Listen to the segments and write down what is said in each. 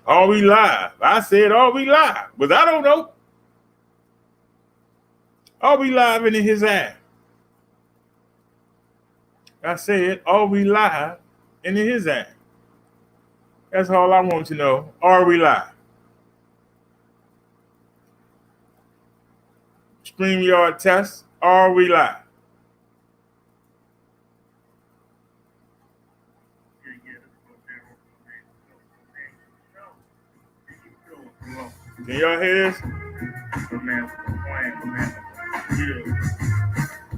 Are we live? I said, are we live? But I don't know. Are we live in his app? I said, are we live in his app? That's all I want to know. Are we live? STREAMYARD test. Are we live? Can y'all hear this?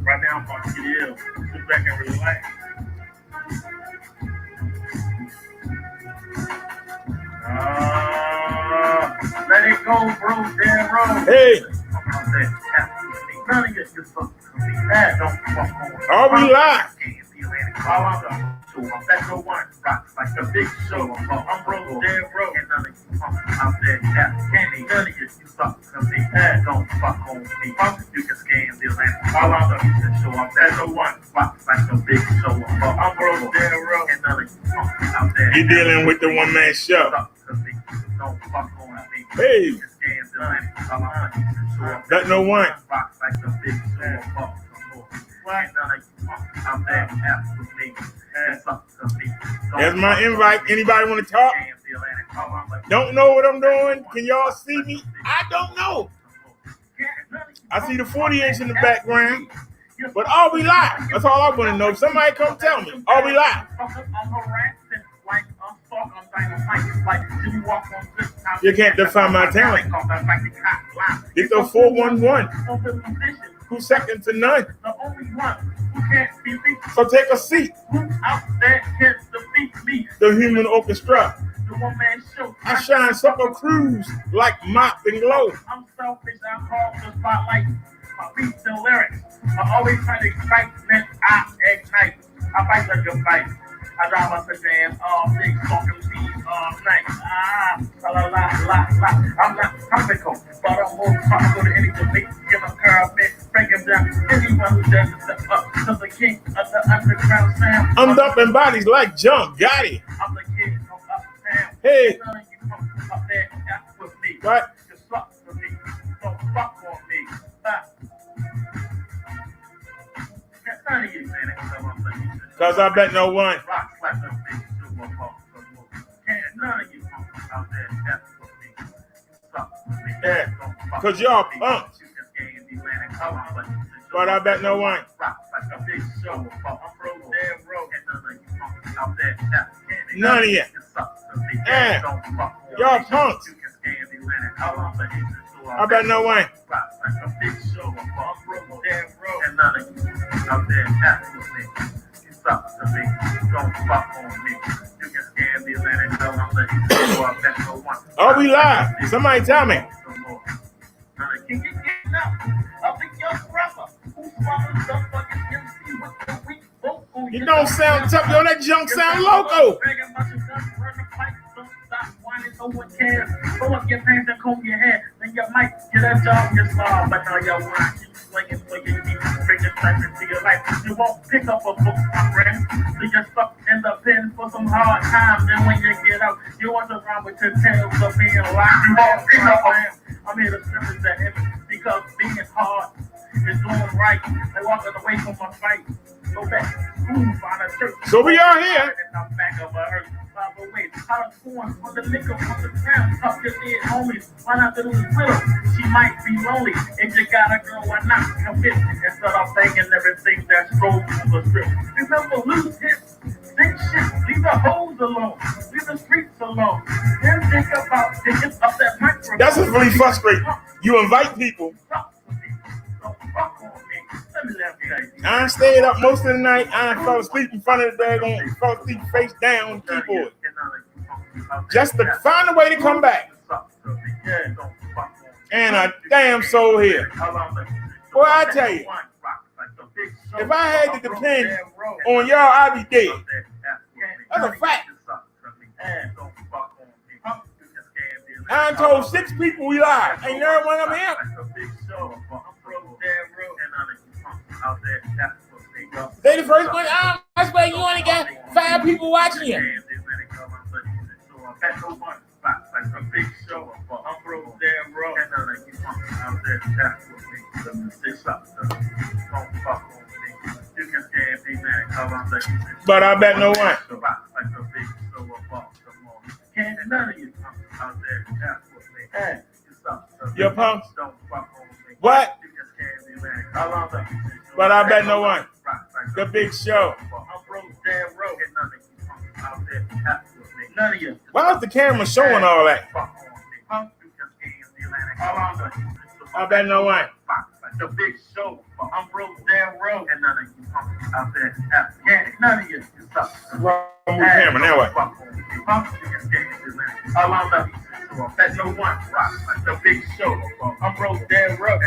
Right now I'm about to get ill. Sit back and relax. Let it go, bro. Damn wrong. Hey. None of your shit fucking bad. Don't fuck on. Are we live? That's the one rock like a big show. I'm broke, damn broke, and none of you punks out there candy. None of you suck because they had don't fuck on me. You can scam the Atlantic. All I'm gonna show up. That's the one rock like a big show. I'm broke, damn broke, and none of you punks out there. You dealing with the one man show. Don't fuck on me. Hey. You can scam the Atlantic. All I'm gonna show up. That no one. Rock like a big show. Right now, like I'm there, absolutely. There's my invite. Anybody want to talk? Don't know what I'm doing? Can y'all see me? I don't know. I see the 40-inch in the background. But are we live? That's all I want to know. Somebody come tell me. Are we live? You can't define my talent. Get the 411. Who's second to none? The only one who can't be beat. So take a seat. Who out there can defeat me? The human orchestra. The one man show. I shine sucker crews like Mop and Glow. I'm selfish, I hog the spotlight. My beats and lyrics. I always try to excitement. I ignite. I fight like a fight. I drive up the dance all day, smoking beats all night. I'm not topical, but I'm more topical than any debate. Give a curve, breaking down anyone who doesn't step up to the king of the underground sound. I'm dumping bodies like Jump Gotti. I'm the kid from uptown. Hey. None of you come up there and act with me. Right. You suck for me. Don't fuck on me. None of you, man. Cause I bet no one. Rock like a big super pop. Can't none of you out there act with me. You suck for me. Yeah. Cause y'all punks. But I bet no one. Rock like a big show. I'm broke, damn broke. And none of you punks out there act with me. None of you. You suck for me. Yeah. Don't fuck on Y'all me. punks. You can scan the Atlantic. How long the Eastern Shore? I bet no one. Rock like a big show. I'm broke, damn broke. And none of you out there act with me. You suck to me. Don't fuck on me. You can scan the Atlantic. How long the Eastern Shore? I bet no one. Are we live? Somebody tell me. Can you get up? I think young rapper who swallowed the fucking MC with the weak vocal. You don't sound tough, yo. That junk sound loco. Stop whining, no one cares. Pull up your pants and comb your hair. Then you might get a job, you saw. But now you're watching, swinging for your keep bringing stress into your life. You won't pick up a book, my friend. So you're stuck in the pen for some hard times. And when you get out, you want to run with your tails of being locked. You won't pick up a I'm here to scrimmage the heaven because being hard is doing right. They walking away from my fight. Go back, find a church. So we are here. And I'm back of a hurt. By the way, how to form for the liquor from the town. Talk your dead homies. Why not do this with her? She might be lonely. If you got a girl, why not commit? Instead of thinking everything that's rolled through the strip. Remember, loose hips. Think shit. Leave the hoes alone. Leave the streets alone. Then think about picking up that microphone. That's what's really frustrating. You invite people. I stayed up most of the night. I fell asleep in front of the daggone, fell asleep face down keyboard. Just to find a way to come back. And a damn soul here. Boy, I tell you, if I had to depend on y'all, I'd be dead. That's a fact. I told 6 people we live. Ain't there one of them here? They the first one. That's why you only got 5 people watching you. It's a big show. I'm broke damn wrong. And none of you punks out there that's with me. This up. Don't fuck on me. You can stand me, man. Come on, let you. But I bet no one. Like a big show of Baltimore. Can't none of you punks out there that's with me. Hey, it's up. Your punks? Don't fuck on me. What? You can stand me, man. Come on, let you. But I bet no one. The big show. I'm broke damn road. And none of you punks out there that's with me. None of you. Why is the camera showing all that? I bet no one. The big show. I'm broke damn road. And none of you punks out there. Yeah, none of you. Wrong with the camera, now what? That's no one. The big show. I'm broke damn road.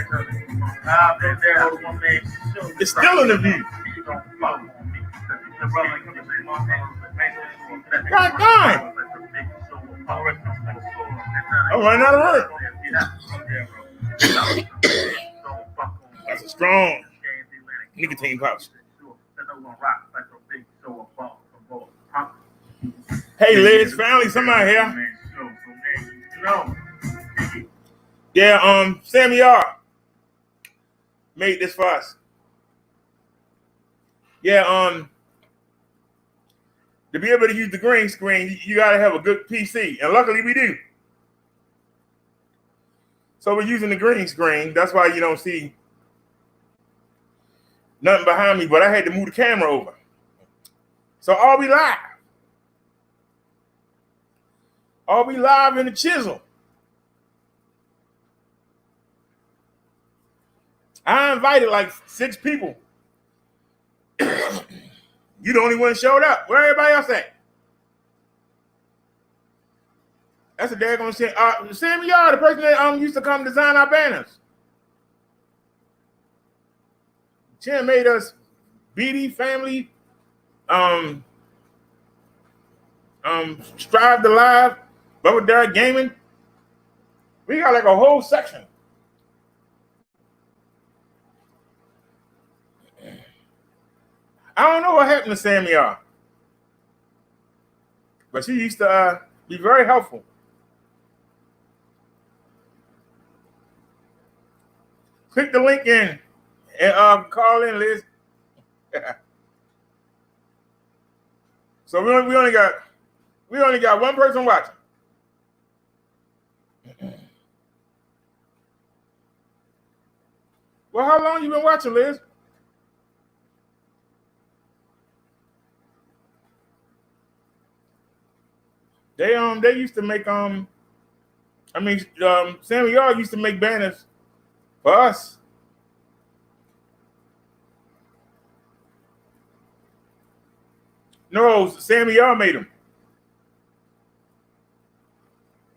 I've been there with one man show. It's still in the view. God darn. I'm running out of work. That's a strong nicotine pouch. Hey, Liz, finally somebody here. Yeah, STREAMYARD made this for us. Yeah, to be able to use the green screen, you gotta have a good PC, and luckily we do. So we're using the green screen. That's why you don't see nothing behind me, but I had to move the camera over. So I'll be live. I'll be live in the chisel. I invited like 6 people. You the only one that showed up. Where everybody else at? That's a daggone shit. STREAMYARD, the person that used to come design our banners. Jim made us BD family, Strive to Live, Bubba Derek Gaming. We got like a whole section. I don't know what happened to STREAMYARD, but she used to be very helpful. Click the link in and call in, Liz. So we only got one person watching. Well, how long you been watching, Liz? They used to make STREAMYARD used to make banners for us. No, STREAMYARD made them.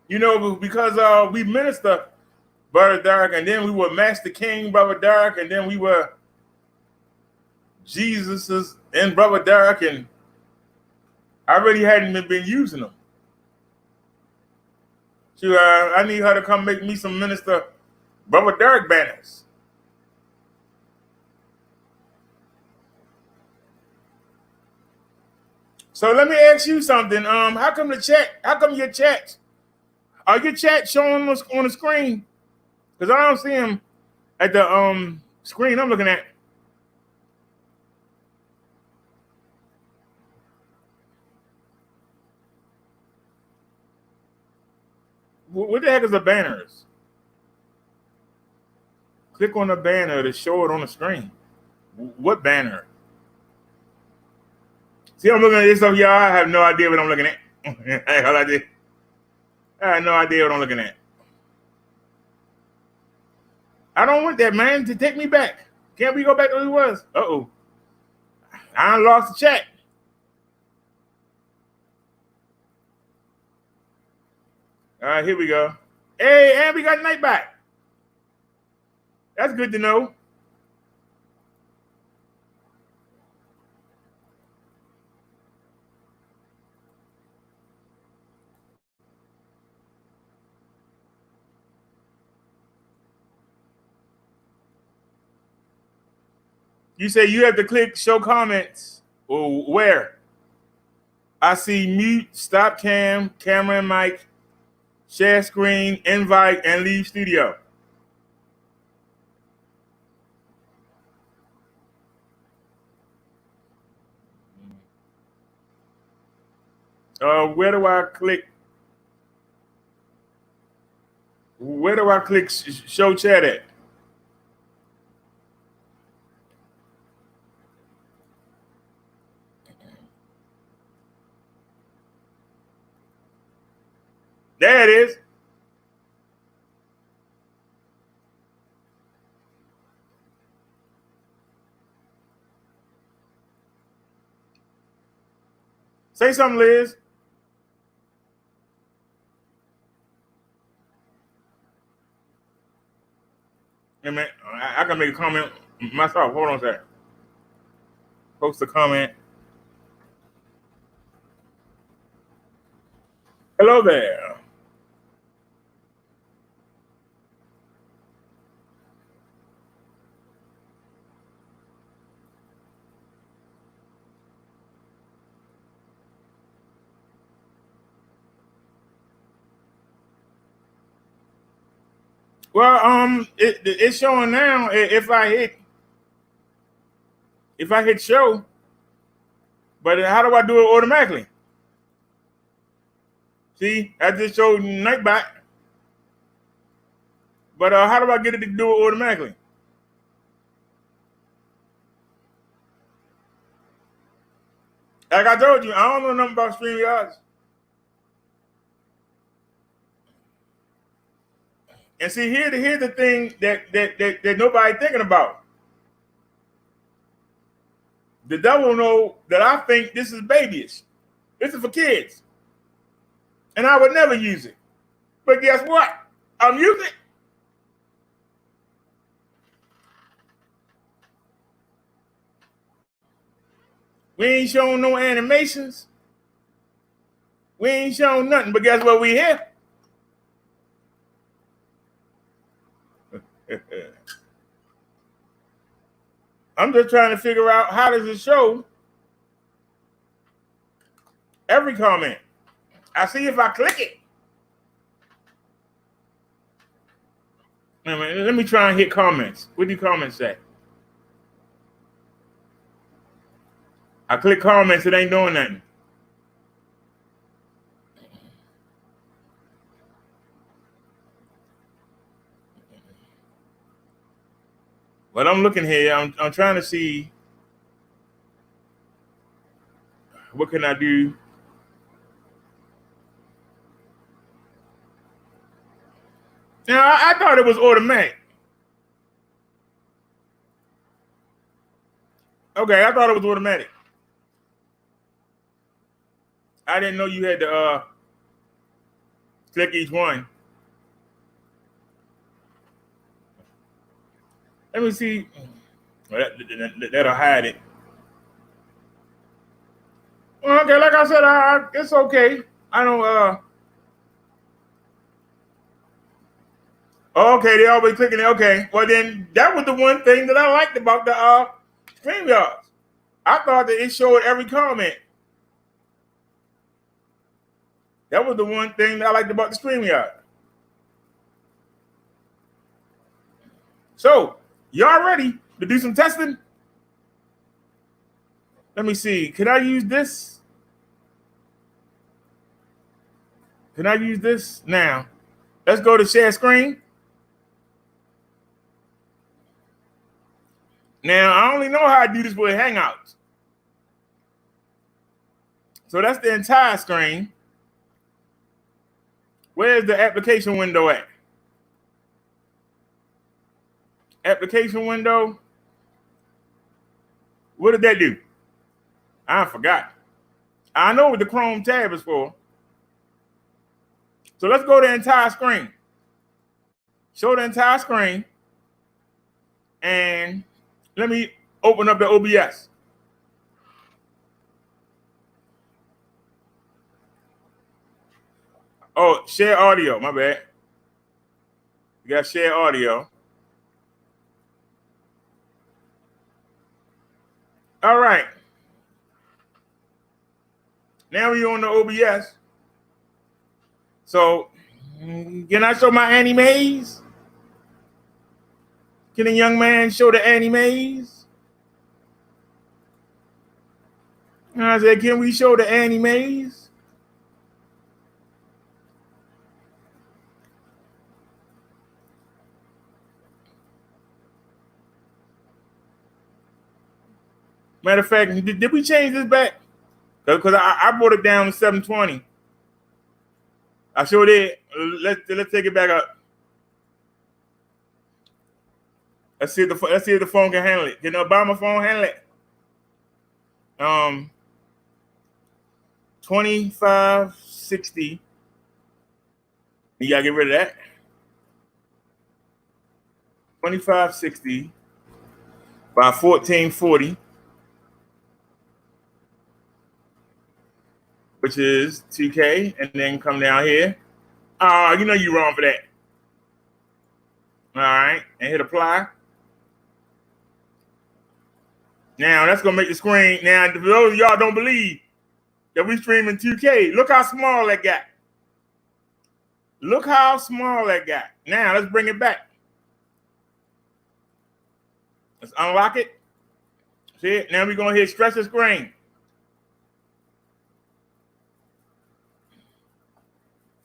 You know, because we minister Brother Derek, and then we were Master King Brother Derek, and then we were Jesus's and Brother Derek, and I really hadn't been using them. So I need her to come make me some Minister Brother Derek banners. So let me ask you something. How come your chat showing on the screen? Because I don't see them at the screen I'm looking at. What the heck is a banner? Click on the banner to show it on the screen. What banner? See, I'm looking at this stuff, y'all. I have no idea what I'm looking at. I have no idea what I'm looking at. I don't want that, man, to take me back. Can't we go back to who it was? Uh-oh. I lost the chat. All right, here we go. Hey, and we got Night back. That's good to know. You say you have to click show comments. Or where? I see mute, stop cam, camera and mic, Share screen, invite, and leave studio. Where do I click? Where do I click show chat at? There it is. Say something, Liz. Hey, man, I can make a comment myself. Hold on a second. Post a comment. Hello there. Well, it's showing now. If I hit show, but how do I do it automatically? See, I just showed Nightbot, but how do I get it to do it automatically? Like I told you, I don't know nothing about StreamYards. And see, here's the thing that nobody thinking about. The devil know that I think this is babyish. This is for kids. And I would never use it. But guess what? I'm using it. We ain't showing no animations. We ain't showing nothing. But guess what? We here. I'm just trying to figure out how does it show every comment. I see if I click it. Let me try and hit comments. What do comments say? I click comments, it ain't doing nothing. But I'm looking here, I'm trying to see what can I do. Now, I thought it was automatic. Okay, I thought it was automatic. I didn't know you had to click each one. Let me see. Well, that'll hide it. Well, okay, like I said, it's okay. I don't. Okay, they always clicking it. Okay, well then that was the one thing that I liked about the StreamYards. I thought that it showed every comment. That was the one thing that I liked about the StreamYard. So, y'all ready to do some testing? Let me see. Can I use this? Can I use this now? Let's go to share screen. Now, I only know how to do this with Hangouts. So that's the entire screen. Where's the application window at? Application window. What did that do? I forgot. I know what the Chrome tab is for. So let's go to the entire screen. Show the entire screen. And let me open up the OBS. Oh, share audio. My bad. You got share audio. All right. Now we're on the OBS. So Can I show my animes? Can a young man show the animes? And I said, can we show the animes? Matter of fact, did we change this back? Because I brought it down to 720. I sure did. Let's take it back up. Let's see if the phone can handle it. Can the Obama phone handle it? 2560. You gotta get rid of that. 2560 by 1440, which is 2K, and then come down here. You know you're wrong for that. All right, and hit apply. Now that's gonna make the screen. Now, for those of y'all don't believe that we streaming 2K, look how small that got. Look how small that got. Now let's bring it back. Let's unlock it. See it? Now we're gonna hit stretch the screen.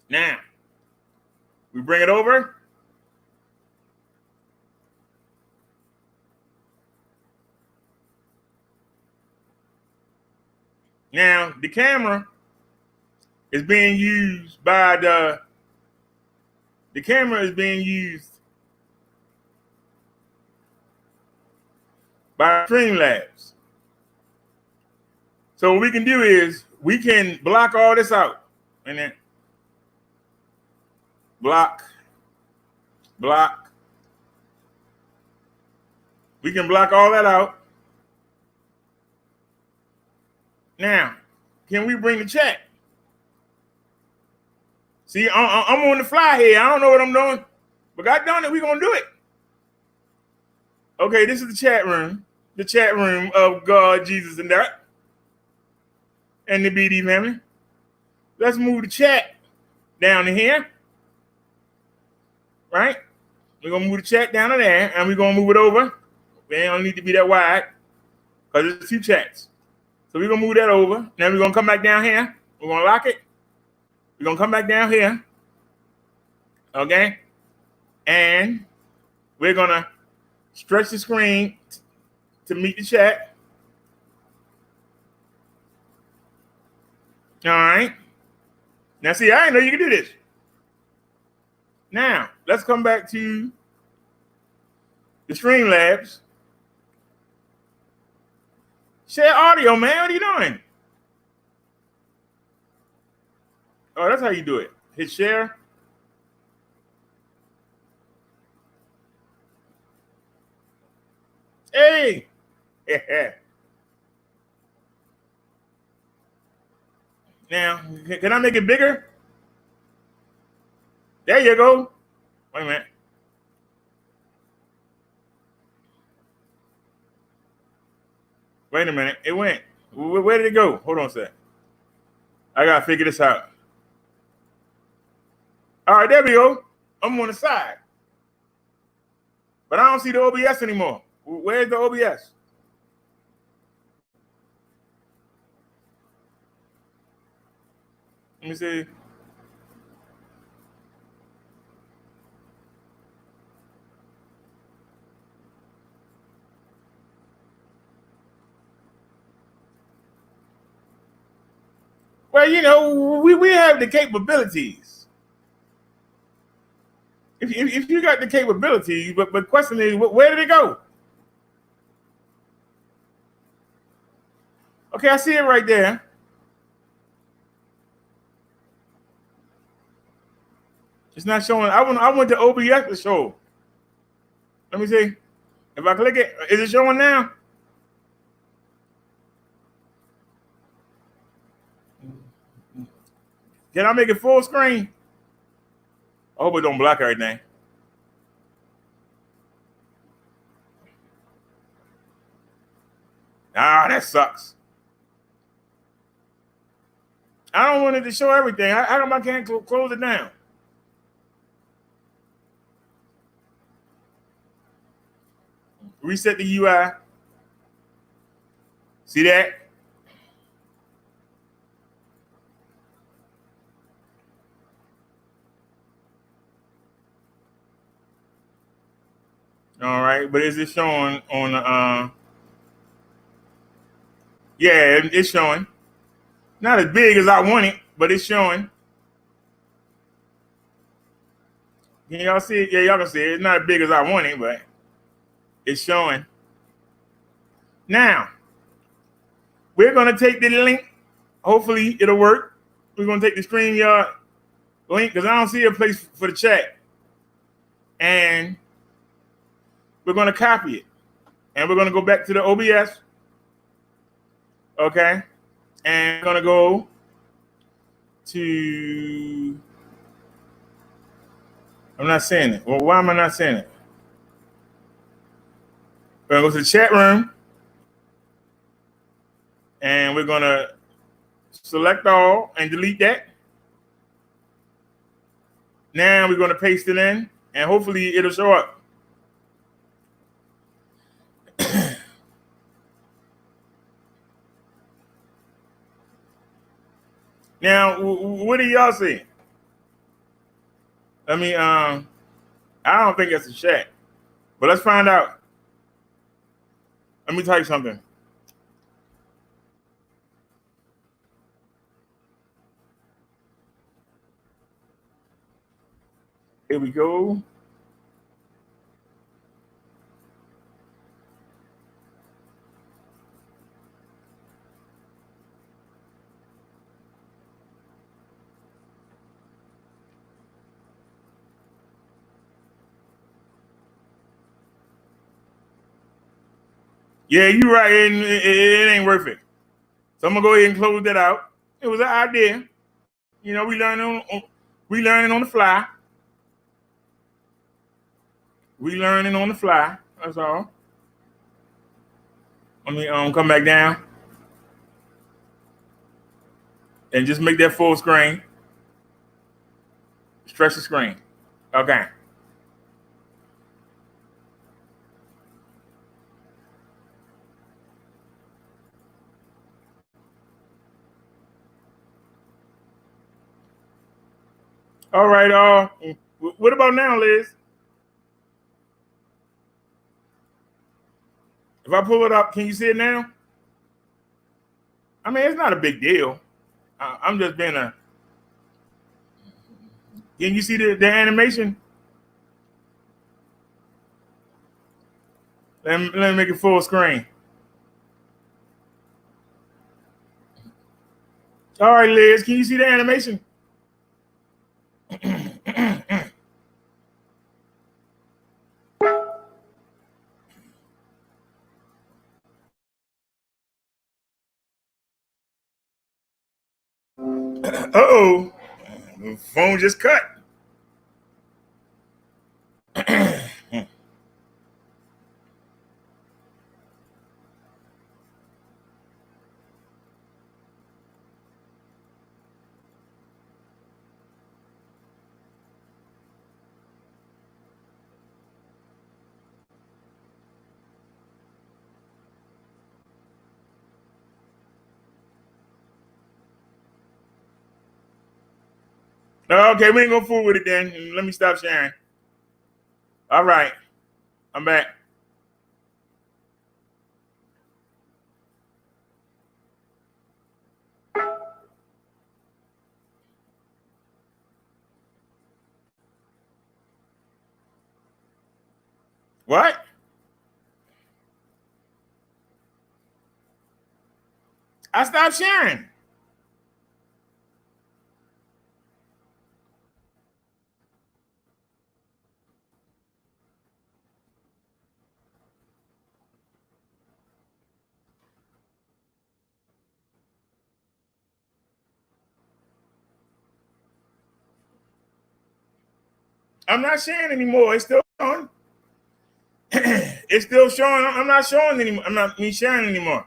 Now we bring it over. Now the camera is being used by the camera is being used by Streamlabs. So what we can do is we can block all this out, and then block. We can block all that out. Now, can we bring the chat? See, I'm on the fly here. I don't know what I'm doing, but God darn it, we're going to do it. Okay, this is the chat room of God, Jesus, and that, and the BD family. Let's move the chat down to here, right? We're going to move the chat down to there, and we're going to move it over. We don't need to be that wide because it's 2 chats. So we're going to move that over. Now we're going to come back down here. We're going to lock it. We're going to come back down here. Okay? And we're going to stretch the screen to meet the chat. All right. Now, see, I didn't know you could do this. Now, let's come back to the Streamlabs. Share audio, man. What are you doing? Oh, that's how you do it. Hit share. Hey. Now, can I make it bigger? There you go. Wait a minute. Wait a minute. It went. Where did it go? Hold on a sec. I got to figure this out. All right, there we go. I'm on the side. But I don't see the OBS anymore. Where's the OBS? Let me see. Well, you know, we have the capabilities. If you got the capabilities, but the question is, where did it go? Okay, I see it right there. It's not showing. I went to OBS to show. Let me see. If I click it, is it showing now? Can I make it full screen? I hope it don't block everything. Ah, that sucks. I don't want it to show everything. How come I can't close it down? Reset the UI. See that? All right, but is it showing on the? Yeah, it's showing. Not as big as I want it, but it's showing. Can y'all see it? Yeah, y'all can see it. It's not as big as I want it, but it's showing. Now, we're going to take the link. Hopefully, it'll work. We're going to take the StreamYard link because I don't see a place for the chat. And we're going to copy it. And we're going to go back to the OBS. Okay? And we're going to go to... I'm not saying it. Well, why am I not saying it? We're going to go to the chat room. And we're going to select all and delete that. Now we're going to paste it in. And hopefully it'll show up. Now, what do y'all see? I mean, I don't think it's a chat. But let's find out. Let me type something. Here we go. Yeah, you're right. It ain't worth it. So I'm gonna go ahead and close that out. It was an idea. You know, we learning on the fly. We learning on the fly. That's all. Let me come back down and just make that full screen. Stretch the screen. Okay. All right. What about now, Liz? If I pull it up, can you see it now? I mean, it's not a big deal. I'm just being a. Can you see the animation? Let me make it full screen. All right, Liz, can you see the animation? Uh-oh. The phone just cut. Okay, we ain't gonna fool with it then. Let me stop sharing. All right. I'm back. What? I stopped sharing. I'm not sharing anymore. It's still on. It's still showing. I'm not showing anymore. I'm not sharing anymore.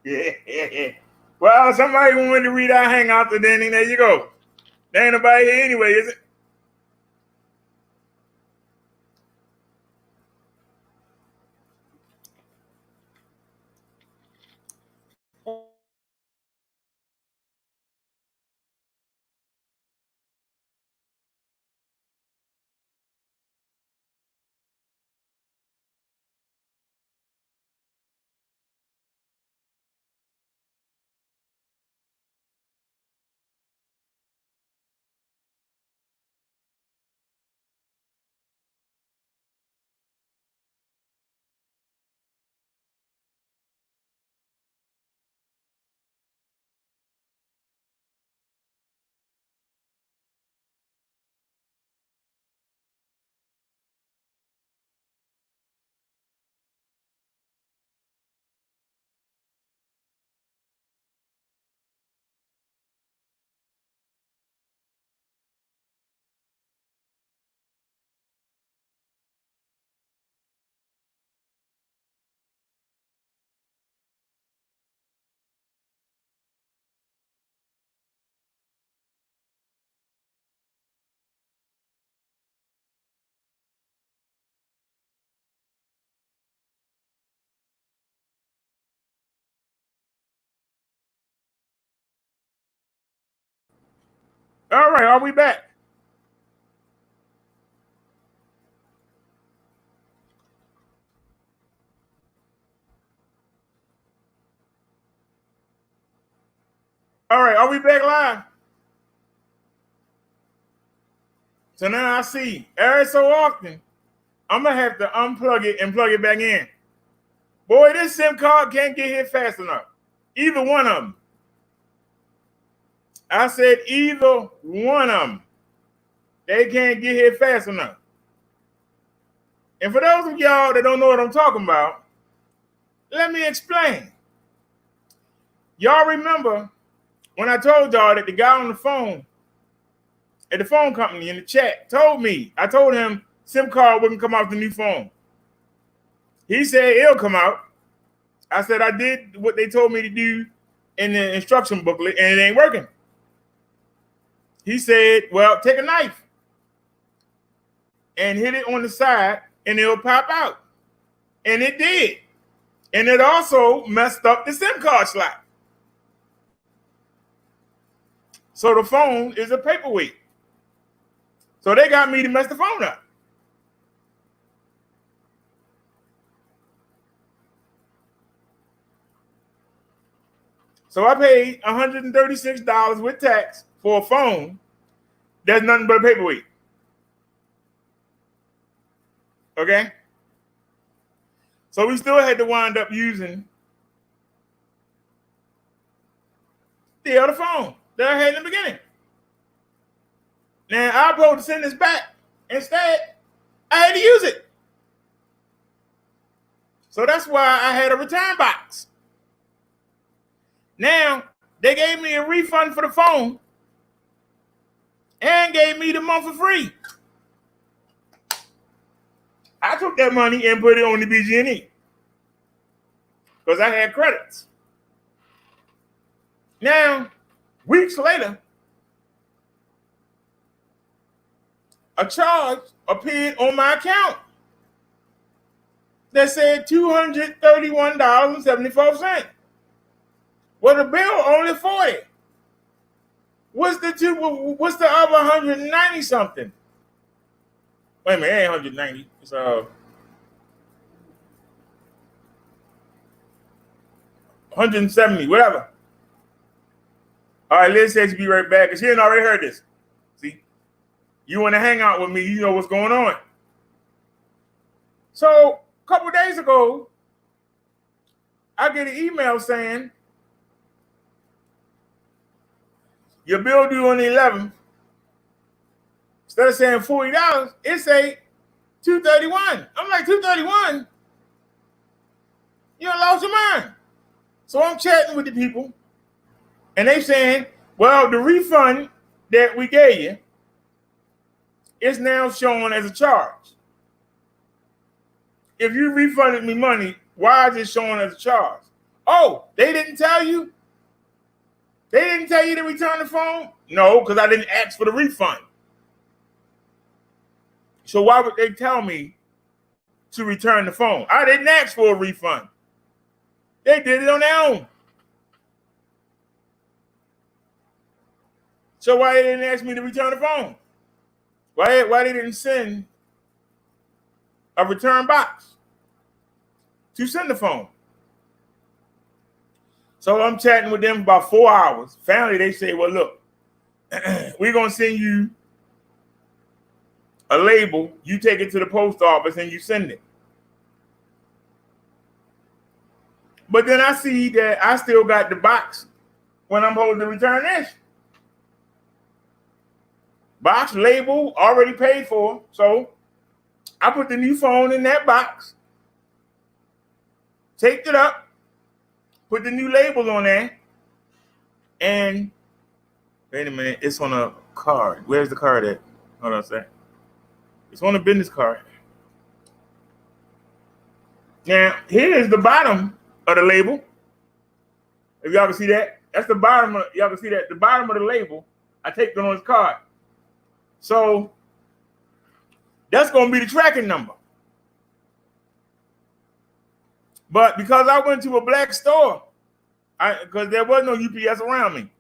Yeah. Well, somebody wanted to read our hangout, and then there you go. There ain't nobody here anyway, is it? All right, are we back? All right, are we back live? So now I see every so often I'm gonna have to unplug it and plug it back in. Boy, this SIM card can't get here fast enough. Either one of them. I said either one of them. They can't get here fast enough. And for those of y'all that don't know what I'm talking about, let me explain. Y'all remember when I told y'all that the guy on the phone at the phone company in the chat told me, I told him SIM card wouldn't come out the new phone. He said it'll come out. I said I did what they told me to do in the instruction booklet and it ain't working. He said, well, take a knife and hit it on the side and it'll pop out. And it did. And it also messed up the SIM card slot. So the phone is a paperweight. So they got me to mess the phone up. So I paid $136 with tax for a phone that's nothing but a paperweight. Okay? So we still had to wind up using the other phone that I had in the beginning. Now, I was supposed to send this back. Instead, I had to use it. So that's why I had a return box. Now, they gave me a refund for the phone and gave me the month for free. I took that money and put it on the BG&E because I had credits. Now, weeks later, a charge appeared on my account that said $231.74. Well, the bill only $40. What's the other 190 something? Wait a minute, it ain't 190. It's 170, whatever. All right, Liz says be right back because she ain't already heard this. See, you want to hang out with me, you know what's going on. So a couple days ago, I get an email saying your bill due on the 11th. Instead of saying $40, it say $231. I'm like, $231? You lost your mind. So I'm chatting with the people, and they saying, well, the refund that we gave you is now shown as a charge. If you refunded me money, why is it showing as a charge? Oh, they didn't tell you? They didn't tell you to return the phone? No, because I didn't ask for the refund. So why would they tell me to return the phone? I didn't ask for a refund. They did it on their own. So why they didn't ask me to return the phone? Why they didn't send a return box to send the phone? So I'm chatting with them for about 4 hours. Finally, they say, well, look, we're going to send you a label. You take it to the post office and you send it. But then I see that I still got the box when I'm supposed to return this. Box label already paid for. So I put the new phone in that box, taped it up, put the new label on there, and wait a minute, it's on a card. Where's the card at? Hold on a second. It's on a business card. Now, here's the bottom of the label. If y'all can see that, that's the bottom of, y'all can see that, the bottom of the label, I taped it on his card. So that's going to be the tracking number. But because I went to a black store, because there was no UPS around me,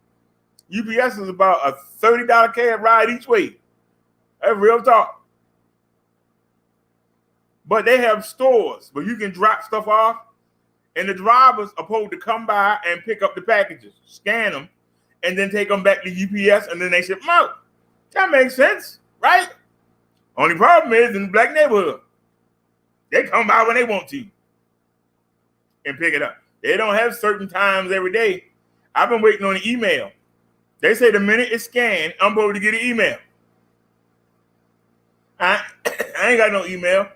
UPS is about a $30 cab ride each way. That's real talk. But they have stores where you can drop stuff off, and the drivers are supposed to come by and pick up the packages, scan them, and then take them back to UPS, and then they ship them out. That makes sense, right? Only problem is in the black neighborhood, they come by when they want to and pick it up. They don't have certain times every day. I've been waiting on an email. They say the minute it's scanned, I'm supposed to get an email. I ain't got no email.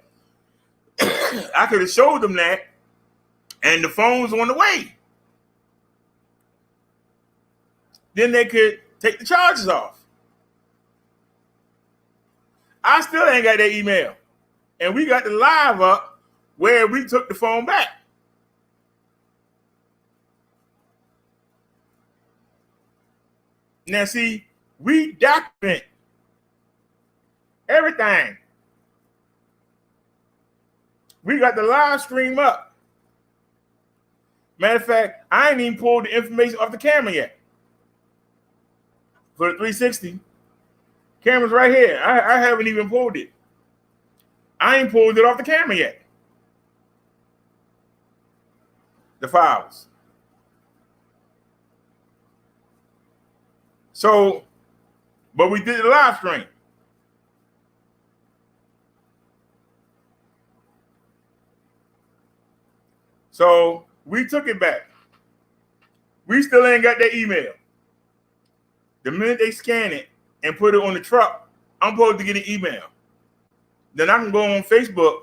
I could have showed them that, and the phone's on the way. Then they could take the charges off. I still ain't got that email. And we got the live up where we took the phone back. Now, see, we document everything. We got the live stream up. Matter of fact, I ain't even pulled the information off the camera yet. For the 360, camera's right here. I haven't even pulled it. I ain't pulled it off the camera yet. The files. So, but we did the live stream. So we took it back. We still ain't got that email. The minute they scan it and put it on the truck, I'm supposed to get an email. Then I can go on Facebook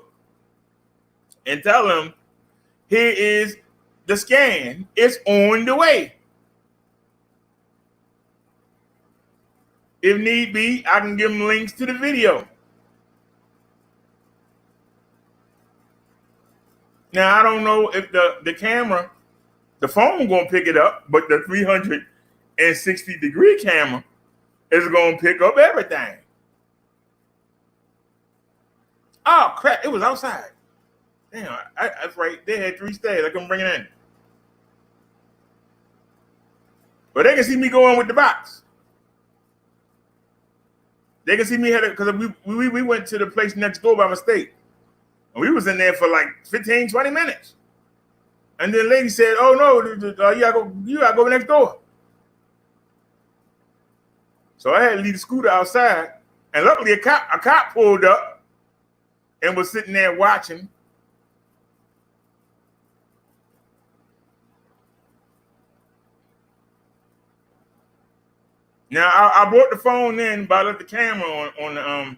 and tell them, here is the scan. It's on the way. If need be, I can give them links to the video. Now, I don't know if the camera, the phone going to pick it up, but the 360-degree camera is going to pick up everything. Oh, crap. It was outside. Damn, that's right. They had 3 stairs. I couldn't bring it in. But they can see me going with the box. They can see me because we went to the place next door by mistake. And we was in there for like 15, 20 minutes. And then the lady said, oh, no, you gotta go next door. So I had to leave the scooter outside. And luckily, a cop pulled up and was sitting there watching. Now, I brought the phone in, but I left the camera on the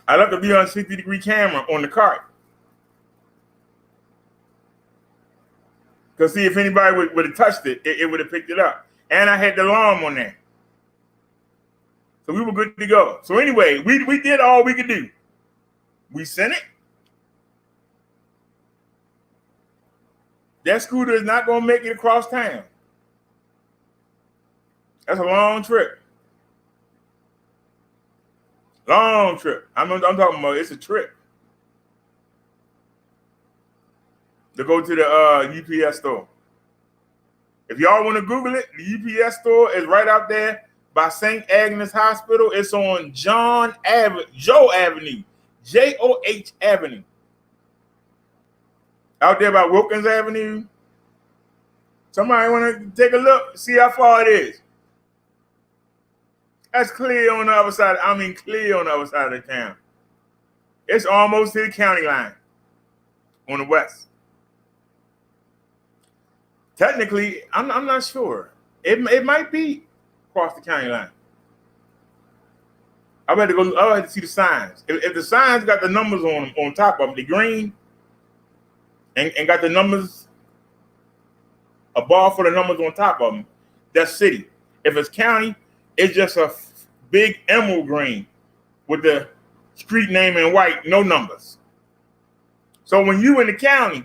I left the 360-degree camera on the cart. Because see, if anybody would have touched it, it would have picked it up. And I had the alarm on there. So we were good to go. So anyway, we did all we could do. We sent it. That scooter is not going to make it across town. That's a long trip. Long trip. I'm talking about it's a trip. To go to the UPS store. If y'all want to Google it, the UPS store is right out there by St. Agnes Hospital. It's on Joe Avenue. J-O-H Avenue. Out there by Wilkins Avenue. Somebody want to take a look, see how far it is. That's clear on the other side. Clear on the other side of the town. It's almost to the county line on the west. Technically, I'm not sure. It might be across the county line. I had to see the signs. If the signs got the numbers on top of them, the green, and got the numbers, a bar for the numbers on top of them, that's city. If it's county, it's just a big emerald green with the street name in white, no numbers. So when you in the county,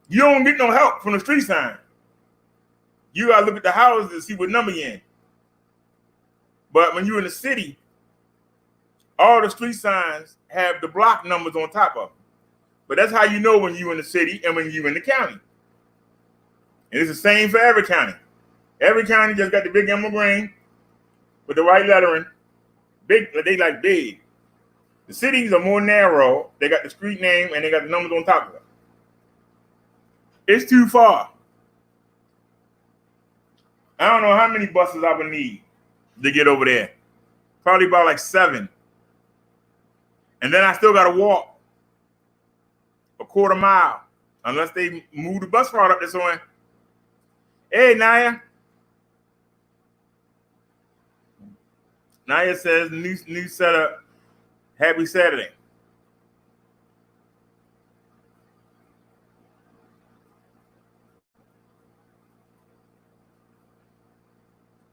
you don't get no help from the street sign. You gotta look at the houses to see what number you're in. But when you're in the city, all the street signs have the block numbers on top of them. But that's how you know when you're in the city and when you're in the county. And it's the same for every county. Every county just got the big emerald green with the white lettering. Big, they like big. The cities are more narrow. They got the street name and they got the numbers on top of it. It's too far. I don't know how many buses I would need to get over there. Probably about like 7. And then I still got to walk a quarter mile unless they move the bus route up this way. Hey, Naya. Naya says new setup. Happy Saturday.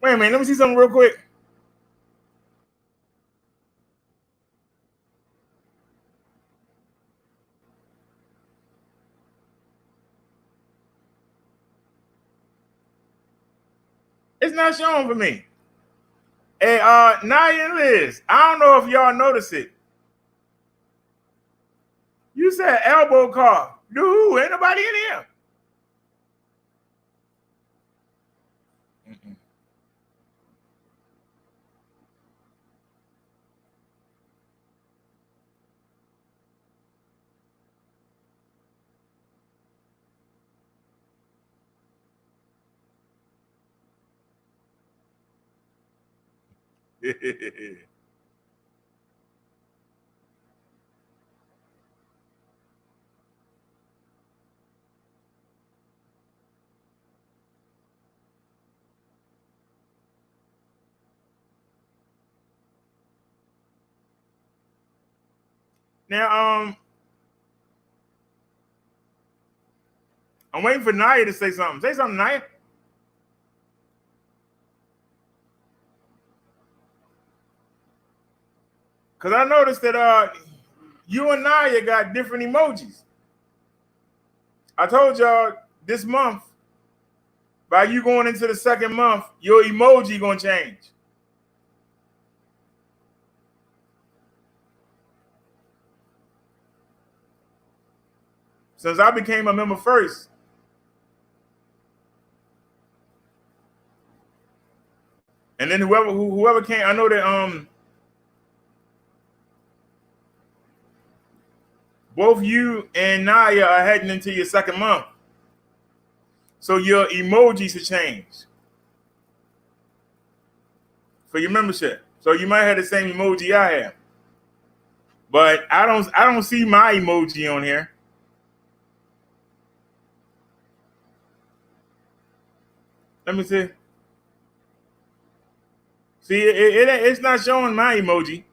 Wait a minute, let me see something real quick. It's not showing for me. Hey, Naya and Liz, I don't know if y'all notice it. You said elbow car. Dude, ain't nobody in here. Now, I'm waiting for Naya to say something. Say something, Naya. Because I noticed that you and Naya got different emojis. I told y'all this month, by you going into the second month, your emoji going to change. Since I became a member first, and then whoever came, I know that both you and Naya are heading into your second month, so your emojis should change for your membership. So you might have the same emoji I have, but I don't see my emoji on here. Let me see. See, it's not showing my emoji.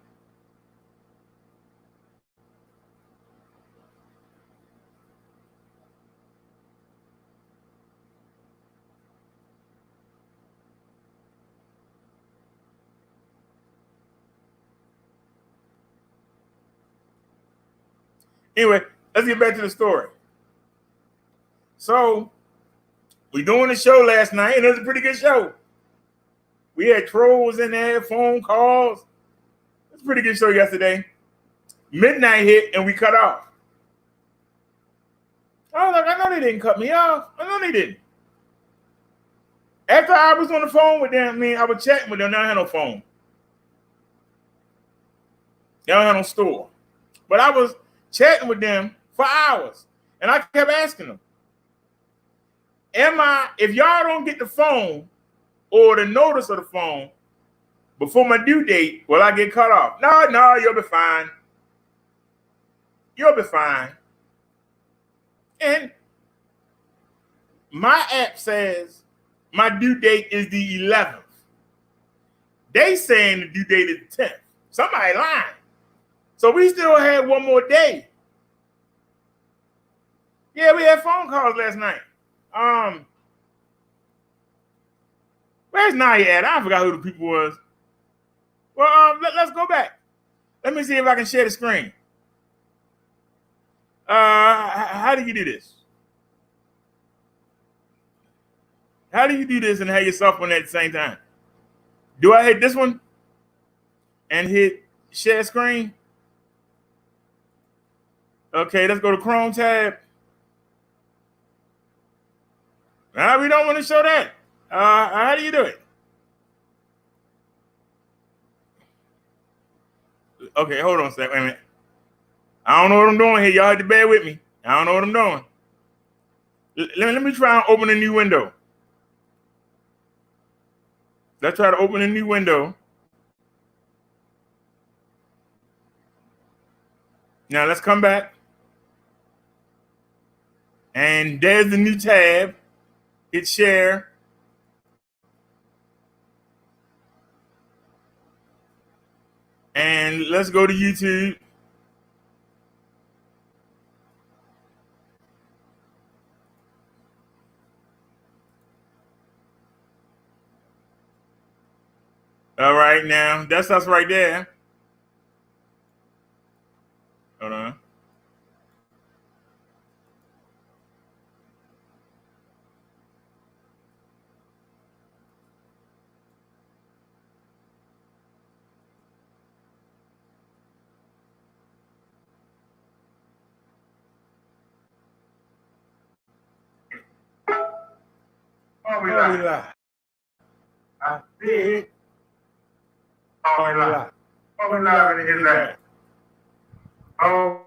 Anyway, let's get back to the story. So, we doing the show last night, and it was a pretty good show. We had trolls in there, phone calls. It was a pretty good show yesterday. Midnight hit, and we cut off. I was like, I know they didn't cut me off. I know they didn't. After I was on the phone with them, I was chatting with them. They don't have no phone. They don't have no store. But I was chatting with them for hours. And I kept asking them, if y'all don't get the phone or the notice of the phone before my due date, will I get cut off? No, you'll be fine. You'll be fine. And my app says my due date is the 11th. They saying the due date is the 10th. Somebody lying. So we still had one more day. Yeah, we had phone calls last night. Where's Naya at? I forgot who the people was. Well, let's go back. Let me see if I can share the screen. How do you do this? How do you do this and have yourself on at the same time? Do I hit this one and hit share screen? Okay, let's go to Chrome tab. We don't want to show that. How How do you do it? Okay, hold on a second. Wait a minute. I don't know what I'm doing here. Y'all have to bear with me. I don't know what I'm doing. Let me try and open a new window. Let's try to open a new window. Now let's come back. And there's the new tab. Hit share. And let's go to YouTube. All right, now that's us right there. Hold on. Oh, we live. I did. Oh, we live. Oh, we live in his life. Oh.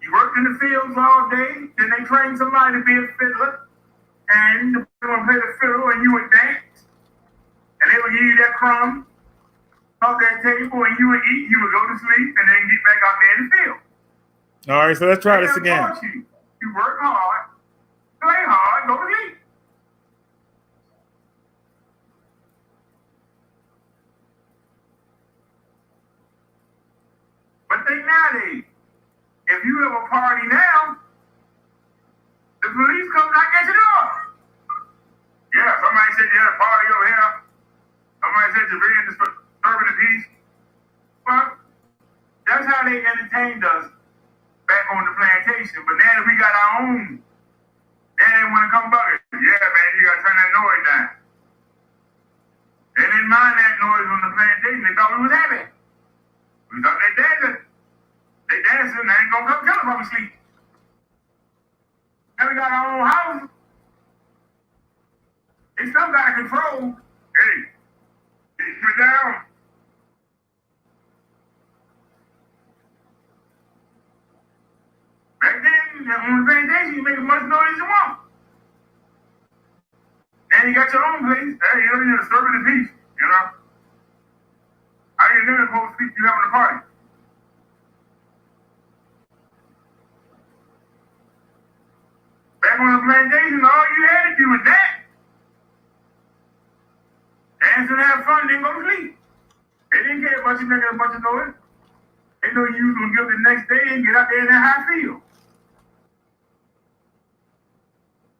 You worked in the fields all day, then they trained somebody to be a fiddler, and they would play the fiddle and you would dance, and they would give you that crumb off that table and you would eat, you would go to sleep, and then get back out there in the field. All right, so let's try this again. You work hard, play hard, go to sleep. But think nowadays, if you have a party now, the police come knock at your door. Yeah, somebody said you had a party over here. Somebody said you're being disturbing the peace. Well, that's how they entertained us back on the plantation. But now that we got our own, now they want to come bucket. Yeah, man, you got to turn that noise down. They didn't mind that noise on the plantation. They thought we was happy. We thought they dancing. They dancing, they ain't gonna come kill us while we sleep. Now we got our own house. They still got control. Hey, keep it down. Back then, on the plantation, you make as much noise as you want. Now you got your own place. Hey, you're disturbing the peace, you know? How you never supposed to speak you having a party? Back on the plantation, all you had to do was dance. Dance and have fun, then go to sleep. They didn't care about you making a bunch of noise. They know you was going to get up the next day and get out there in that high field.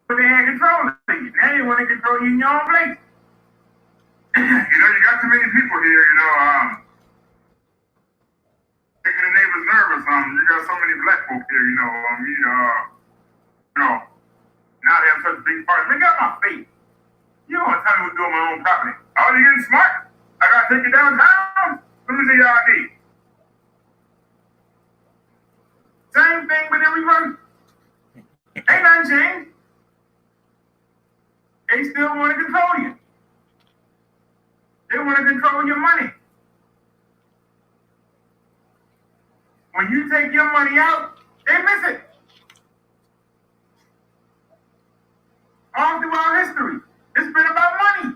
But they had control of you. Now they want to control you in your own place. You got too many people here, making the neighbors nervous. You got so many black folk here, now they have such big parties. Man, get out my face. You don't want to tell me what's doing my own property. Oh, you getting smart? I got to take you downtown? Let me see your ID. Same thing, but in reverse. Ain't nothing changed. They still want to control you. They want to control your money. When you take your money out, they miss it. All throughout history, it's been about money.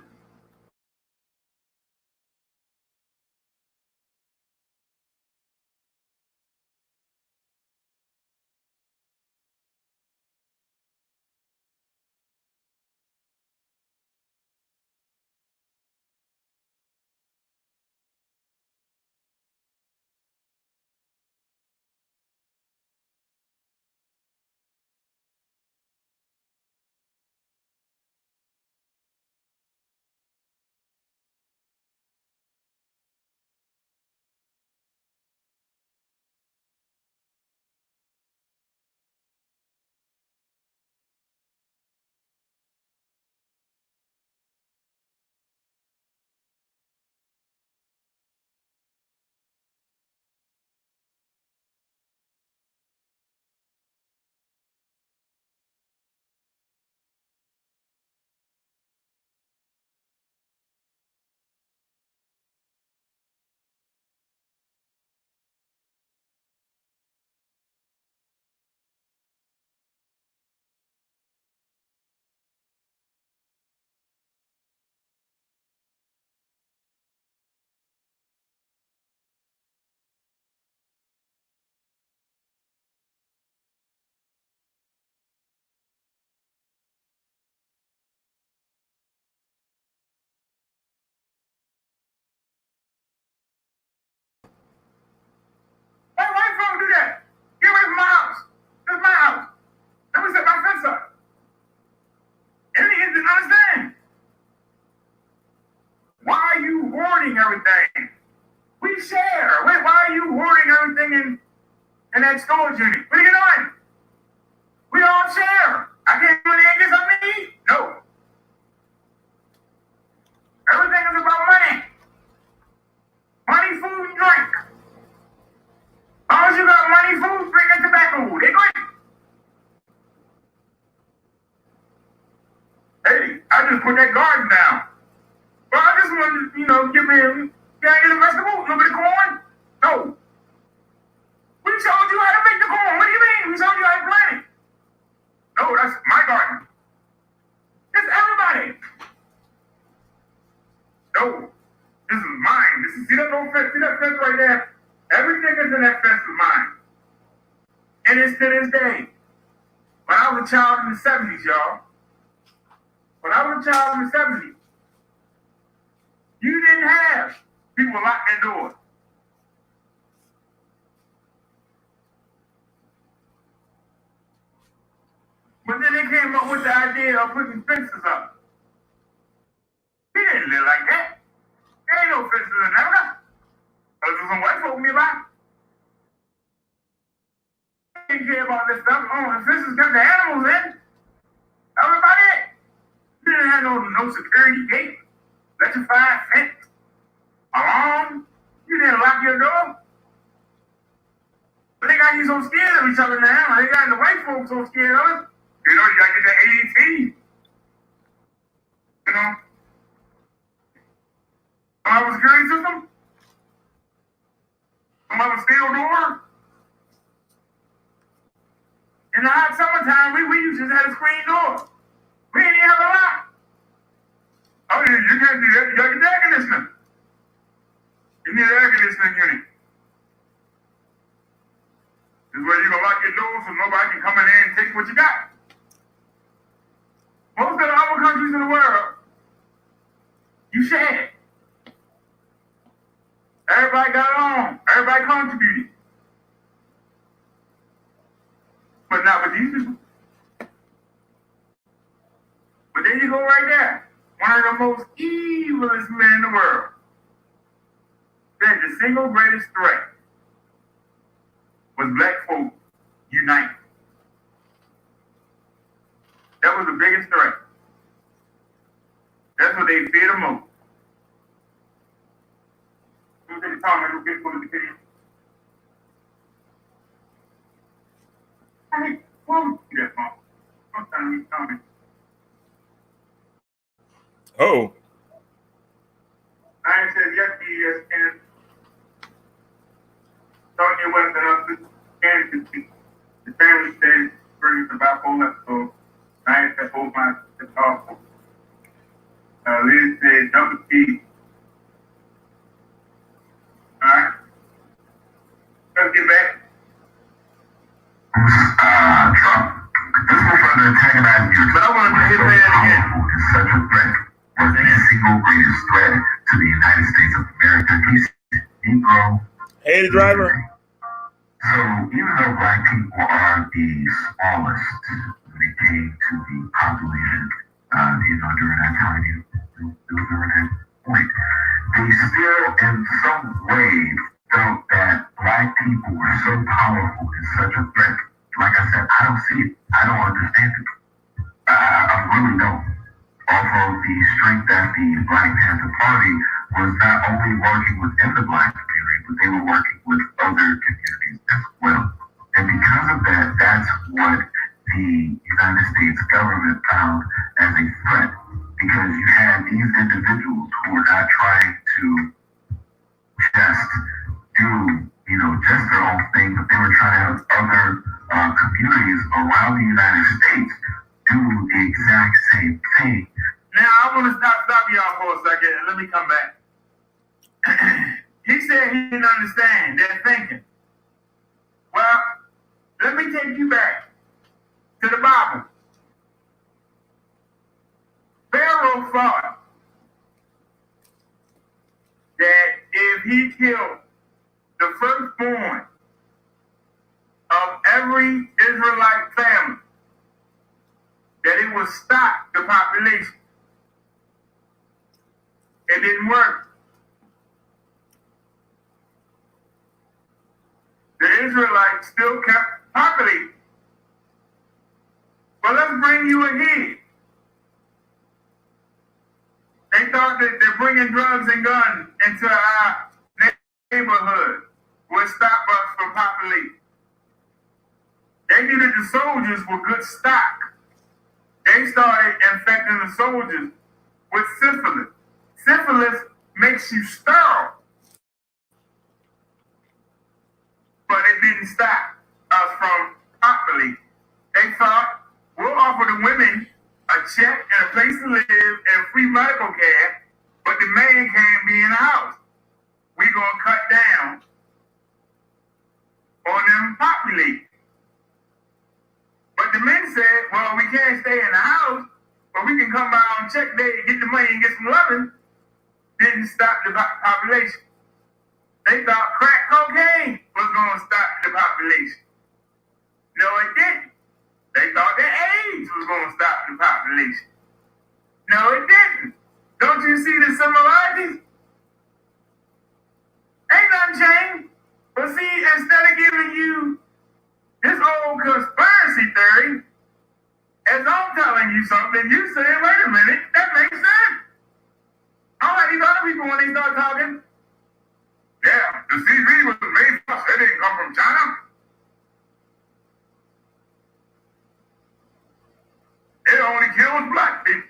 Hey, why you folks do that? Get away from my house. This is my house. Let me set my fence up. And they didn't understand. Why are you hoarding everything? We share. Wait, why are you hoarding everything in that storage unit? What are you doing? We all share. I can't do anything on me? No. Everything is about money. Money, food, and drink. As long as you got money, food, drink, and tobacco, they great. Hey, I just put that garden down. Well, I just want to, give me, can I get a vegetable? A little bit of corn? No. We showed you how to make the corn. What do you mean? We told you I planted. No, that's my garden. It's everybody. No, this is mine. See that little fence? See that fence right there? Everything that's in that fence is mine. And it's to this day. When I was a child in the 70s, y'all. When I was a child in the 70s, you didn't have people lock their doors. But then they came up with the idea of putting fences up. He didn't live like that. There ain't no fences in there. There's some white folk nearby. They didn't care about this stuff. Oh, the fences got the animals in. That was about it. You didn't have no security gate, electrified fence, alarm. You didn't lock your door. But they got you so scared of each other now. They got the white folks so scared of us. You know, you gotta get that AET. You know? Another security system? Another steel door? In the hot summertime, we used to have a screen door. We didn't even have a lock. Oh, you can't do that. You gotta get the air conditioning. You need an air conditioning unit. This is where you gonna lock your door so nobody can come in there and take what you got. Most of the other countries in the world, you shared. Everybody got along. Everybody contributed. But not with these people. But there you go right there. One of the most evilest men in the world. Said the single greatest threat was black folk unite. That was the biggest threat. That's what they fear the most. Who's in the comment? Who's getting to the video? Hey, Mom. Yes, Mom. I'm trying to be comment. Oh. I said yes, yes, and Sonia West and us, Kansas. The family said, bring us about 4 episodes. I said, hold my, it's awful. Liz said, double T. Alright. Let's get back. Trump. This will further antagonize you. But I want to say that again. Is such a threat. Was the single greatest threat to the United States of America. He's Negro. Hey, the driver. So even though black people are the smallest when it came to the population, during that time, during that point, they still in some way felt that black people were so powerful and such a threat. Like I said, I don't see it. I don't understand it. I really don't. Although the strength that the Black Panther Party was not only working within the black community, but they were working with other communities as well. And because of that, that's what the United States government found as a threat. Because you had these individuals who were not trying to just do, just their own thing, but they were trying to have other communities around the United States do the exact same thing. Now, I want to stop y'all for a second and let me come back. He said he didn't understand their thinking. Well, let me take you back to the Bible. Pharaoh thought that if he killed the firstborn of every Israelite family, that it would stop the population. It didn't work. The Israelites still kept populating. But let's bring you ahead. They thought that they're bringing drugs and guns into our neighborhood would stop us from populating. They knew that the soldiers were good stock. They started infecting the soldiers with syphilis. Syphilis makes you sterile. But it didn't stop us from properly. They thought, we'll offer the women a check and a place to live and free medical care, but the man can't be in the house. We're going to cut down on them populating. But the men said, well, we can't stay in the house, but we can come by on check day and get the money and get some loving. Didn't stop the population. They thought crack cocaine was going to stop the population. No, it didn't. They thought that AIDS was going to stop the population. No, it didn't. Don't you see the similarities? Ain't nothing changed. But see, instead of giving you this old conspiracy theory, as I'm telling you something, you say, wait a minute, that makes sense. All right, these other people, when they start talking, yeah, the CV was made for us. It didn't come from China. It only kills black people.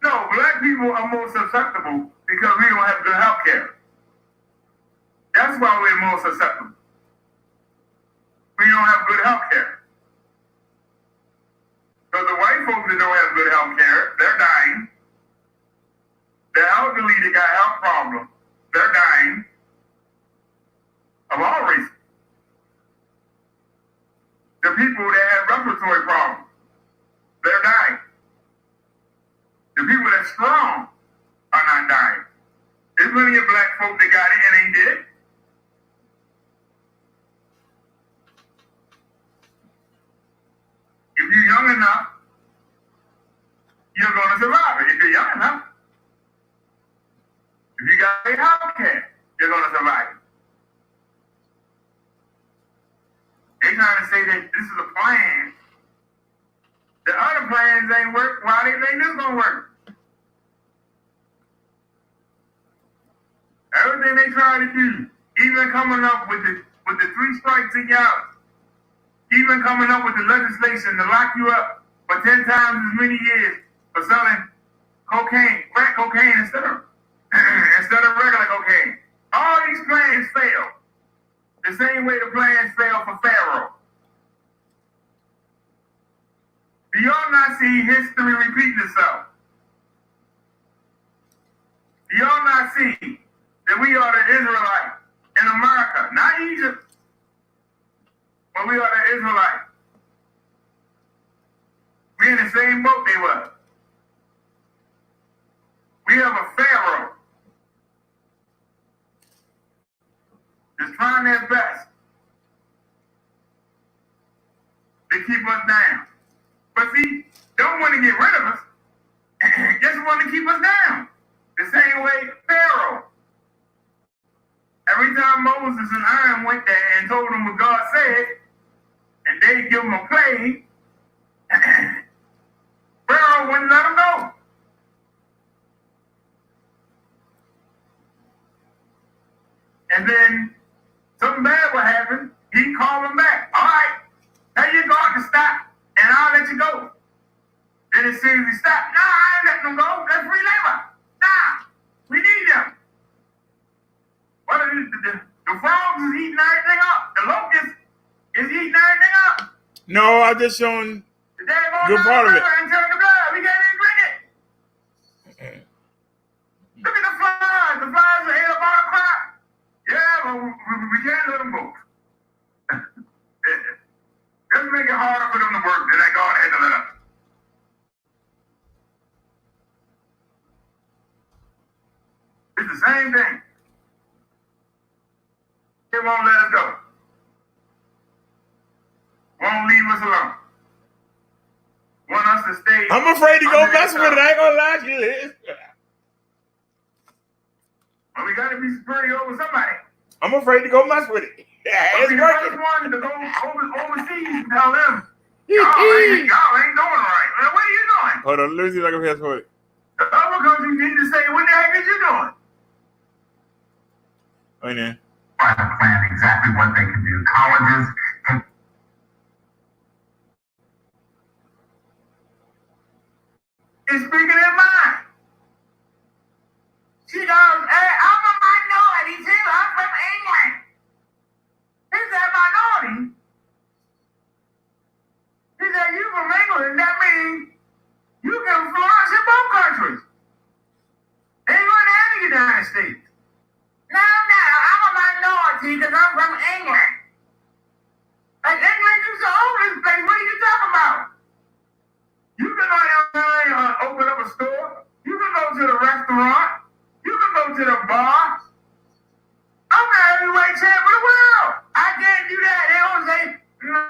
No, black people are more susceptible because we don't have good health care. That's why we're more susceptible. We don't have good health care. Because the white folks that don't have good health care, they're dying. The elderly that got health problems, they're dying of all races. The people that have respiratory problems, they're dying. The people that's strong are not dying. There's plenty of black folk that got it and ain't dead. If you're young enough, you're going to survive it. If you're young enough, if you got a health care, you're going to survive it. They're trying to say that this is a plan. The other plans ain't work. Why they think this gonna work? Everything they try to do, even coming up with the 3 strikes and out, even coming up with the legislation to lock you up for 10 times as many years for selling cocaine, crack cocaine instead of regular cocaine. All these plans fail. The same way the plans failed for Pharaoh. Do y'all not see history repeating itself? Do y'all not see that we are the Israelites in America, not Egypt, but we are the Israelites? We in the same boat they were. We have a Pharaoh that's trying their best to keep us down. But see, don't want to get rid of us, just want to keep us down. The same way Pharaoh. Every time Moses and Aaron went there and told them what God said, and they give them a plague, Pharaoh wouldn't let them go. And then something bad would happen, he'd call them back. All right, tell your God to stop, and I'll let you go. Then as soon as he stopped, nah, I ain't letting them go. That's free labor. Nah, we need them. What are the frogs is eating everything up. The locust is eating everything up. No, I'm just showing good part of it. And turn the blood. We can't even drink it. Look at the flies. The flies are ate up our crop. Yeah, but we can't let them go. Just make it harder for them to work than that God had to let us. It's the same thing. They won't let us go. Won't leave us alone. Want us to stay. I'm afraid to go mess with it. I ain't gonna lie to you, Liz. Well, we gotta be superior over somebody. I'm afraid to go mess with it. Yeah, it's working. working. The first one to go overseas and tell them, y'all ain't doing right. Well, what are you doing? Hold on, let me see if I can pass for it. The other countries need to say, what the heck is you doing? Oh, yeah. Plan exactly what they can do. Colleges can. Is speaking their mind. She goes, hey, I'm a minority too. I'm from England. then that means you can flourish in both countries. Ain't going to the United States. No, I'm a minority because I'm from England. Like England is the oldest place. What are you talking about? You can go down and open up a store. You can go to the restaurant. You can go to the bar. I'm the heavyweight champ of the world. I can't do that. They don't say, no.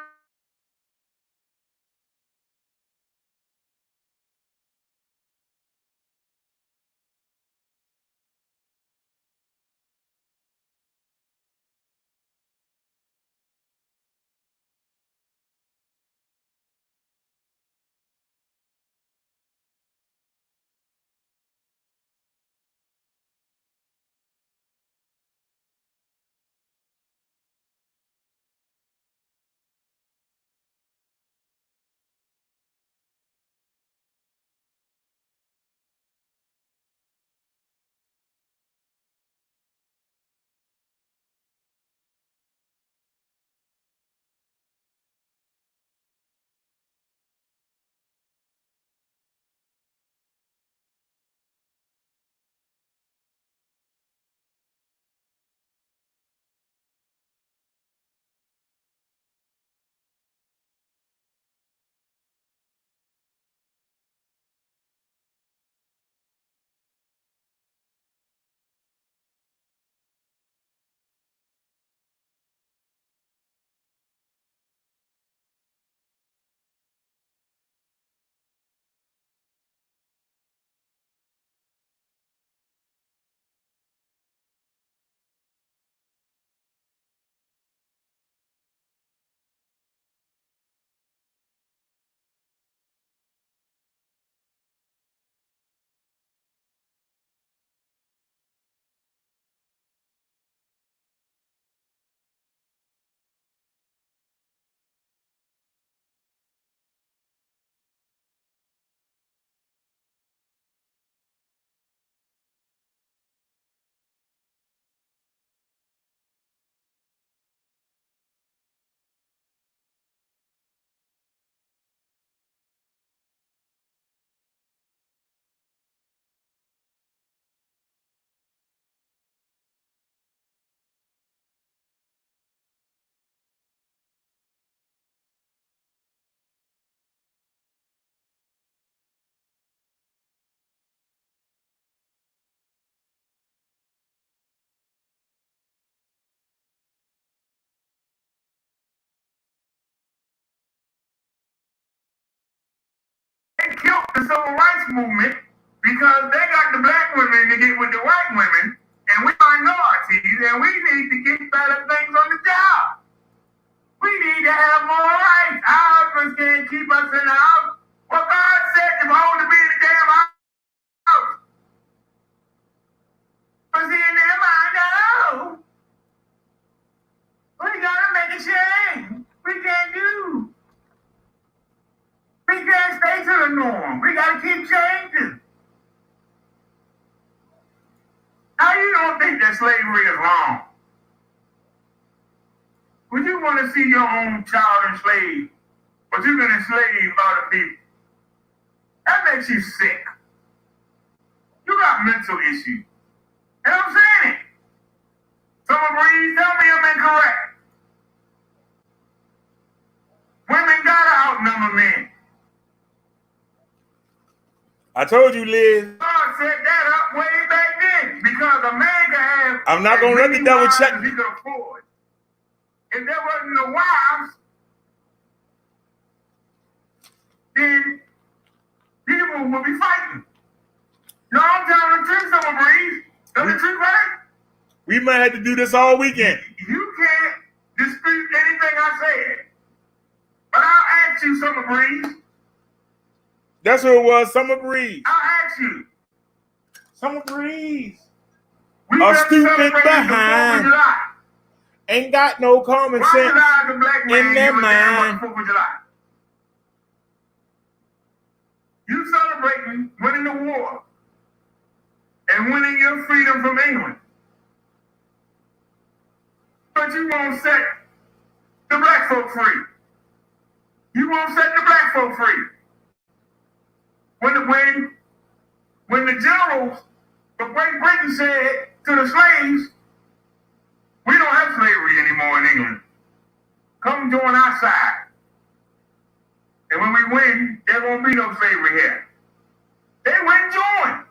They killed the civil rights movement because they got the black women to get with the white women, and we minorities, and we need to get better things on the job. We need to have more rights. Our husbands can't keep us in the house. Well, God said you're supposed to be in the damn house. But see, in their mind, no. We gotta make a change. We can't do. We can't stay to the norm. We gotta keep changing. Now, you don't think that slavery is wrong. Would you want to see your own child enslaved, but you can enslave other people? That makes you sick. You got mental issues. And I'm saying it. Summer Breeze, tell me I'm incorrect. Women gotta outnumber men. I told you, Liz. God set that up way back then because a man can have. I'm not gonna let the devil check me. He could afford. If there wasn't no wives, then people would be fighting. You know, I'm telling the truth, Summer Breeze. Tell the truth, right? We might have to do this all weekend. You can't dispute anything I said. But I'll ask you, Summer Breeze. That's what it was, Summer Breeze. I'll ask you. Summer Breeze. We A just stupid celebrated the 4th of behind. July. Ain't got no common Why sense should I, as a black man, in their give a damn mind. about the 4th of July? You celebrating winning the war and winning your freedom from England. But you won't set the black folk free. You won't set the black folk free. When the generals of Great Britain said to the slaves, we don't have slavery anymore in England. Come join our side. And when we win, there won't be no slavery here. They went and joined.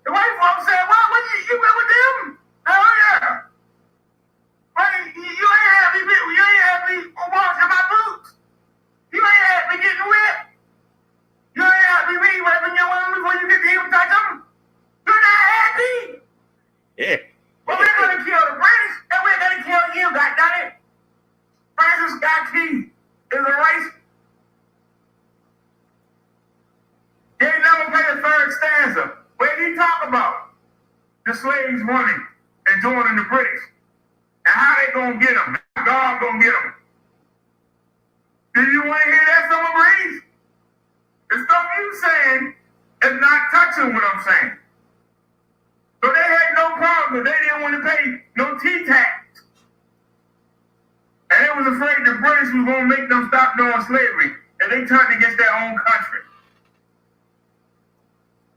The white folks said, well, you been with them? Hell yeah. Well, you ain't had me washing my boots. You ain't had me getting whipped. You ain't had me raping your woman before you get to even touch them. You're not happy. Yeah. Well, we're going to kill the British and we're going to kill you, goddammit. Francis Scott Key is a racist. They never played the third stanza where he talk about the slaves running and joining the British and how they gonna get them, how God gonna get them. Do you want to hear that, Summer Breeze? The stuff you saying is not touching what I'm saying. So they had no problem, they didn't want to pay no T-tax. And they was afraid the British was gonna make them stop doing slavery, and they turned against their own country.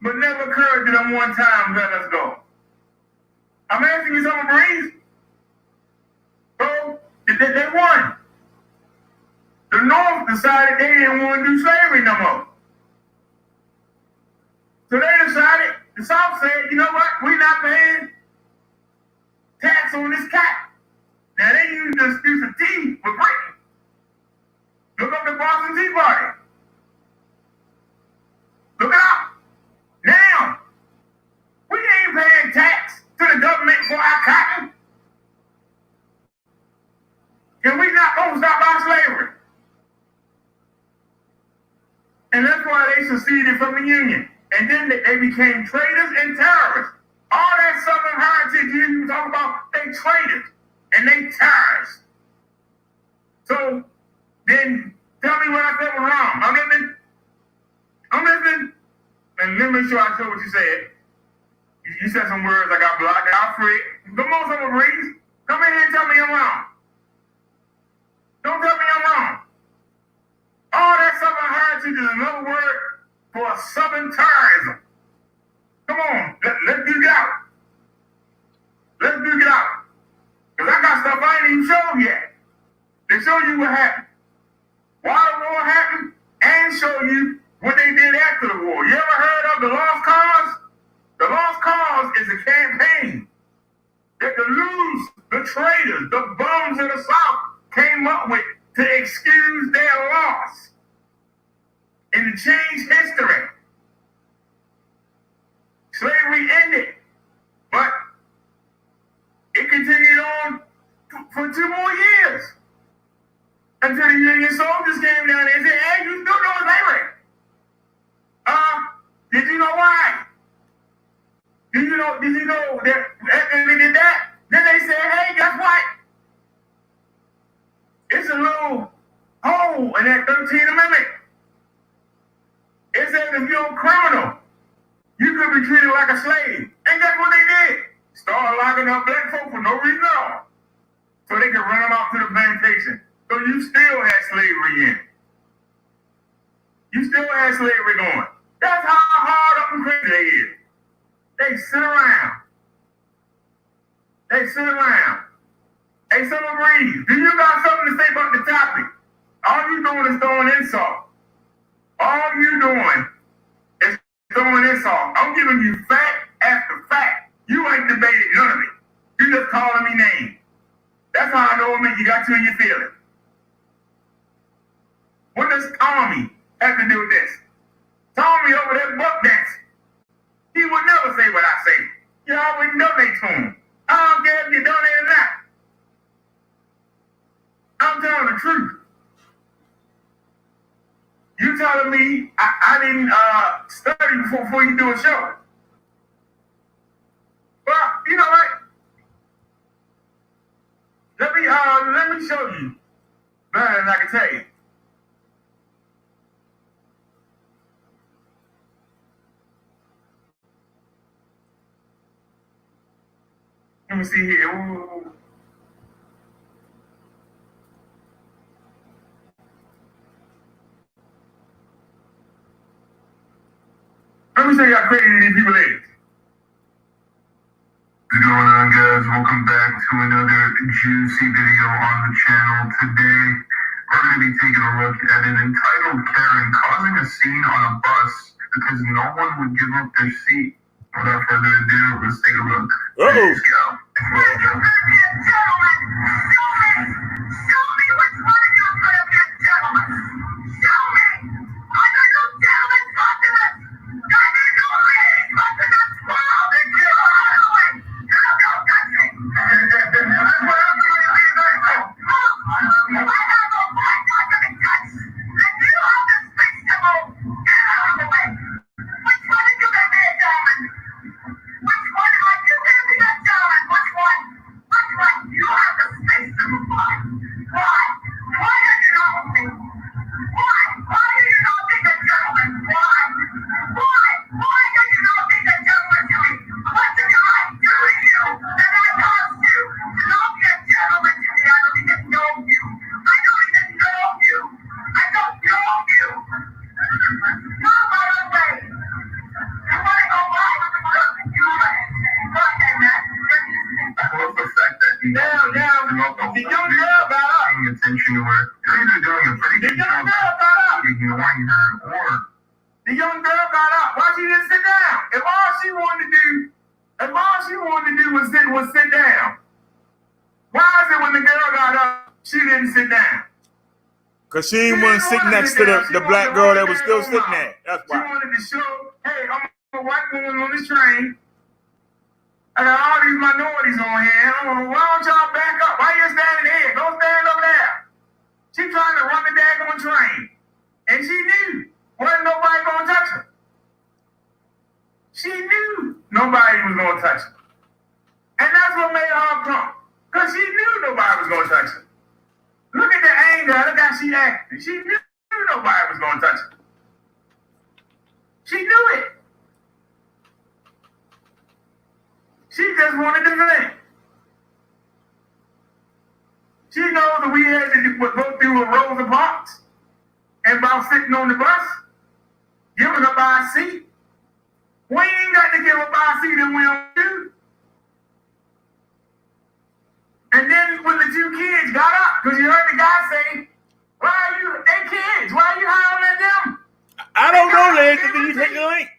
But never occurred to them one time, let us go. I'm asking you something, Breeze. Bro, they won. The North decided they didn't want to do slavery no more. So they decided, the South said, you know what, we're not paying tax on this cat. Now they used the excuse of tea for Britain. Look up the Boston Tea Party. Look it up. Now, we ain't paying tax to the government for our cotton. And we not gonna stop our slavery. And that's why they seceded from the Union. And then they became traitors and terrorists. All that Southern heritage you talk about, they traitors and they terrorists. So then tell me what I said was wrong. I'm listening. And let me make sure I said what you said. You said some words I got blocked out for it. Come on, Summer Breeze. Come in here and tell me I'm wrong. Don't tell me I'm wrong. All that Southern heritage is another word for Southern terrorism. Come on, let's dig it out. Let's dig it out. Because I got stuff I ain't even shown yet. They show you what happened. Why the war happened, and show you what they did after the war. You ever heard of the Lost Cause? The Lost Cause is a campaign that the lose, the traitors, the bums of the South came up with to excuse their loss and to change history. Slavery ended, but it continued on for 2 more years until the Union soldiers came down there and said, hey, you still doing slavery. Did you know why? Did you know that after they did that, then they said, hey, guess what? It's a little hole in that 13th Amendment. It says if you're a criminal, you could be treated like a slave. And guess what they did? Started locking up black folk for no reason at all. So they could run them out to the plantation. So you still had slavery in. You still had slavery going. That's how hard up and crazy they is. They sit around. Hey, Summer Breeze, do you got something to say about the topic? All you doing is throwing insult. All you doing is throwing insult. I'm giving you fact after fact. You ain't debated none of it. You just calling me names. That's how I know it means you got you in your feelings. What does Tommy have to do with this? Tommy over there buck dancing. He would never say what I say. You always donate to him. I don't care if you donate or not. I'm telling the truth. You telling me I didn't study before you do a show. Well, you know what? Let me show you better than I can tell you. Let me see here. Ooh. Let me show you how crazy these people is. What's going on, guys? Welcome back to another juicy video on the channel. Today, we're going to be taking a look at an entitled Karen causing a scene on a bus because no one would give up their seat. Without further ado, let's take a look. Uh-oh. Let's go. The young girl got up. Paying attention to her. You're either doing a pretty good job ignoring her, or the young girl got up. Why she didn't sit down? If all she wanted to do was sit down. Why is it when the girl got up, she didn't sit down? Because she didn't want to sit next to the black girl that was still sitting there. That's why. She wanted to show, hey, I'm a white woman on this train. I got all these minorities on here. Why don't y'all back up? Why you standing here? Go stand over there. She trying to run the daggone train. And she knew wasn't nobody going to touch her. She knew nobody was going to touch her. And that's what made her crump. Because she knew nobody was going to touch her. Look at the anger. Look how she acted. She knew nobody was going to touch her. She knew it. She just wanted to vent. She knows that we had to go through a Rosa Parks and about sitting on the bus, giving up our seat. We ain't got to give up our seat and we don't do. And then when the two kids got up, because you heard the guy say, they kids, why are you hollering at them? I don't know, Liz, until you click the link.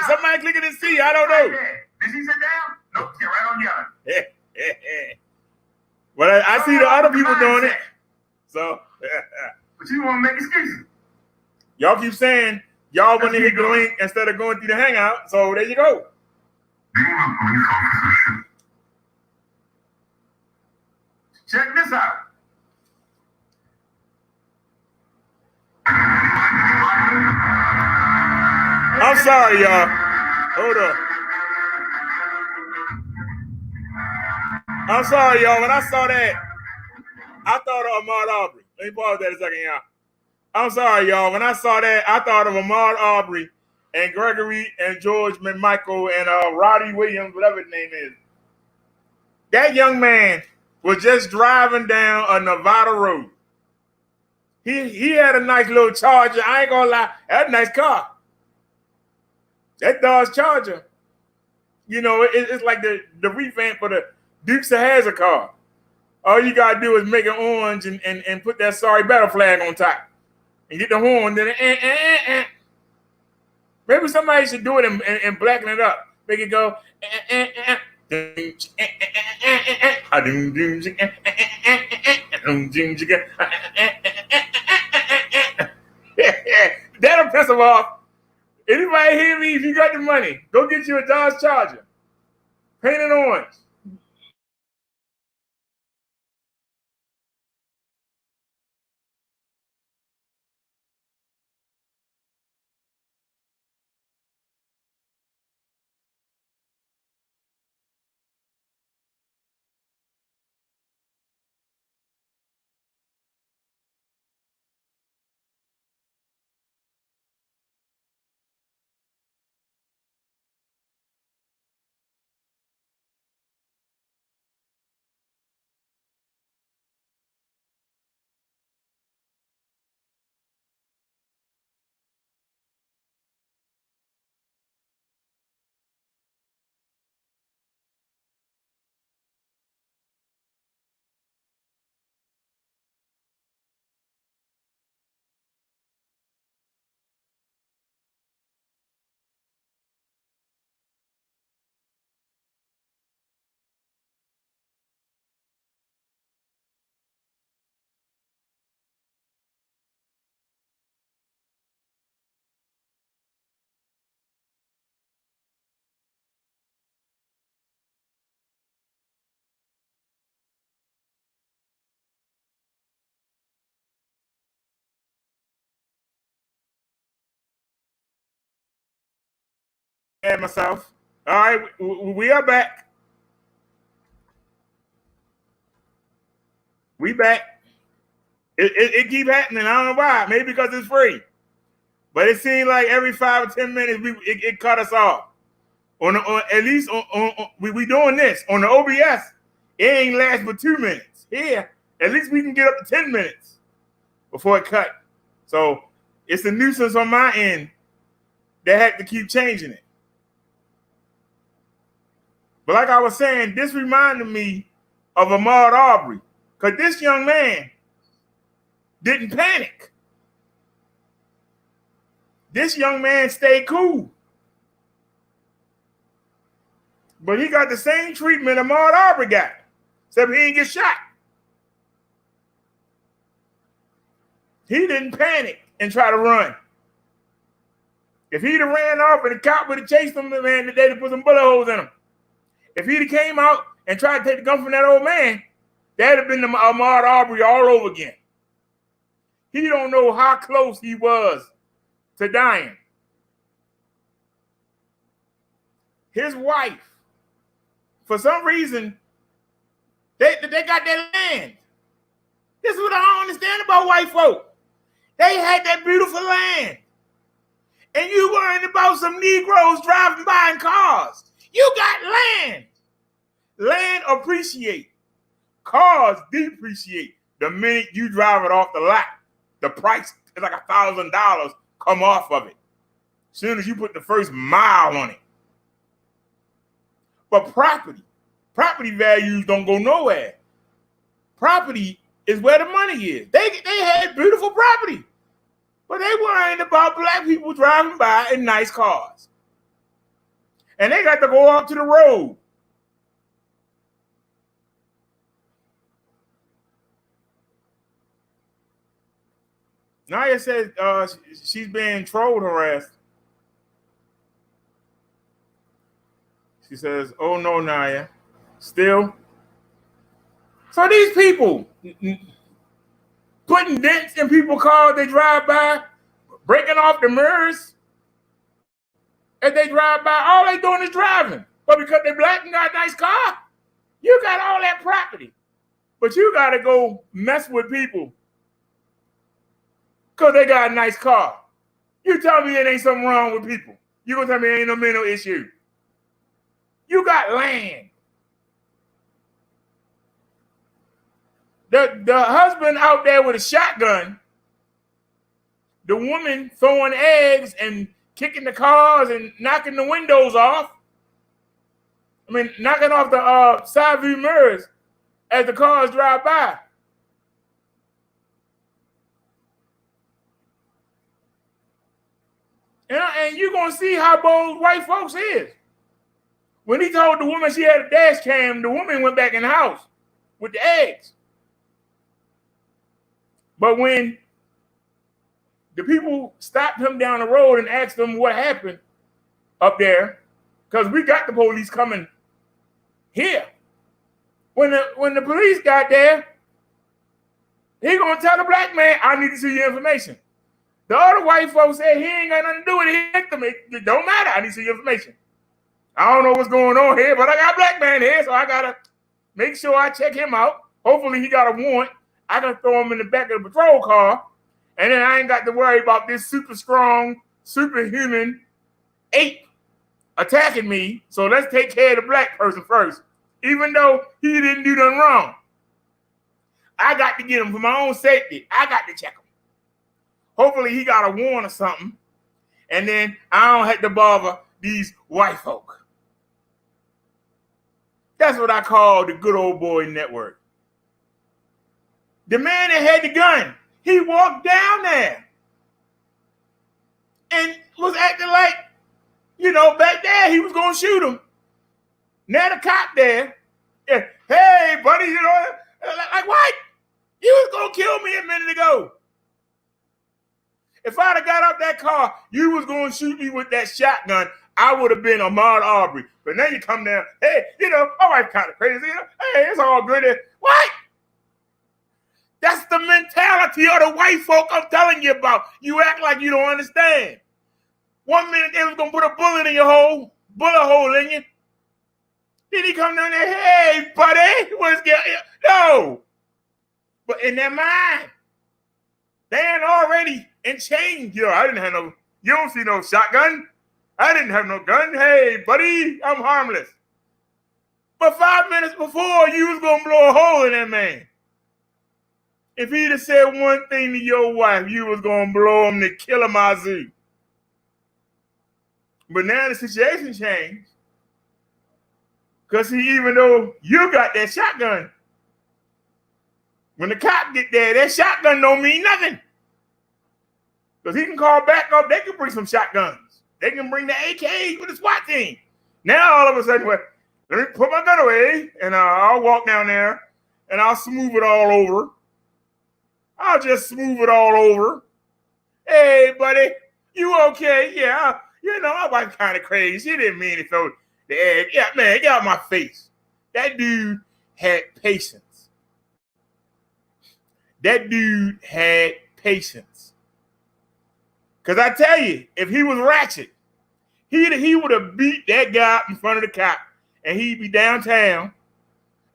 Somebody click it and see, I don't know. Did she sit down? Nope, sit right on yelling. Well, I see the other people doing it. So, but you want to make excuses. Y'all keep saying y'all want to hit the link instead of going through the hangout. So there you go. Being a police officer should. Check this out. I'm sorry, y'all. Hold on. I'm sorry, y'all. When I saw that, I thought of Ahmaud Arbery. Let me pause that a second, y'all. I'm sorry, y'all. When I saw that, I thought of Ahmaud Arbery and Gregory and George McMichael and Roddy Williams, whatever his name is. That young man was just driving down a Nevada road. He had a nice little Charger. I ain't gonna lie, that's a nice car. That Dodge Charger, you know, it's like the revamp for the Dukes of Hazzard car. All you gotta do is make it orange and put that sorry battle flag on top and get the horn. Then maybe somebody should do it and blacken it up. Make it go. That'll piss them off. Anybody hear me? If you got the money, go get you a Dodge Charger. Paint it orange. add myself. All right, we are back. We back. It keep happening. I don't know why. Maybe because it's free. But it seemed like every 5 or 10 minutes it cut us off. At least we doing this on the OBS. It ain't last but 2 minutes. Here, at least we can get up to 10 minutes before it cut. So it's a nuisance on my end. They had to keep changing it. But like I was saying, this reminded me of Ahmaud Arbery, because this young man didn't panic. This young man stayed cool. But he got the same treatment Ahmaud Arbery got, except he didn't get shot. He didn't panic and try to run. If he'd have ran off and the cop would have chased him, man, they'd have put some bullet holes in him. If he'd have came out and tried to take the gun from that old man, that'd have been the Ahmaud Arbery all over again. He don't know how close he was to dying. His wife, for some reason, they got their land. This is what I don't understand about white folk. They had that beautiful land. And you worrying about some Negroes driving by in cars. You got land. Land appreciate. Cars depreciate. The minute you drive it off the lot, the price is like $1,000 come off of it. As soon as you put the first mile on it. But property values don't go nowhere. Property is where the money is. They had beautiful property. But they worrying about black people driving by in nice cars. And they got to go out to the road. Naya says she's being trolled harassed. She says, oh no, Naya. Still. So these people putting dents in people's cars they drive by, breaking off the mirrors as they drive by, all they doing is driving. But because they're black and got a nice car, you got all that property. But you got to go mess with people because they got a nice car. You tell me it ain't something wrong with people. You going to tell me it ain't no mental issue. You got land. The husband out there with a shotgun, the woman throwing eggs and kicking the cars and knocking the windows off. I mean, knocking off the side view mirrors as the cars drive by. And you're going to see how bold white folks is. When he told the woman she had a dash cam, the woman went back in the house with the eggs. But when the people stopped him down the road and asked him what happened up there, because we got the police coming here. When the police got there, he gonna tell the black man, I need to see your information. The other white folks said he ain't got nothing to do with it. It don't matter. I need to see your information. I don't know what's going on here, but I got a black man here, so I gotta make sure I check him out. Hopefully he got a warrant. I can throw him in the back of the patrol car, and then I ain't got to worry about this super strong, superhuman ape attacking me. So let's take care of the black person first, even though he didn't do nothing wrong. I got to get him for my own safety. I got to check him. Hopefully he got a warrant or something, and then I don't have to bother these white folk. That's what I call the good old boy network. The man that had the gun, he walked down there and was acting like, back there he was going to shoot him. Now the cop there, hey, buddy, like what? You was going to kill me a minute ago. If I'd have got out that car, you was going to shoot me with that shotgun, I would have been Ahmaud Arbery. But now you come down, hey, my wife kind of crazy. Hey, it's all good. What? That's the mentality of the white folk I'm telling you about. You act like you don't understand. 1 minute they was going to put a bullet in your hole. bullet hole in you. Then he come down there, hey, buddy, what's going on? No. But in their mind, they ain't already in chains. Yo, I didn't have no, you don't see no shotgun. I didn't have no gun. Hey, buddy, I'm harmless. But 5 minutes before, you was going to blow a hole in that man. If he'd have said one thing to your wife, you was going to blow him to kill him, Azu. But now the situation changed. Because even though you got that shotgun, when the cop get there, that shotgun don't mean nothing. Because he can call back up. They can bring some shotguns. They can bring the AKs with the SWAT team. Now all of a sudden, well, let me put my gun away, and I'll walk down there, and I'll smooth it all over. I'll just smooth it all over. Hey, buddy, you okay? Yeah, you know, my wife kind of crazy. She didn't mean to throw the egg. Yeah, man, get out my face. That dude had patience. That dude had patience. Because I tell you, if he was ratchet, he would have beat that guy up in front of the cop, and he'd be downtown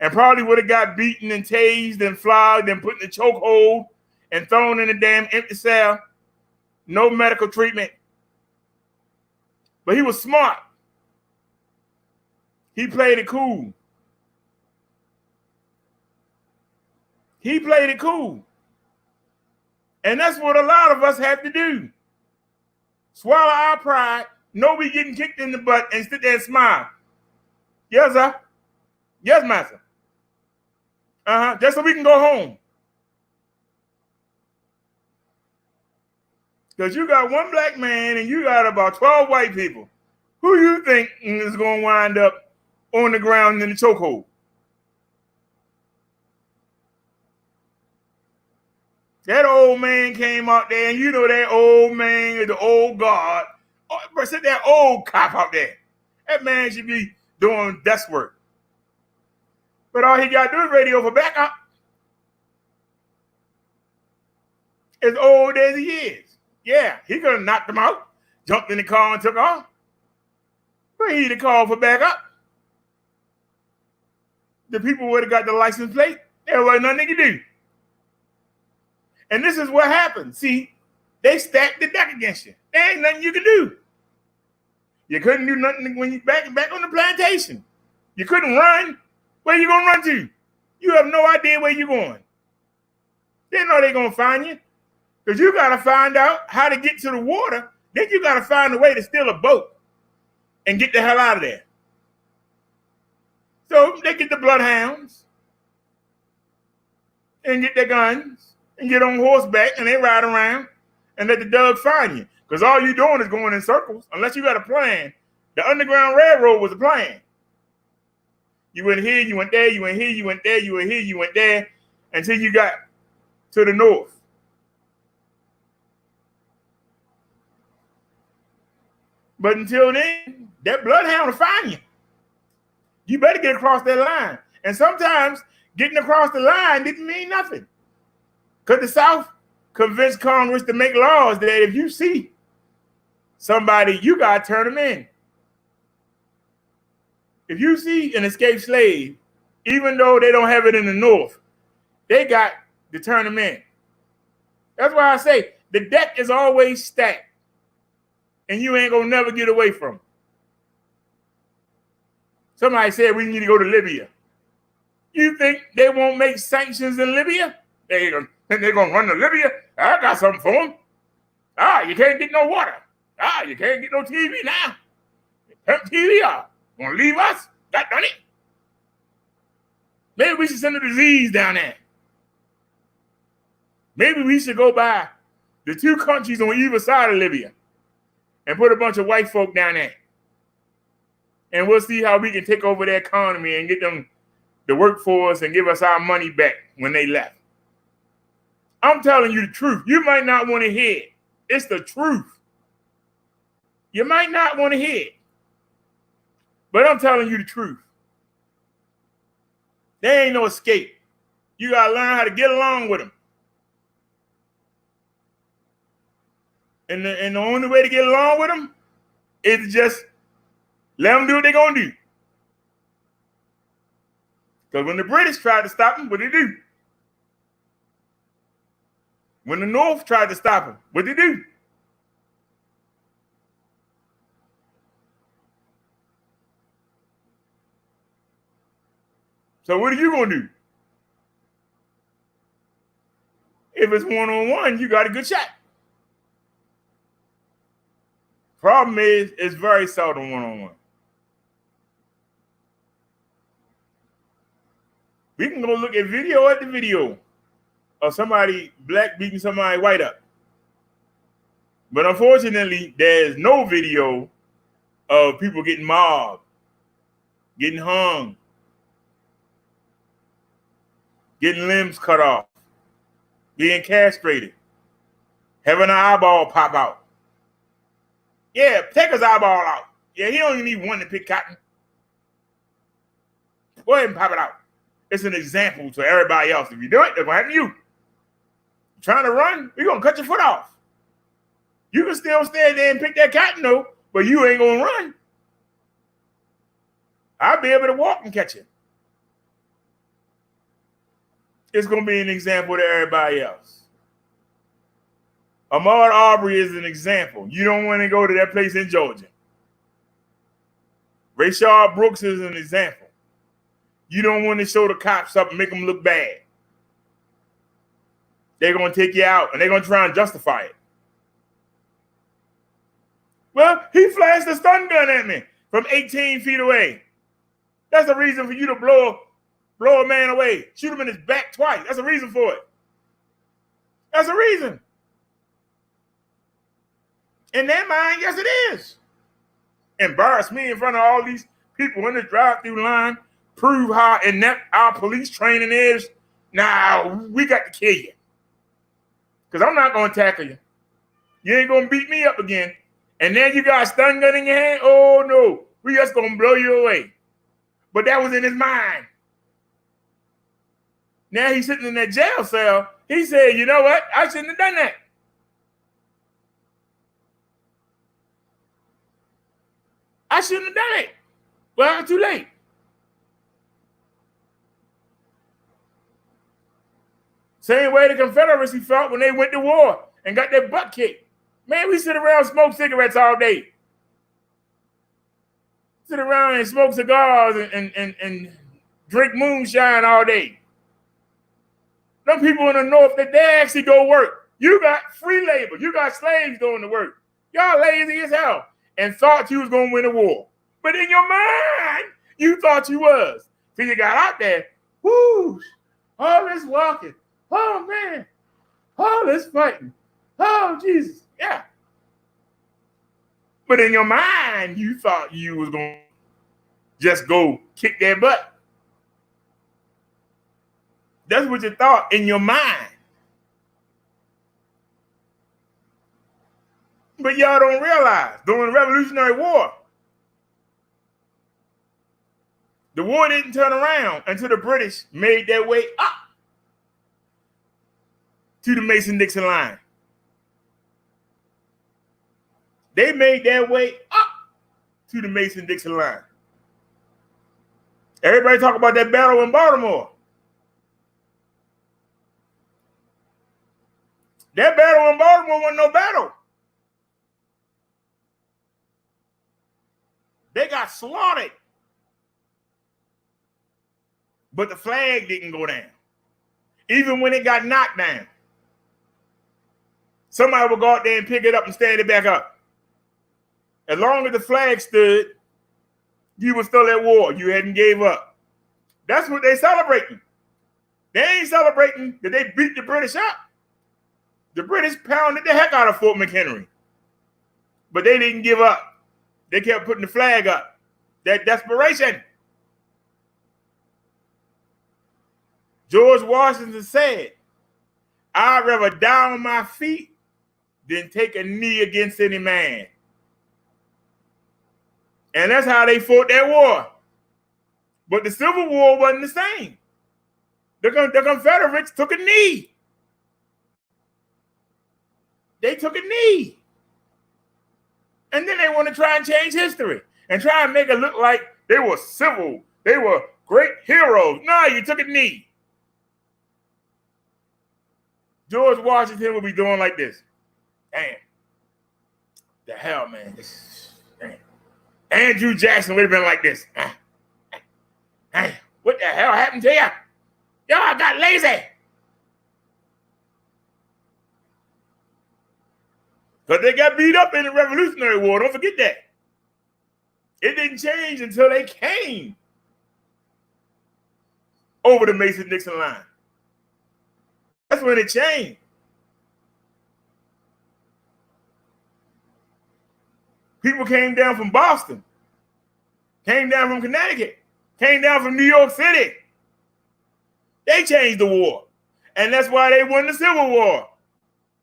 and probably would have got beaten and tased and flogged and put in the chokehold and thrown in a damn empty cell. No medical treatment. But he was smart. He played it cool. He played it cool. And that's what a lot of us have to do. Swallow our pride, know we getting kicked in the butt, and sit there and smile. Yes, sir. Yes, master. Just so we can go home. Because you got one black man and you got about 12 white people. Who you think is going to wind up on the ground in the chokehold? That old man came out there, and you know that old man is the old guard. Oh, but sit that old cop out there. That man should be doing desk work. But all he got to do is radio for backup. As old as he is. Yeah, he could have knocked him out, jumped in the car and took off. But he'd have called for backup. The people would have got the license plate. There wasn't nothing they could do. And this is what happened. See, they stacked the deck against you. There ain't nothing you can do. You couldn't do nothing when you back on the plantation. You couldn't run. Where you gonna run to? You have no idea where you're going. They know they're gonna find you. Because you gotta find out how to get to the water. Then you gotta find a way to steal a boat and get the hell out of there. So they get the bloodhounds and get their guns and get on horseback and they ride around and let the dog find you. Because all you're doing is going in circles unless you got a plan. The Underground Railroad was a plan. You went here, you went there, you went here, you went there, you went here, you went there, until you got to the north. But until then, that bloodhound will find you. You better get across that line. And sometimes getting across the line didn't mean nothing. Because the South convinced Congress to make laws that if you see somebody, you got to turn them in. If you see an escaped slave, even though they don't have it in the North, they got to turn them in. That's why I say the deck is always stacked. And you ain't going to never get away from it. Somebody said we need to go to Libya. You think they won't make sanctions in Libya? They're going to run to Libya? I got something for them. You can't get no water. You can't get no TV now. Turn TV off. Want to leave us? Got done it. Maybe we should send a disease down there. Maybe we should go by the two countries on either side of Libya and put a bunch of white folk down there. And we'll see how we can take over their economy and get them the workforce and give us our money back when they left. I'm telling you the truth. You might not want to hear it. It's the truth. You might not want to hear it. But I'm telling you the truth. There ain't no escape. You got to learn how to get along with them. And the only way to get along with them is just Let them do what they're going to do. Because when the British tried to stop them, what did they do? When the North tried to stop them, what did they do? So what are you going to do? If it's one-on-one, you got a good shot. Problem is, it's very seldom one-on-one. We can go look at video after video of somebody black beating somebody white up. But unfortunately, there's no video of people getting mobbed, getting hung, getting limbs cut off, being castrated, having an eyeball pop out. Yeah, take his eyeball out. Yeah, he only need one to pick cotton. Go ahead and pop it out. It's an example to everybody else. If you do it, they're going to happen to you. You're trying to run, we're going to cut your foot off. You can still stand there and pick that cotton, though, but you ain't going to run. I'll be able to walk and catch it. It's going to be an example to everybody else. Ahmaud Arbery is an example. You don't want to go to that place in Georgia. Rayshard Brooks is an example. You don't want to show the cops up and make them look bad. They're going to take you out, and they're going to try and justify it. Well, he flashed a stun gun at me from 18 feet away. That's a reason for you to blow a man away. Shoot him in his back twice. That's a reason for it. That's a reason. In their mind, yes, it is. Embarrass me in front of all these people in the drive-through line. Prove how inept our police training is. Now, we got to kill you. Because I'm not going to tackle you. You ain't going to beat me up again. And then you got a stun gun in your hand? Oh, no. We just going to blow you away. But that was in his mind. Now he's sitting in that jail cell. He said, you know what? I shouldn't have done that. I shouldn't have done it. Well, too late. Same way the Confederacy felt when they went to war and got their butt kicked. Man, we sit around and smoke cigarettes all day. Sit around and smoke cigars and drink moonshine all day. Some people in the North, they actually go work. You got free labor. You got slaves doing the work. Y'all lazy as hell and thought you was going to win a war. But in your mind, you thought you was. Till you got out there, whoo, all this walking. Oh, man. All this fighting. Oh, Jesus. Yeah. But in your mind, you thought you was going to just go kick their butt. That's what you thought in your mind. But y'all don't realize, during the Revolutionary War, the war didn't turn around until the British made their way up to the Mason-Dixon line. They made their way up to the Mason-Dixon line. Everybody talk about that battle in Baltimore. That battle in Baltimore wasn't no battle. They got slaughtered. But the flag didn't go down. Even when it got knocked down. Somebody would go out there and pick it up and stand it back up. As long as the flag stood, you were still at war. You hadn't gave up. That's what they celebrating. They ain't celebrating that they beat the British up. The British pounded the heck out of Fort McHenry. But they didn't give up. They kept putting the flag up. That desperation. George Washington said, I'd rather die on my feet than take a knee against any man. And that's how they fought that war. But the Civil War wasn't the same. The Confederates took a knee. They took a knee. And then they want to try and change history. and try and make it look like they were civil, they were great heroes. No, you took a knee. George Washington would be doing like this. Damn. The hell, man. Damn. Andrew Jackson would have been like this. Hey, what the hell happened to you? Y'all got lazy. Because they got beat up in the Revolutionary War. Don't forget that. It didn't change until they came over the Mason-Dixon line. That's when it changed. People came down from Boston, came down from Connecticut, came down from New York City. They changed the war. And that's why they won the Civil War.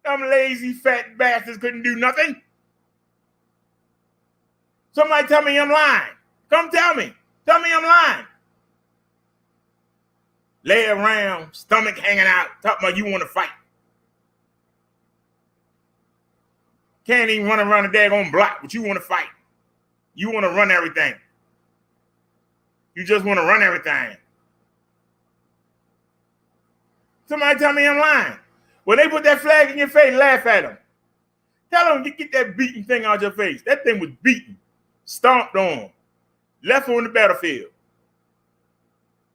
Them lazy fat bastards couldn't do nothing. Somebody tell me I'm lying. Come tell me. Tell me I'm lying. Lay around, stomach hanging out, talking about you want to fight. Can't even run around the daggone block, but you want to fight. You want to run everything. You just want to run everything. Somebody tell me I'm lying. When they put that flag in your face, laugh at them. Tell them to get that beaten thing out your face. That thing was beaten, stomped on, left on the battlefield.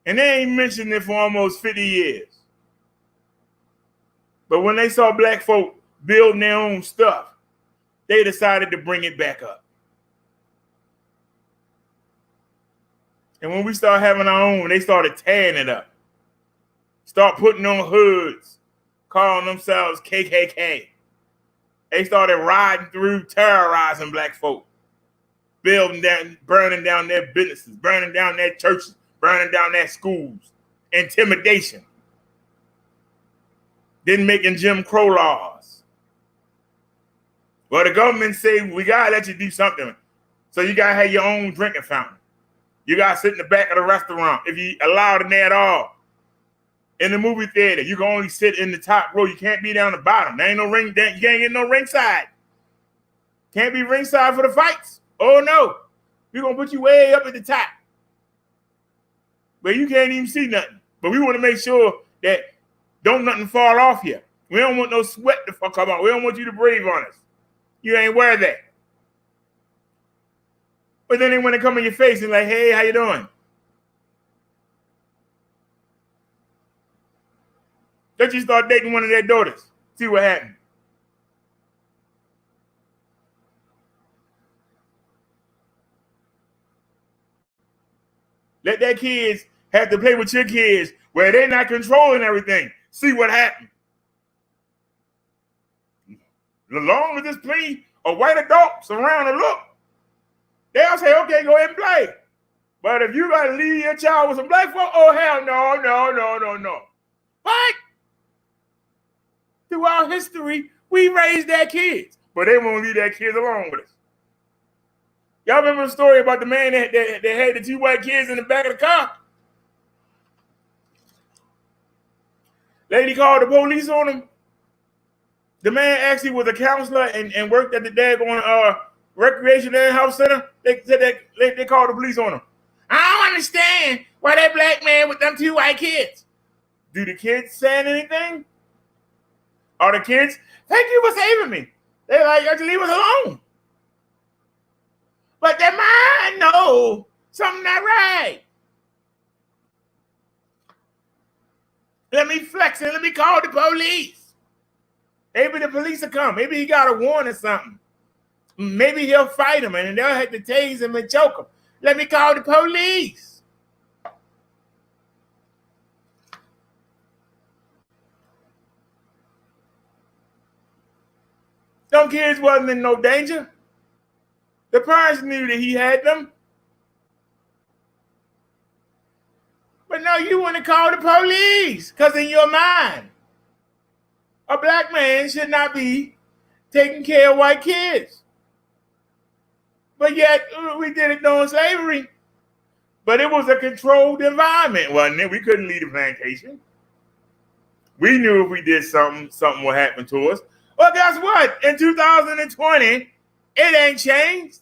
And they ain't mentioned it for almost 50 years. But when they saw black folk building their own stuff, they decided to bring it back up. And when we started having our own, they started tearing it up. Start putting on hoods, calling themselves KKK. They started riding through, terrorizing black folk, building down, burning down their businesses, burning down their churches, burning down their schools. Intimidation. Then making Jim Crow laws. Well, the government say, we got to let you do something. So you got to have your own drinking fountain. You got to sit in the back of the restaurant, if you allowed in there at all. In the movie theater, you can only sit in the top row. You can't be down the bottom. There ain't no ring. You can't get no ringside. Can't be ringside for the fights. Oh, no. We're going to put you way up at the top. But you can't even see nothing. But we want to make sure that don't nothing fall off here. We don't want no sweat to come out. We don't want you to breathe on us. You ain't wear that. But then they want to come in your face and like, hey, how you doing? Let you start dating one of their daughters. See what happens. Let their kids have to play with your kids where they're not controlling everything. See what happens. As long as there's plenty of white adults around to look, they'll say, okay, go ahead and play. But if you got to leave your child with some black folk, oh, hell no. What? Throughout history, we raised their kids, but they won't leave their kids alone with us. Y'all remember the story about the man that had the two white kids in the back of the car? Lady called the police on him. The man actually was a counselor and worked at the daggone recreation and health center. They said that they called the police on him. I don't understand why that black man with them two white kids. Do the kids say anything? Are the kids, thank you for saving me? They're like, just leave us alone. But their mind know something not right. Let me flex and let me call the police. Maybe the police will come. Maybe he got a warrant or something. Maybe he'll fight him and they'll have to tase him and choke him. Let me call the police. Them kids wasn't in no danger. The parents knew that he had them. But no, you want to call the police because in your mind, a black man should not be taking care of white kids. But yet, we did it during slavery. But it was a controlled environment, wasn't it? We couldn't leave the plantation. We knew if we did something would happen to us. Well, guess what? In 2020, it ain't changed.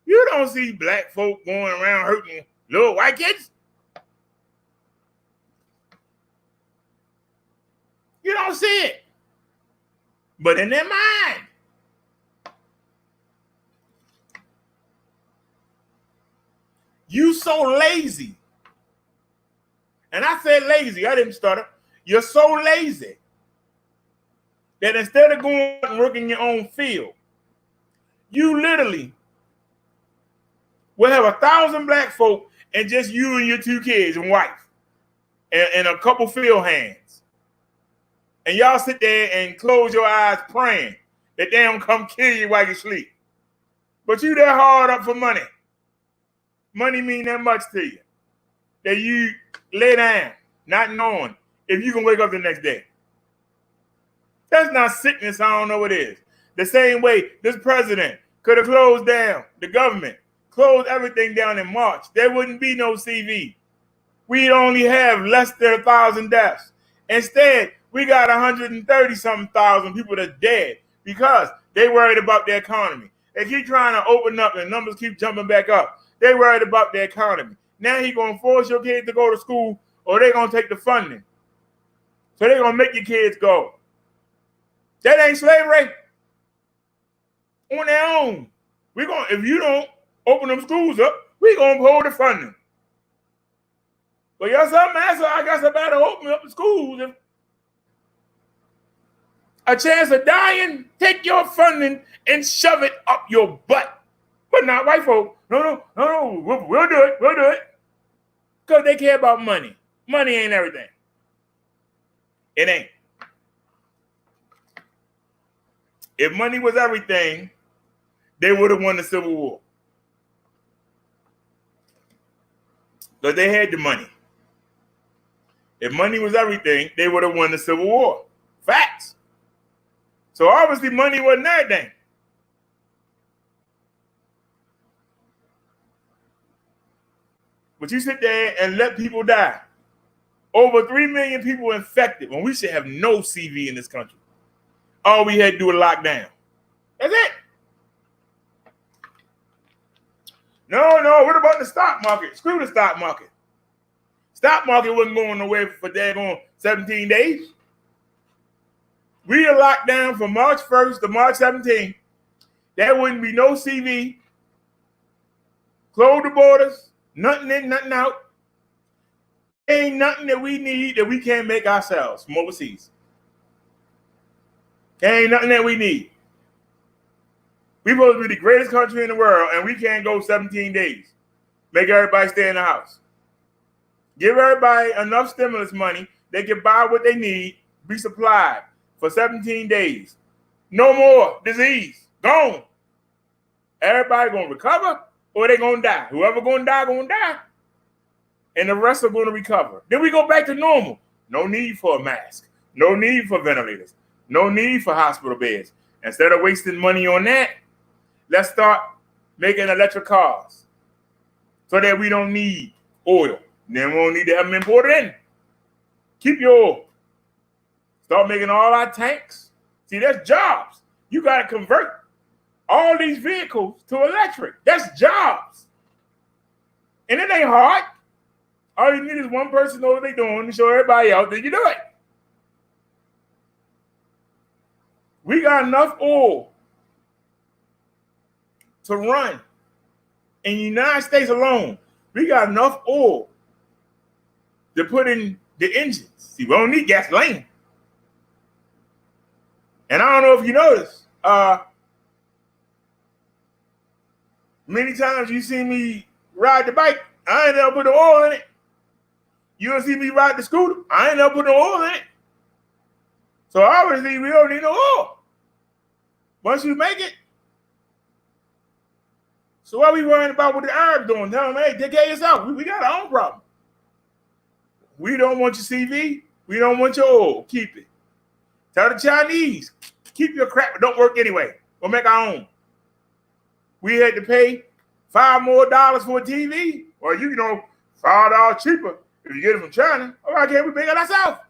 You don't see black folk going around hurting little white kids. You don't see it. But in their mind, you so lazy. And I said lazy, I didn't stutter. You're so lazy that instead of going and working your own field, you literally will have 1,000 black folk and just you and your 2 kids and wife and a couple field hands. And y'all sit there and close your eyes praying that they don't come kill you while you sleep. But you there hard up for money. Money mean that much to you that you lay down not knowing if you can wake up the next day. That's not sickness. I don't know what it is. The same way this president could have closed down the government, closed everything down in March. There wouldn't be no CV. We'd only have less than 1,000 deaths. Instead, we got 130-something thousand people that's dead because they worried about the economy. They keep trying to open up and numbers keep jumping back up. They worried about the economy. Now he going to force your kids to go to school or they going to take the funding. So they're going to make your kids go. That ain't slavery. On their own. If you don't open them schools up, we going to hold the funding. But yes, master, I guess I better open up the schools. If a chance of dying, take your funding and shove it up your butt. But not white folk. No, we'll do it. Because they care about money. Money ain't everything. It ain't. If money was everything, they would have won the Civil War. Because they had the money. If money was everything, they would have won the Civil War. Facts. So obviously money wasn't everything. But you sit there and let people die. Over 3 million people infected when we should have no CV in this country. All we had to do was lock down. That's it. No, what about the stock market? Screw the stock market. Stock market wasn't going nowhere for daggone 17 days. We are locked down from March 1st to March 17th. There wouldn't be no CV. Close the borders. Nothing in, nothing out. Ain't nothing that we need that we can't make ourselves from overseas. There ain't nothing that we need. We're supposed to be the greatest country in the world, and we can't go 17 days. Make everybody stay in the house. Give everybody enough stimulus money. They can buy what they need, be supplied for 17 days. No more disease. Gone. Everybody going to recover or they going to die. Whoever going to die. And the rest are going to recover. Then we go back to normal. No need for a mask. No need for ventilators. No need for hospital beds. Instead of wasting money on that, let's start making electric cars so that we don't need oil. Then we don't need to have them imported in. Keep your oil. Start making all our tanks. See, that's jobs. You got to convert all these vehicles to electric. That's jobs. And it ain't hard. All you need is one person know what they're doing to show everybody else that you do it. We got enough oil to run. In the United States alone, we got enough oil to put in the engines. See, we don't need gasoline. And I don't know if you noticed, many times you see me ride the bike, I ain't never put the oil in it. You don't see me ride the scooter, I ain't never put no oil in it. So obviously we don't need no oil. Once you make it, so what are we worrying about what the Arabs doing? Tell them, hey, take care of yourself. We got our own problem. We don't want your CV. We don't want your oil. Keep it. Tell the Chinese, keep your crap. It don't work anyway. We'll make our own. We had to pay $5 more for a TV. Or, $5 cheaper if you get it from China. Why can't we make it ourselves?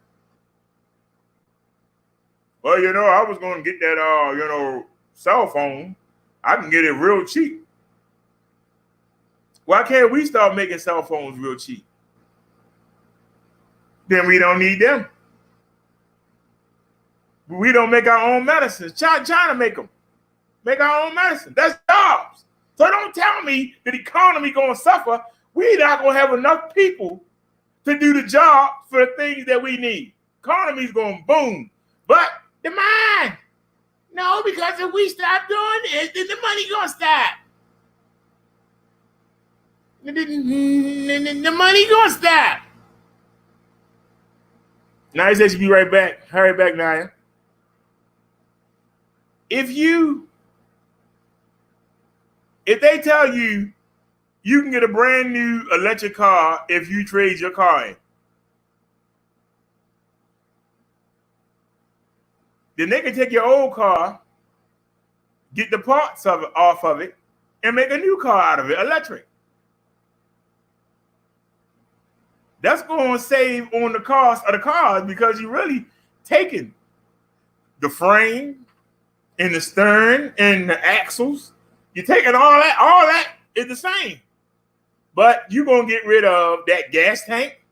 Well, I was going to get that, cell phone. I can get it real cheap. Why can't we start making cell phones real cheap? Then we don't need them. We don't make our own medicines. China make them. Make our own medicine. That's jobs. So don't tell me that the economy going to suffer. We're not going to have enough people to do the job for the things that we need. Economy's going to boom. But the mind, no, because if we stop doing this, then the money going to stop. The money going to stop. Naya says she'll be right back. Hurry back, Naya. If they tell you you can get a brand new electric car if you trade your car in, then they can take your old car, get the parts of it off of it, and make a new car out of it, electric. That's going to save on the cost of the cars because you're really taking the frame and the stern and the axles. You're taking all that is the same. But you're going to get rid of that gas tank.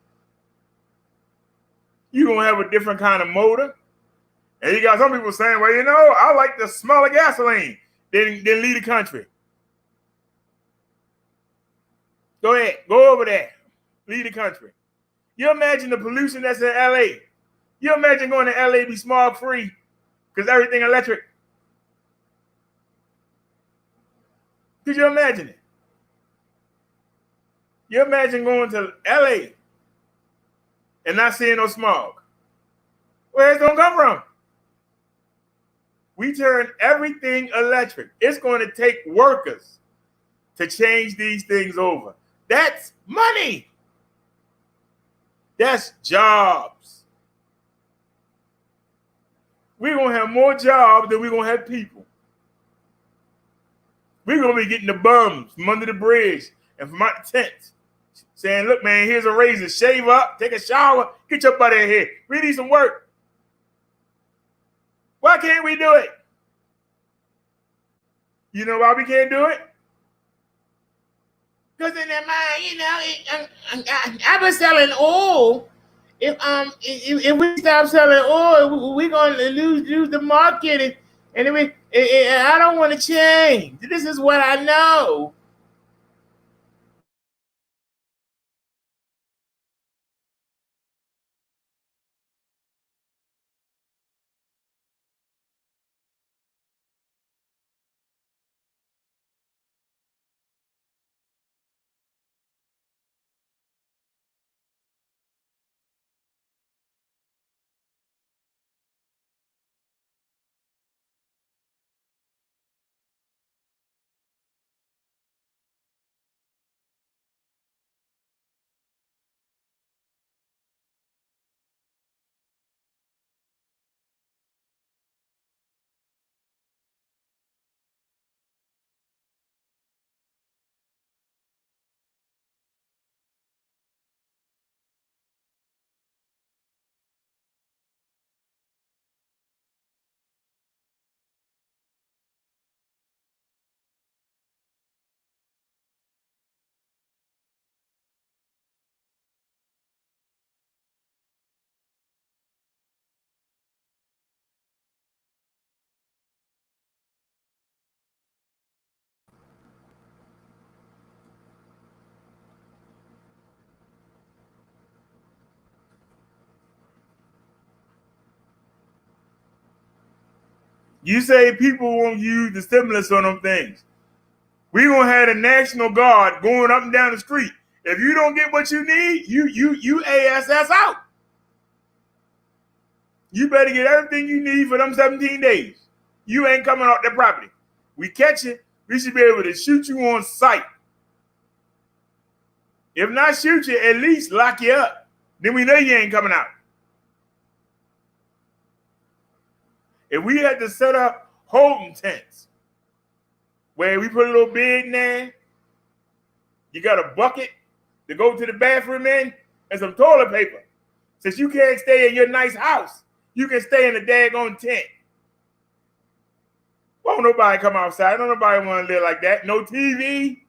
You're going to have a different kind of motor. And you got some people saying, well, you know, I like the smell of gasoline. Then leave the country. Go ahead. Go over there. Leave the country. You imagine the pollution that's in LA. You imagine going to LA be smog free because everything electric. Could you imagine it? You imagine going to LA and not seeing no smog. Where's it gonna come from? We turn everything electric. It's going to take workers to change these things over. That's money. That's jobs. We're going to have more jobs than we're going to have people. We're going to be getting the bums from under the bridge and from out the tents saying, look, man, here's a razor. Shave up, take a shower, get your butt in here. We need some work. Why can't we do it? You know why we can't do it? Because in their mind, you know, I've been selling oil. If we stop selling oil, we're going to lose the market. And I don't want to change. This is what I know. You say people won't use the stimulus on them things. We're going to have the National Guard going up and down the street. If you don't get what you need, you ASS out. You better get everything you need for them 17 days. You ain't coming off that property. We catch you, we should be able to shoot you on sight. If not shoot you, at least lock you up. Then we know you ain't coming out. If we had to set up holding tents where we put a little bed in there, you got a bucket to go to the bathroom in and some toilet paper. Since you can't stay in your nice house, you can stay in a daggone tent. Won't nobody come outside. Don't nobody want to live like that. No TV.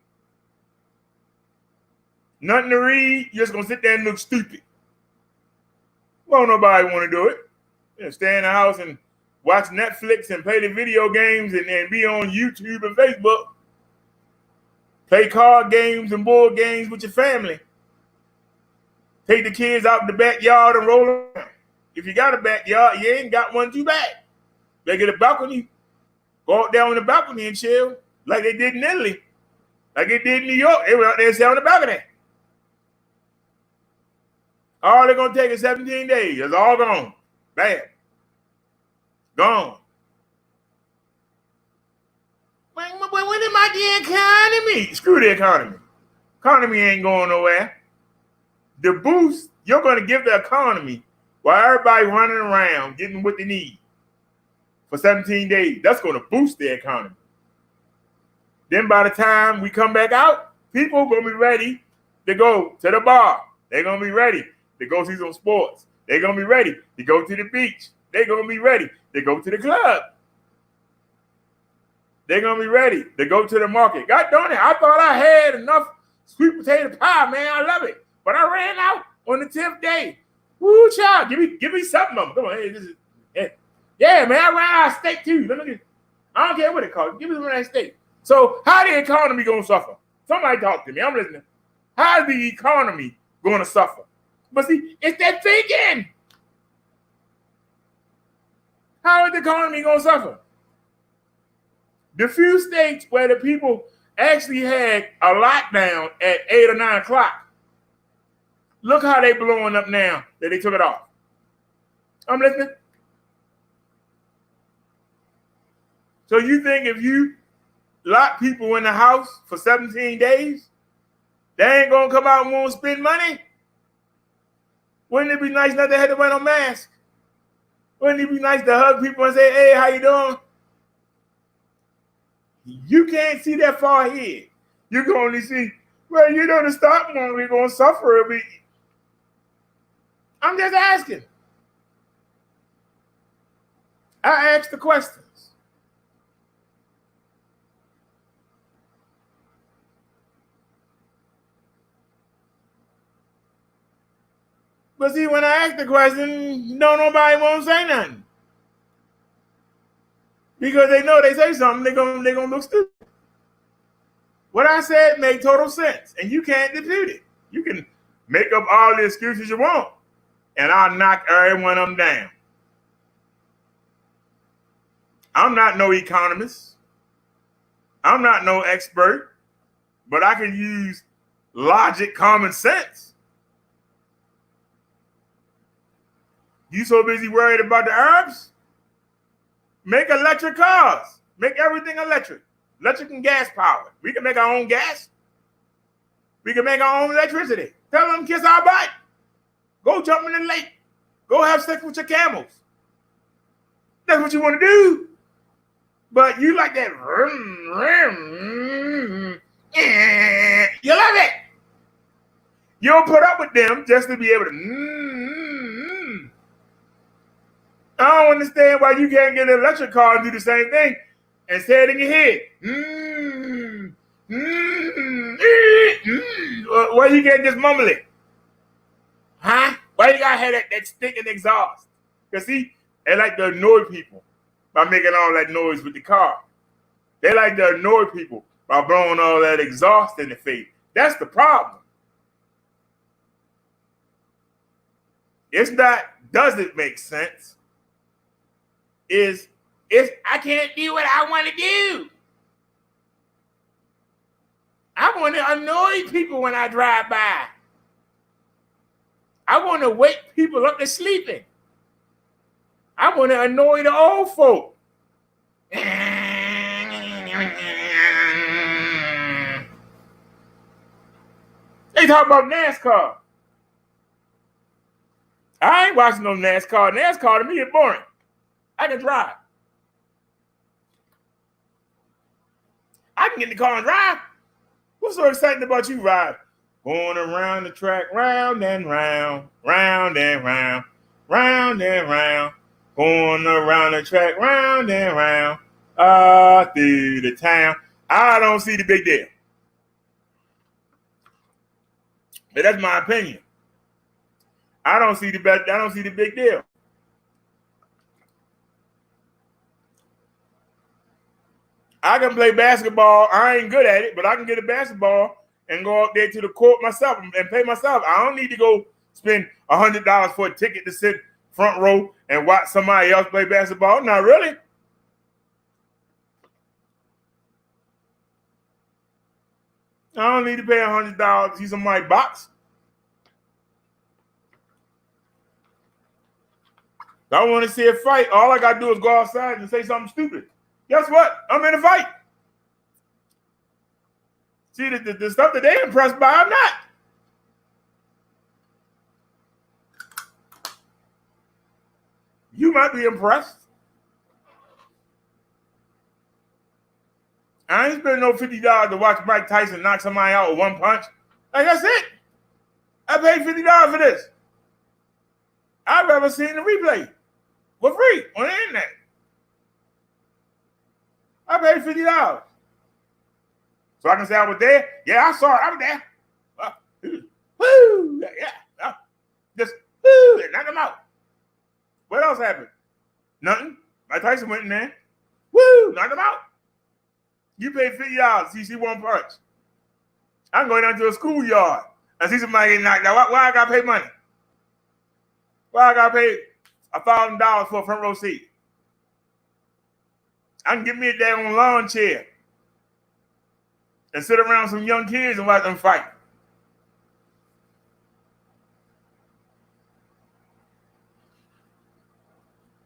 Nothing to read. You're just gonna sit there and look stupid. Won't nobody want to do it. You know, stay in the house and watch Netflix and play the video games and then be on YouTube and Facebook. Play card games and board games with your family. Take the kids out in the backyard and roll around. If you got a backyard, you ain't got one too bad. They get a balcony. Go out there on the balcony and chill like they did in Italy. Like they did in New York. They went out there and sat on the balcony. All they're going to take is 17 days. It's all gone. Bam. Gone. What about the economy? Screw the economy. Economy ain't going nowhere. The boost you're going to give the economy while everybody running around getting what they need for 17 days, that's going to boost the economy. Then by the time we come back out, people are going to be ready to go to the bar. They're going to be ready to go see some sports. They're going to be ready to go to the beach. They're going to be ready to go to the club. They're going to be ready to go to the market. God darn it, I thought I had enough sweet potato pie, man. I love it. But I ran out on the 10th day. Woo, child, give me something of them. Come on, hey, this is, hey. Yeah, man, I ran out of steak too. I don't care what it costs. Give me some of that steak. So how the economy going to suffer? Somebody talk to me. I'm listening. How is the economy going to suffer? But see, it's that thinking. How is the economy going to suffer? The few states where the people actually had a lockdown at 8 or 9 o'clock, look how they blowing up now that they took it off. I'm listening. So you think if you lock people in the house for 17 days, they ain't going to come out and won't spend money? Wouldn't it be nice not to have to wear no mask? Wouldn't it be nice to hug people and say, hey, how you doing? You can't see that far ahead. You can only see, well, you know, the stock market, we're going to suffer a bit. I'm just asking. I asked the questions. But see, when I ask the question, nobody won't say nothing. Because they know they say something, they're gonna look stupid. What I said made total sense, and you can't dispute it. You can make up all the excuses you want, and I'll knock every one of them down. I'm not no economist. I'm not no expert, but I can use logic, common sense. You so busy worried about the herbs? Make electric cars. Make everything electric. Electric and gas powered. We can make our own gas. We can make our own electricity. Tell them kiss our butt. Go jump in the lake. Go have sex with your camels. That's what you want to do. But you like that. You love it. You don't put up with them just to be able to. I don't understand why you can't get an electric car and do the same thing and say it in your head. Why you can't just mumble it? Huh? Why you gotta have that stinking exhaust? Because see, they like to annoy people by making all that noise with the car. They like to annoy people by blowing all that exhaust in the face. That's the problem. It's not, does it make sense? It's I can't do what I want to do. I want to annoy people when I drive by. I want to wake people up to sleeping. I want to annoy the old folk. They talk about NASCAR. I ain't watching no NASCAR. NASCAR to me is boring. I can drive. I can get in the car and drive. What's so exciting about you ride? Going around the track, round and round, round and round, round and round. Going around the track, round and round, through the town. I don't see the big deal. But that's my opinion. I don't see the big deal. I can play basketball. I ain't good at it, but I can get a basketball and go up there to the court myself and pay myself. I don't need to go spend $100 for a ticket to sit front row and watch somebody else play basketball. Not really. I don't need to pay $100 to see somebody box. If I want to see a fight, all I got to do is go outside and say something stupid. Guess what? I'm in a fight. See, the stuff that they're impressed by, I'm not. You might be impressed. I ain't spending no $50 to watch Mike Tyson knock somebody out with one punch. Like, that's it. I paid $50 for this. I'd rather see the replay for free on the internet. I paid $50. So I can say I was there. Yeah, I saw it. I was there. Woo! Yeah. Just woo! And knock him out. What else happened? Nothing. Mike Tyson went in there. Woo! Knock him out. You paid $50 to see one punch. I can go down to a schoolyard and see somebody get knocked out. Why I gotta pay money? Why I gotta pay $1,000 for a front row seat? I can get me a daggone lawn chair and sit around some young kids and watch them fight.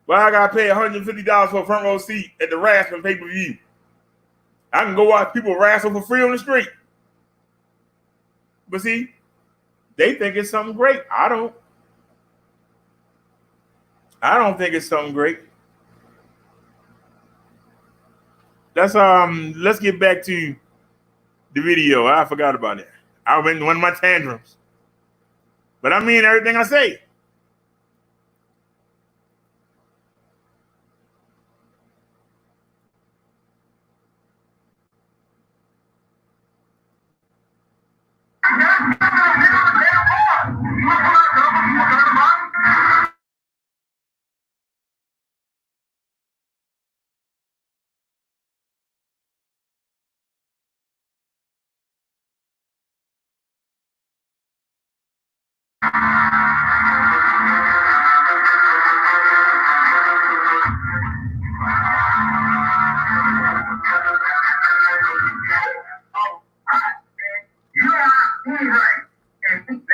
Why I gotta pay $150 for a front row seat at the Raspin pay-per-view? I can go watch people wrestle for free on the street. But see, they think it's something great. I don't think it's something great. Let's get back to the video. I forgot about it. I went in one of my tantrums. But I mean everything I say.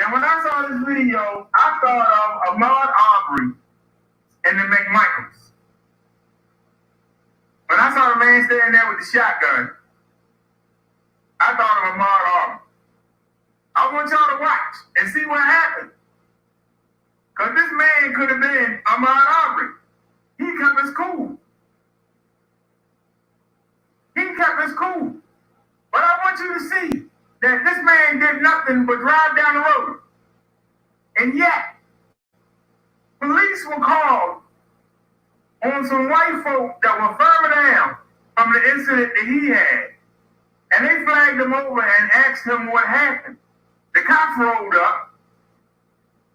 Now, when I saw this video, I thought of Ahmaud Arbery and the McMichaels. When I saw the man standing there with the shotgun, I thought of Ahmaud Arbery. I want y'all to watch and see what happened. Because this man could have been Ahmaud Arbery. He kept his cool. But I want you to see that this man did nothing but drive down the road. And yet, police were called on some white folk that were further down from the incident that he had. And they flagged him over and asked him what happened. The cops rolled up.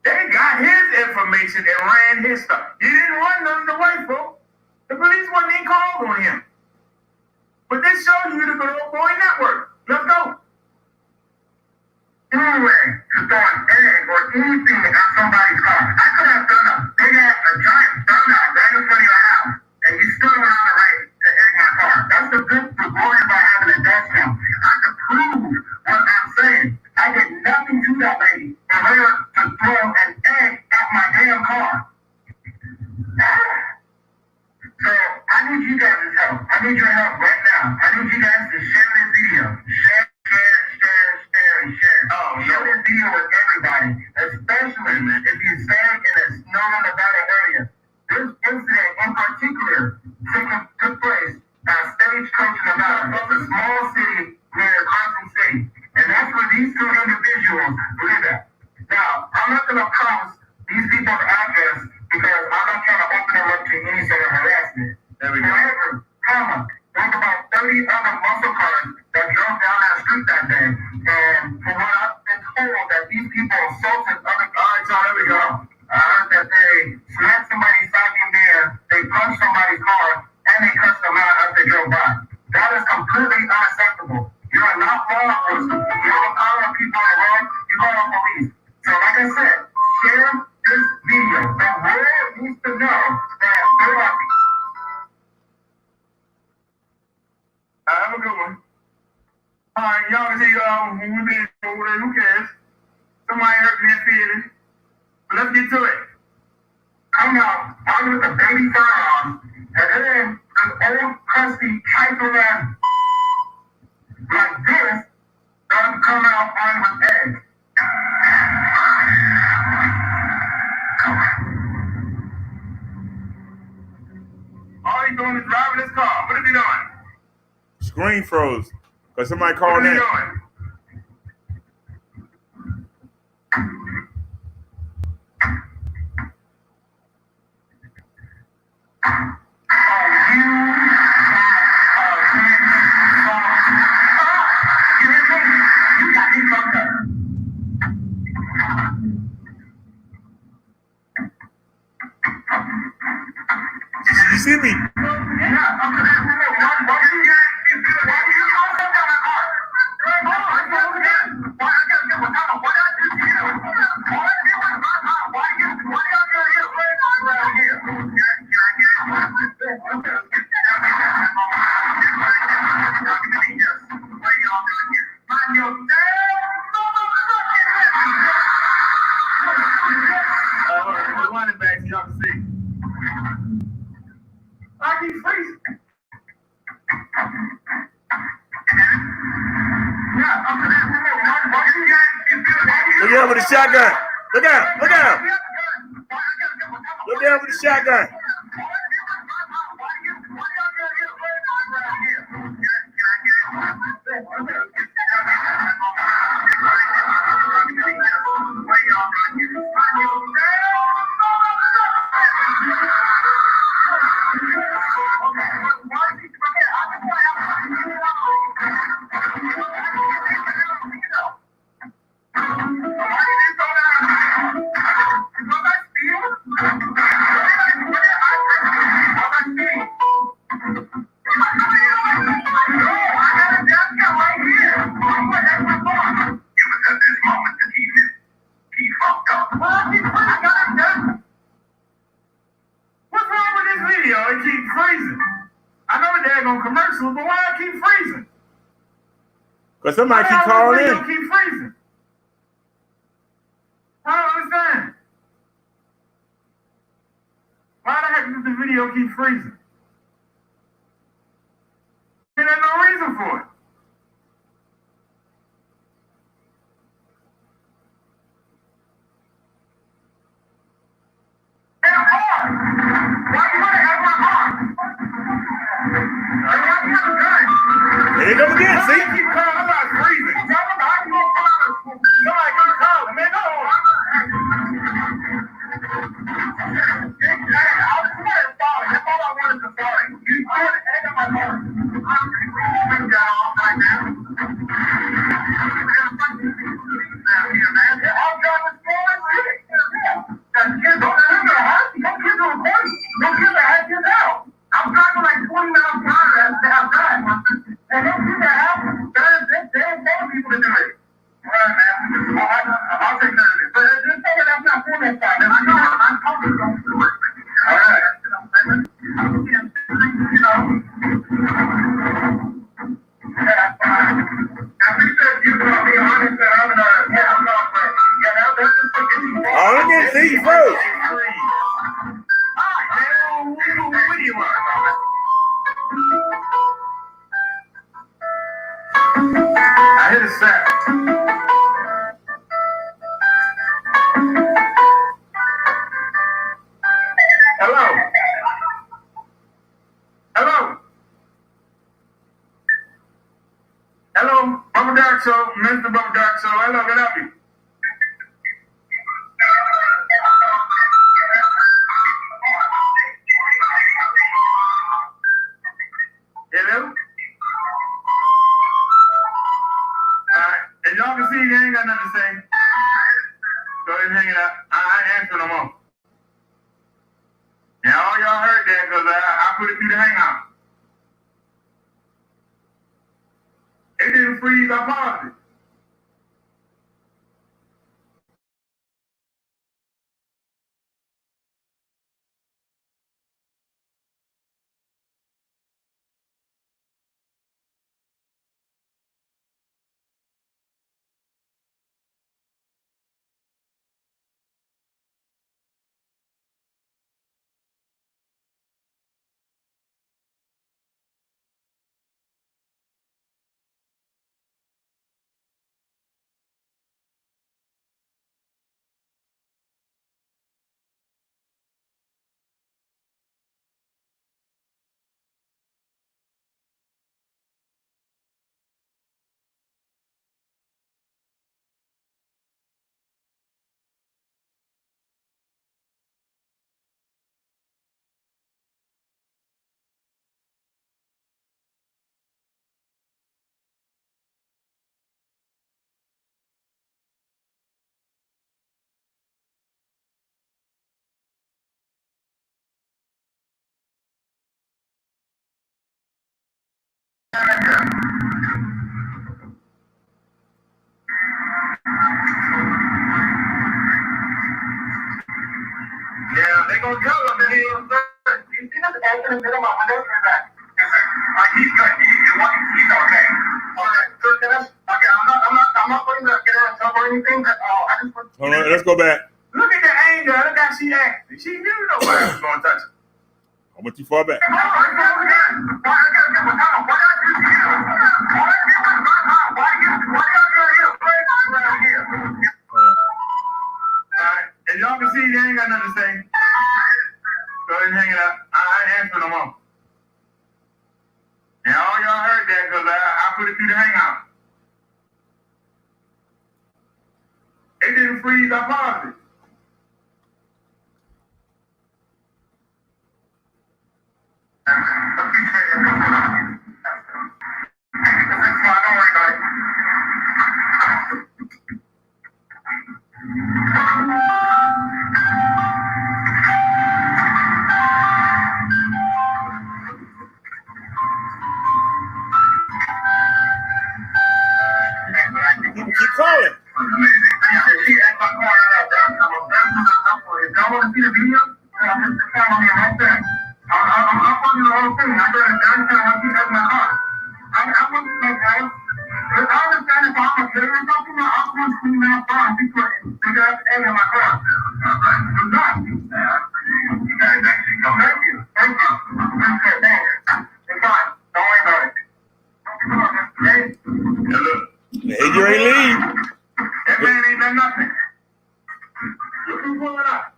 They got his information and ran his stuff. He didn't run none of the white folk. The police wasn't even called on him. But this shows you the Good Old Boy Network. Let's go. Anyway, to throw an egg or anything at somebody's car. I could have done a big ass, a giant donut right in front of your house, and you still don't have the right to egg my car. That's the glory about having a death now. I can prove what I'm saying. I did nothing to that lady for her to throw an egg at my damn car. So I need you guys' help. I need your help right now. I need you guys to share this video. Share, and share. Share this video with everybody, especially if you stay in a snow Nevada area. This incident in particular took place at Stagecoach, Nevada. It's a small city near Carson City. And that's where these two individuals live at. Now, I'm not going to post these people's address because I'm not trying to open them up to any sort of harassment. However, there's about 30 other muscle cars that drove down that street that day. And from what I've been told, that these people I heard that they smacked somebody's socking there, they punched somebody's car, and they cussed them out as they drove by. That is completely unacceptable. You are not law enforcement. You don't call on people on the road, you call on police. So like I said, share this video. The world needs to know that there are people. Have a good one. Alright, y'all can see when we've been over there, who cares? Somebody hurt me and feeling. But let's get to it. Come out, I'm with a baby firearm, and then this old crusty hyper like this doesn't come out on with eggs. All he's doing is driving his car. What is he doing? Screen froze because somebody called What is he in. doing? You see me? Running back so y'all can see. I keep freezing. Look out with the shotgun. Look out. Look out. Look out with the shotgun. What's wrong with this video? It keeps freezing. I know the daggone commercial, but why I keep freezing? Because somebody keep calling in. Keep freezing. I don't understand. Why the heck does the video keep freezing? And there's no reason for it. Here they come again, see? Keep calling, I'm not freezing. Somebody keep calling, man. Go on. I'm driving like 20 miles an hour outside. And don't do that. There's people to do it. All right, man. I'll take care of it. But just tell me that's not for that side. I know I'm talking to do it. All right. You know. Yeah, that's fine. Now, we said you can be honest that I'm not. Yeah, I'm not. Yeah, that's just fucking. Oh, look at see, bro. What do you want? I hit a sack. Hello. Hello. Hello. Bubba Dark Show. Mr. Bubba Dark Show. Hello. Can I help you? Hello? Alright. As y'all can see, you ain't got nothing to say. Go ahead and hang it up. I ain't freeze, I paused it. Yeah, they gonna tell him that he was third. You see this accident in the middle of my window? He's good. He's okay. Alright, so okay, I'm not putting the get out of trouble or anything. I just want. Hold on, let's go back. Look at the anger. Look how she acted. She knew nobody was gonna touch her. I went too far back. Alright, as y'all can see, they ain't got nothing to say. Go ahead and hang it up. I ain't answering no more. And all y'all heard that because I put it through the hangout. It didn't freeze, I paused it. Don't worry about it. Keep calling. Y'all want to see the video? I'm just following me right there. I'm up on the whole thing. I got a downtown one piece of my car. I want to know, guys. I understand if I'm a killer or something, I'm going to clean that car and figure out the egg in my car. I'm not. You guys actually come. Thank you. Thank you. It's fine. Don't worry about it. Come on, man. Hey. Look. Hey, you ain't leave. That man ain't done nothing. Look who's pulling up.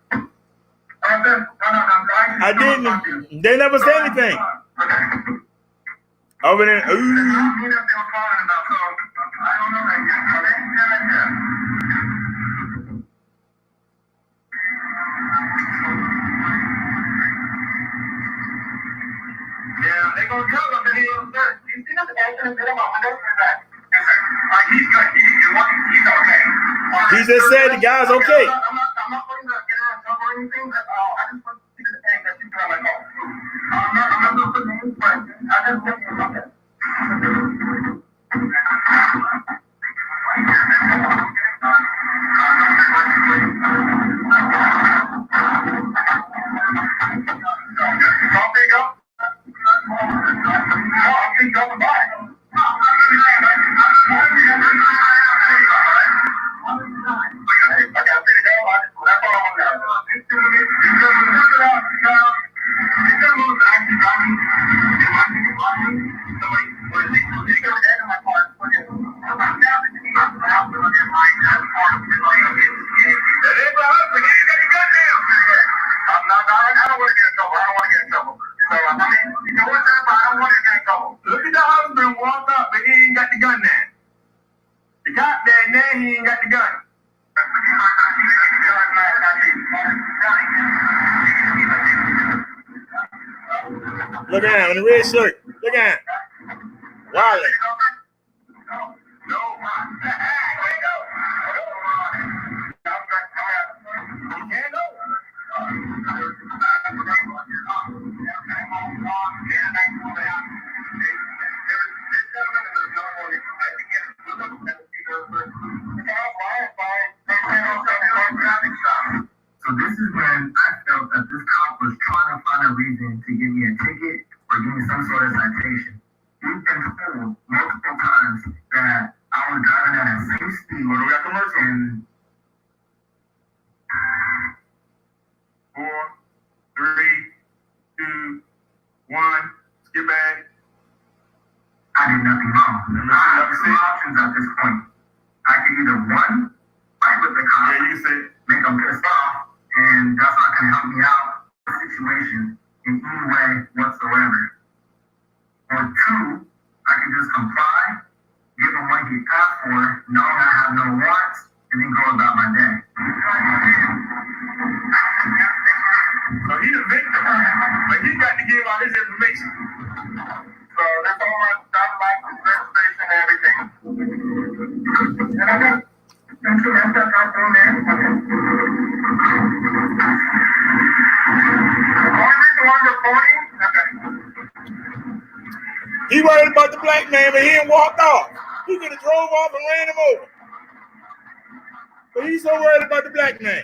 I didn't. They never say anything. Over there. Ooh. Yeah, they gonna tell them that he was third. You see this accident in the middle of my window? He's good. He's okay. He just said the guy's okay. I'm not putting the get out of trouble or anything. I just want to see the thing that you feel like I'm not gonna put names, but I just want you to Look at the husband walk up, but he ain't got the gun there. The cop there, now he ain't got the gun. Look at him in the red shirt. Look at him. Wildin'. reason to give me a ticket or give me some sort of citation. We've been told multiple times that I was driving at a safe speed. What do we got commercial? And 4, 3, 2, 1. Skip back. I did nothing wrong. I have two options at this point. I can either one, fight with the cop, Yeah, you say. make them pissed off, and that's not going to help me out in the situation in any way whatsoever. Or two, I can just comply, give them what he asked for, knowing I have no warrants, and then go about my day. So he's a victim, but he got to give out his information. So that's all my driver's license, registration, and everything. And I got some sure that's that out on there. Okay. Only reason why I'm recording? Okay. He worried about the black man, but he didn't walk off. He could have drove off and ran him over. But he's so worried about the black man.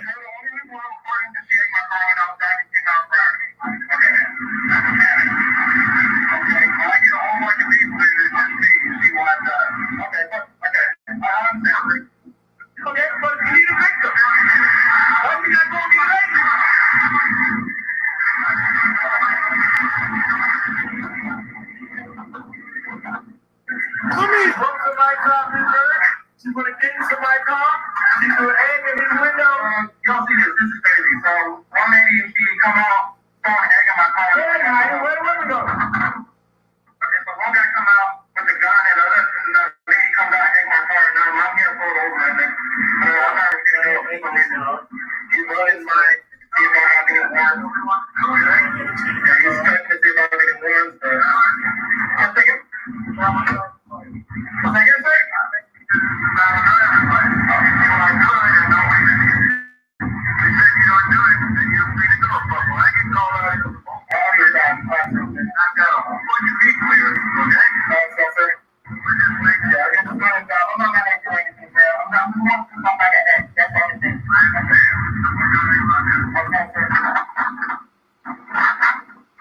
She's gonna get into my car. She's gonna egg in his window. Y'all see this? This is crazy. So one lady, she come out, start egging my car. Where the women go? Okay, so one guy come out with a gun, and the lady comes out, egg my car, and I'm here pulled over, and then I'm not gonna he's running my. He's not having his warrants. Yeah, he's checking to see if I'm having his warrants. One second. One second, sir.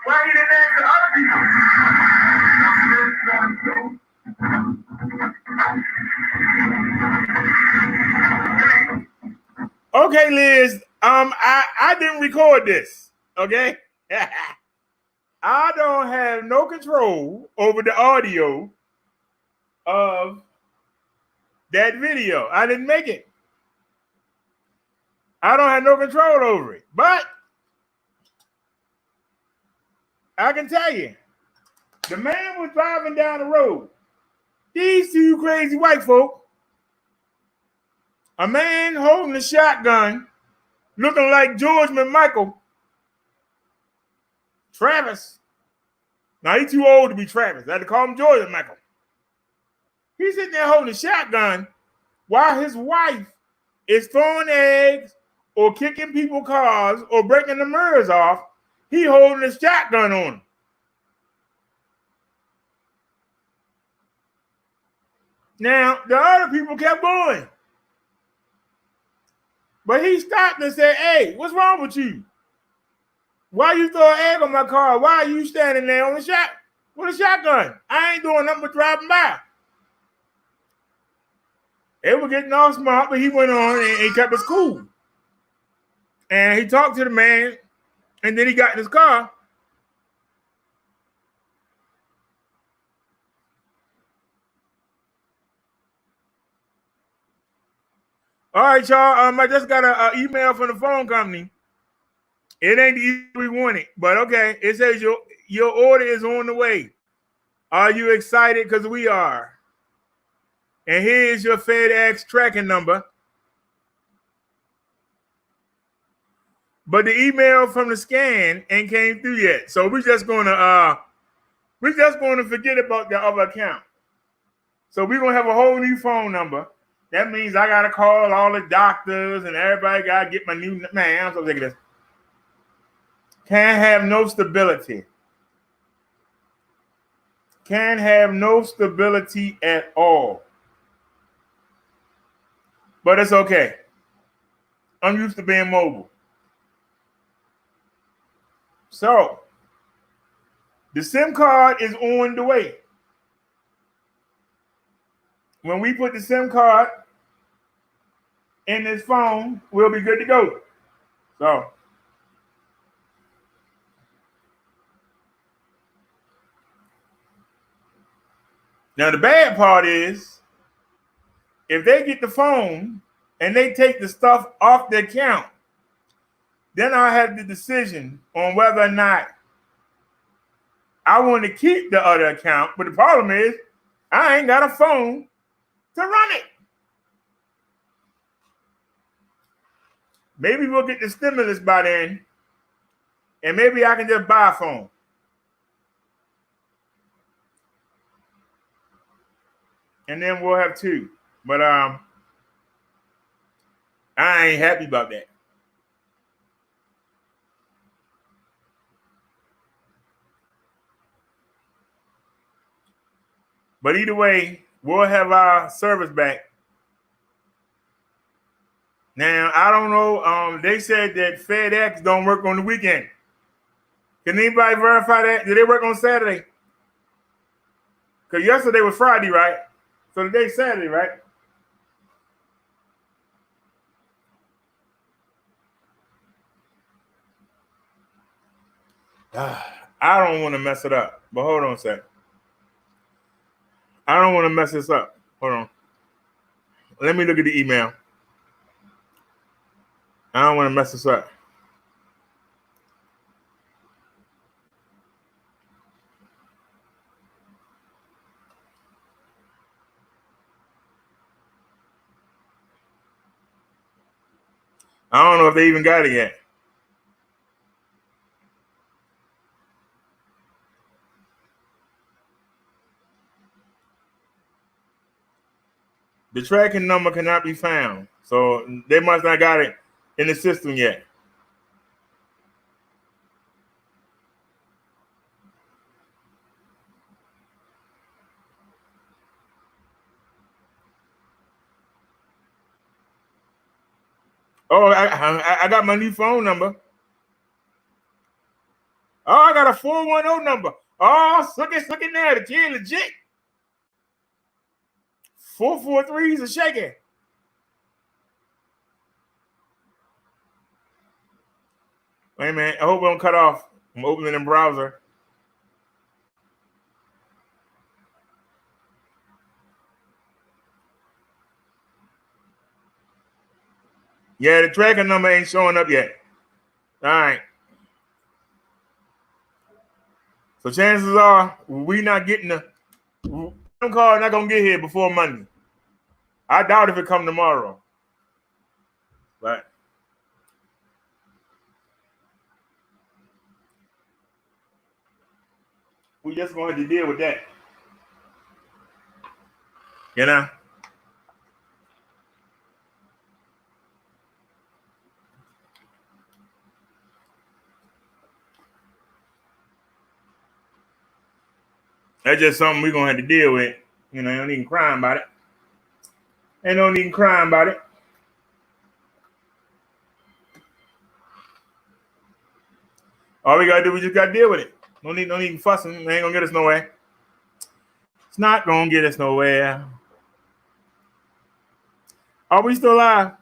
Why you didn't ask the other people? Okay, Liz. I didn't record this. Okay. I don't have no control over the audio of that video. I didn't make it. I don't have no control over it. But I can tell you, the man was driving down the road. These two crazy white folk, a man holding a shotgun, looking like George McMichael, Travis. Now, he's too old to be Travis. I had to call him George McMichael. He's sitting there holding a shotgun while his wife is throwing eggs or kicking people's cars or breaking the mirrors off. He holding a shotgun on him. Now, the other people kept going. But he stopped and said, "Hey, what's wrong with you? Why you throw an egg on my car? Why are you standing there on the shot with a shotgun? I ain't doing nothing but driving by." They were getting all smart, but he went on and he kept his cool. And he talked to the man, and then he got in his car. All right, y'all. I just got an email from the phone company. It ain't the email we wanted, but okay. It says your order is on the way. Are you excited? Because we are. And here's your FedEx tracking number. But the email from the scan ain't came through yet. So we're just gonna forget about the other account. So we're gonna have a whole new phone number. That means I gotta call all the doctors and everybody gotta get my new man. I'm so sick of this. Can't have no stability. Can't have no stability at all. But it's okay. I'm used to being mobile. So The SIM card is on the way. When we put the SIM card in this phone, we'll be good to go. So now the bad part is if they get the phone and they take the stuff off the account, then I'll have the decision on whether or not I want to keep the other account. But the problem is I ain't got a phone to run it. Maybe we'll get the stimulus by then, and maybe I can just buy a phone. And then we'll have two. But I ain't happy about that. But either way, we'll have our service back. Now, I don't know. They said that FedEx don't work on the weekend. Can anybody verify that? Do they work on Saturday? Because yesterday was Friday, right? So today's Saturday, right? I don't want to mess it up. But hold on a sec. I don't want to mess this up. Hold on. Let me look at the email. I don't want to mess this up. I don't know if they even got it yet. The tracking number cannot be found. So they must not got it in the system yet. Oh, I got my new phone number. Oh, I got a 410 number. Oh, look at there. The kid legit. 443s are shaking. Wait a minute. I hope it don't cut off. I'm opening the browser. Yeah, the tracking number ain't showing up yet. All right. So chances are we not getting the call not gonna get here before Monday. I doubt if it come tomorrow. But we just gonna have to deal with that. You know? That's just something we're gonna have to deal with. You know, ain't no even crying about it. Ain't no even crying about it. All we gotta do, we just gotta deal with it. No need fussing. It ain't gonna get us nowhere. It's not gonna get us nowhere. Are we still live?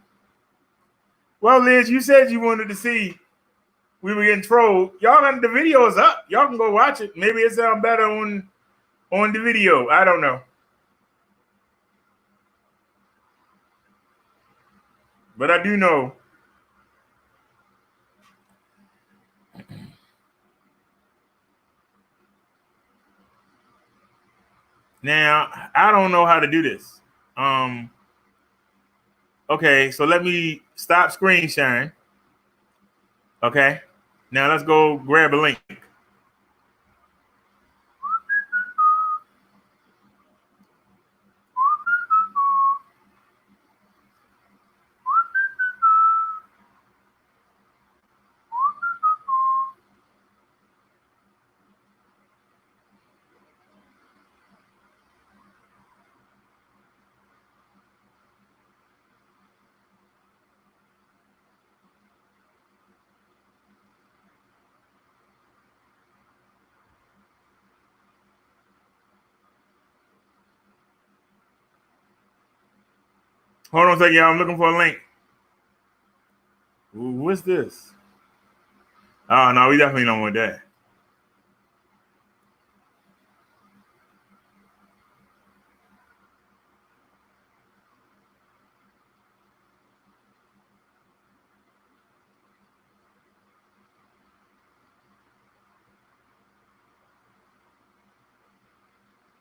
Well, Liz, you said you wanted to see we were getting trolled. Y'all got the video is up. Y'all can go watch it. Maybe it sounds better on the video. I don't know. But I do know. Now, I don't know how to do this. Okay, so let me stop screen sharing. Okay. Now let's go grab a link. Hold on a second, y'all. I'm looking for a link. Ooh, what's this? Oh, no, we definitely don't want that.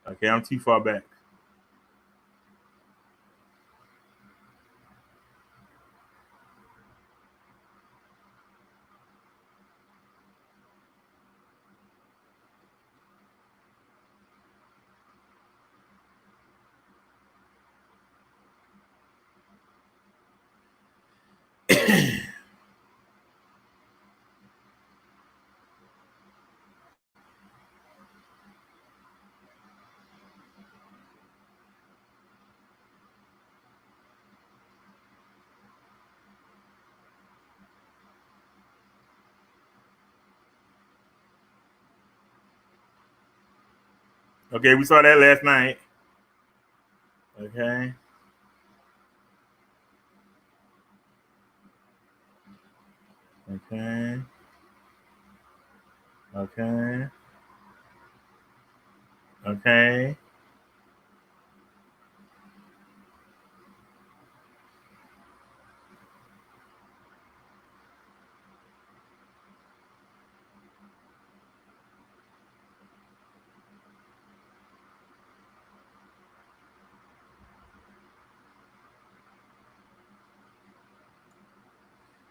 Okay, I'm too far back. Okay, we saw that last night. Okay. Okay. Okay. Okay.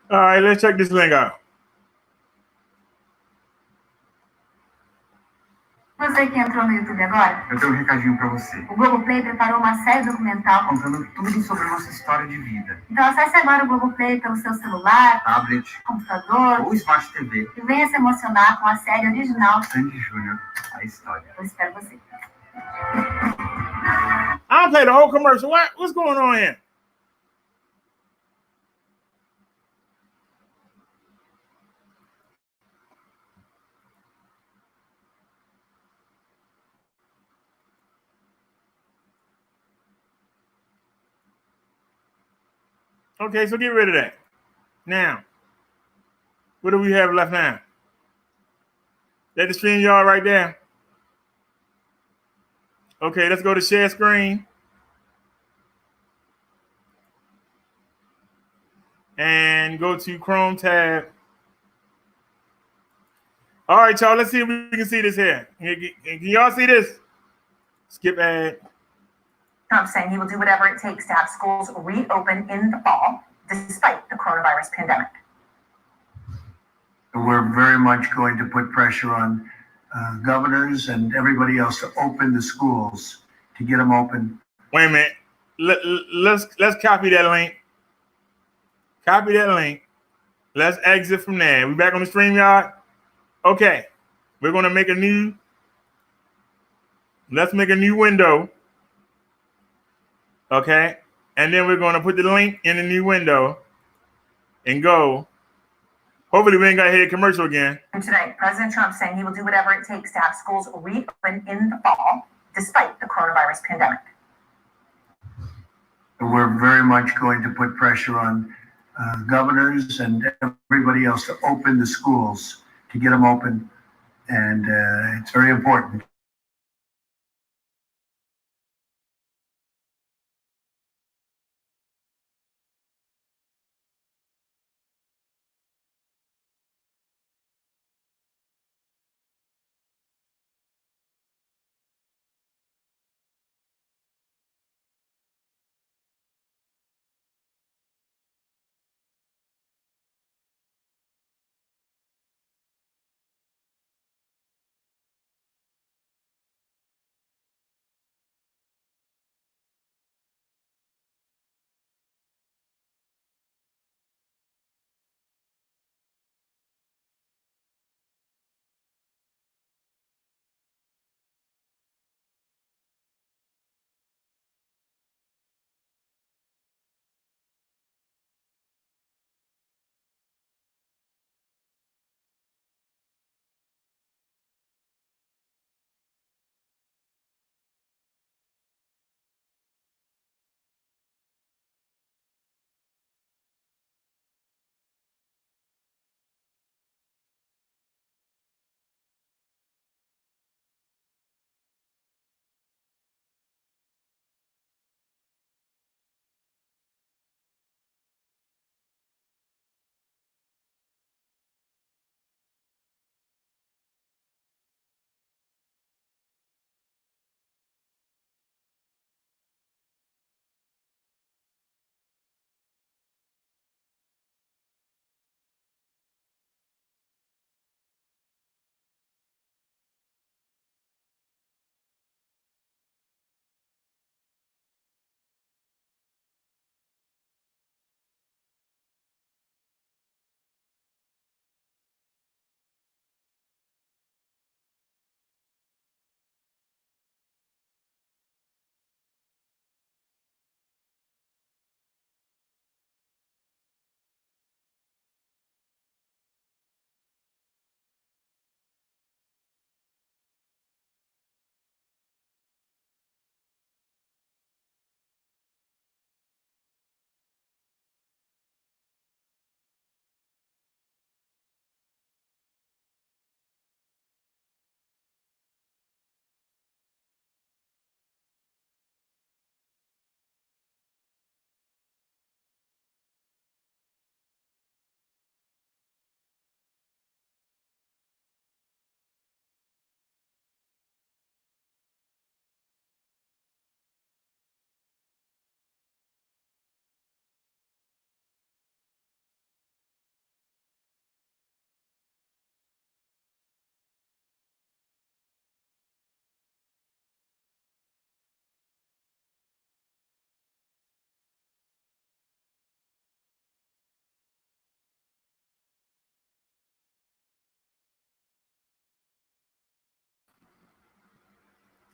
All right, let's check this link out. Você que entrou no YouTube agora? Eu tenho um recadinho pra você. O Globoplay preparou uma série documental Contando tudo sobre a nossa história de vida. Então acesse agora o Globoplay pelo seu celular, Tablet, computador ou Smart TV. e venha se emocionar com a série original Sandy Júnior, a história. Eu espero você. I'll play the whole commercial. What's going on here? Okay, so get rid of that. Now, what do we have left now? That the StreamYard right there. Okay, let's go to share screen. And go to Chrome tab. All right, y'all, let's see if we can see this here. Can y'all see this? Skip ad. Trump saying he will do whatever it takes to have schools reopen in the fall, despite the coronavirus pandemic. We're very much going to put pressure on governors and everybody else to open the schools, to get them open. Wait a minute. Let's copy that link. Copy that link. Let's exit from there. We back on the StreamYard? Okay. We're going to make a new. Let's make a new window. Okay. And then we're going to put the link in the new window and go. Hopefully we ain't got to hit a commercial again. And tonight, President Trump saying he will do whatever it takes to have schools reopen in the fall, despite the coronavirus pandemic. We're very much going to put pressure on governors and everybody else to open the schools, to get them open. And it's very important.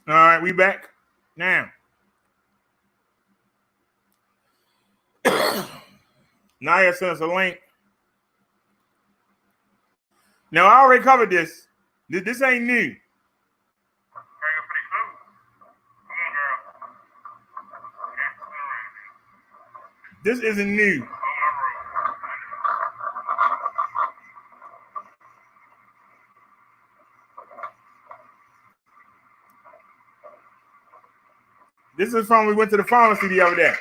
All right, we back now. Naya sent us a link. Now I already covered this. This ain't new. This isn't new. This is from we went to the pharmacy the other day.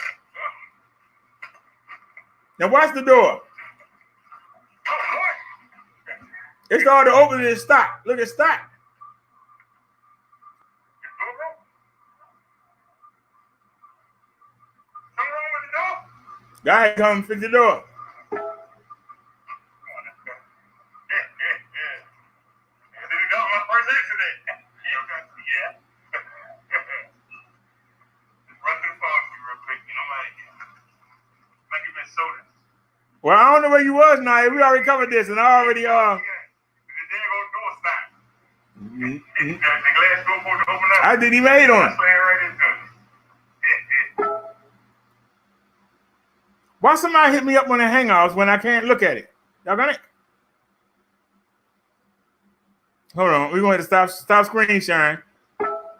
Now watch the door. It started to open and it stopped. Look, it stopped. Guy come and fix the door. Well, I don't know where you was, Naya. We already covered this, and I already I didn't even hate on it. Why somebody hit me up on the Hangouts when I can't look at it? Y'all got it? Hold on. We're going to stop screen sharing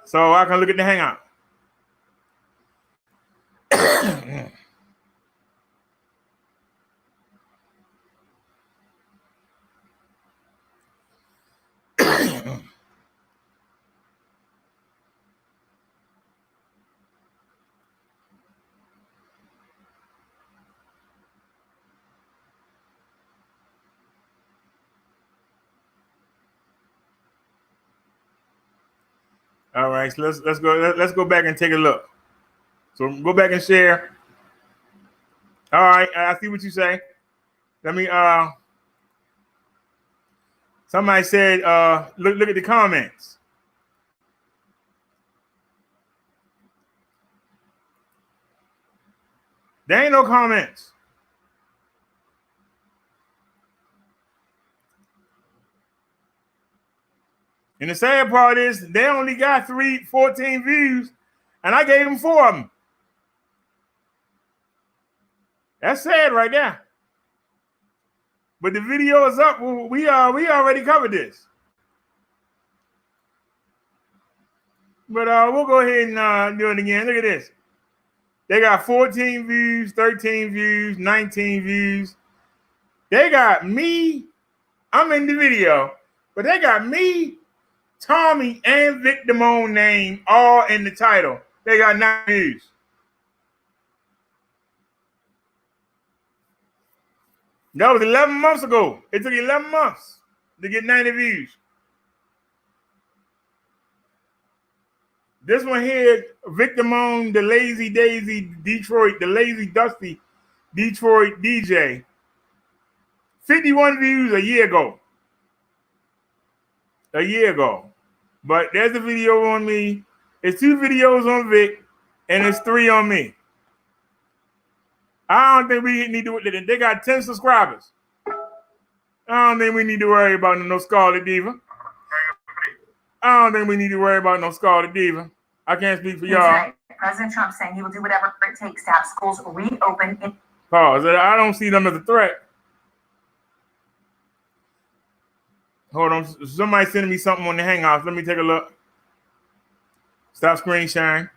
so I can look at the Hangout. All right, so let's go back and take a look. So go back and share. All right, I see what you say. Let me somebody said look at the comments. There ain't no comments. And the sad part is they only got 14 views, and I gave them 4 of them. That's sad right there. But the video is up. We already covered this. But we'll go ahead and do it again. Look at this. They got 14 views, 13 views, 19 views. They got me. I'm in the video, but they got me, Tommy, and Vic Damone name all in the title. They got 9 views. That was 11 months ago. It took 11 months to get 90 views. This one here, Vic Damone, the Lazy Daisy Detroit, the Lazy Dusty Detroit DJ. 51 views a year ago. A year ago. But there's a video on me. It's 2 videos on Vic, and it's 3 on me. I don't think we need to. They got 10 subscribers. I don't think we need to worry about no Scarlet Diva. I don't think we need to worry about no Scarlet Diva. I can't speak for y'all. Right. President Trump saying he will do whatever it takes to have schools reopen. Pause. I don't see them as a threat. Hold on. Somebody sending me something on the Hangouts. Let me take a look. Stop screen sharing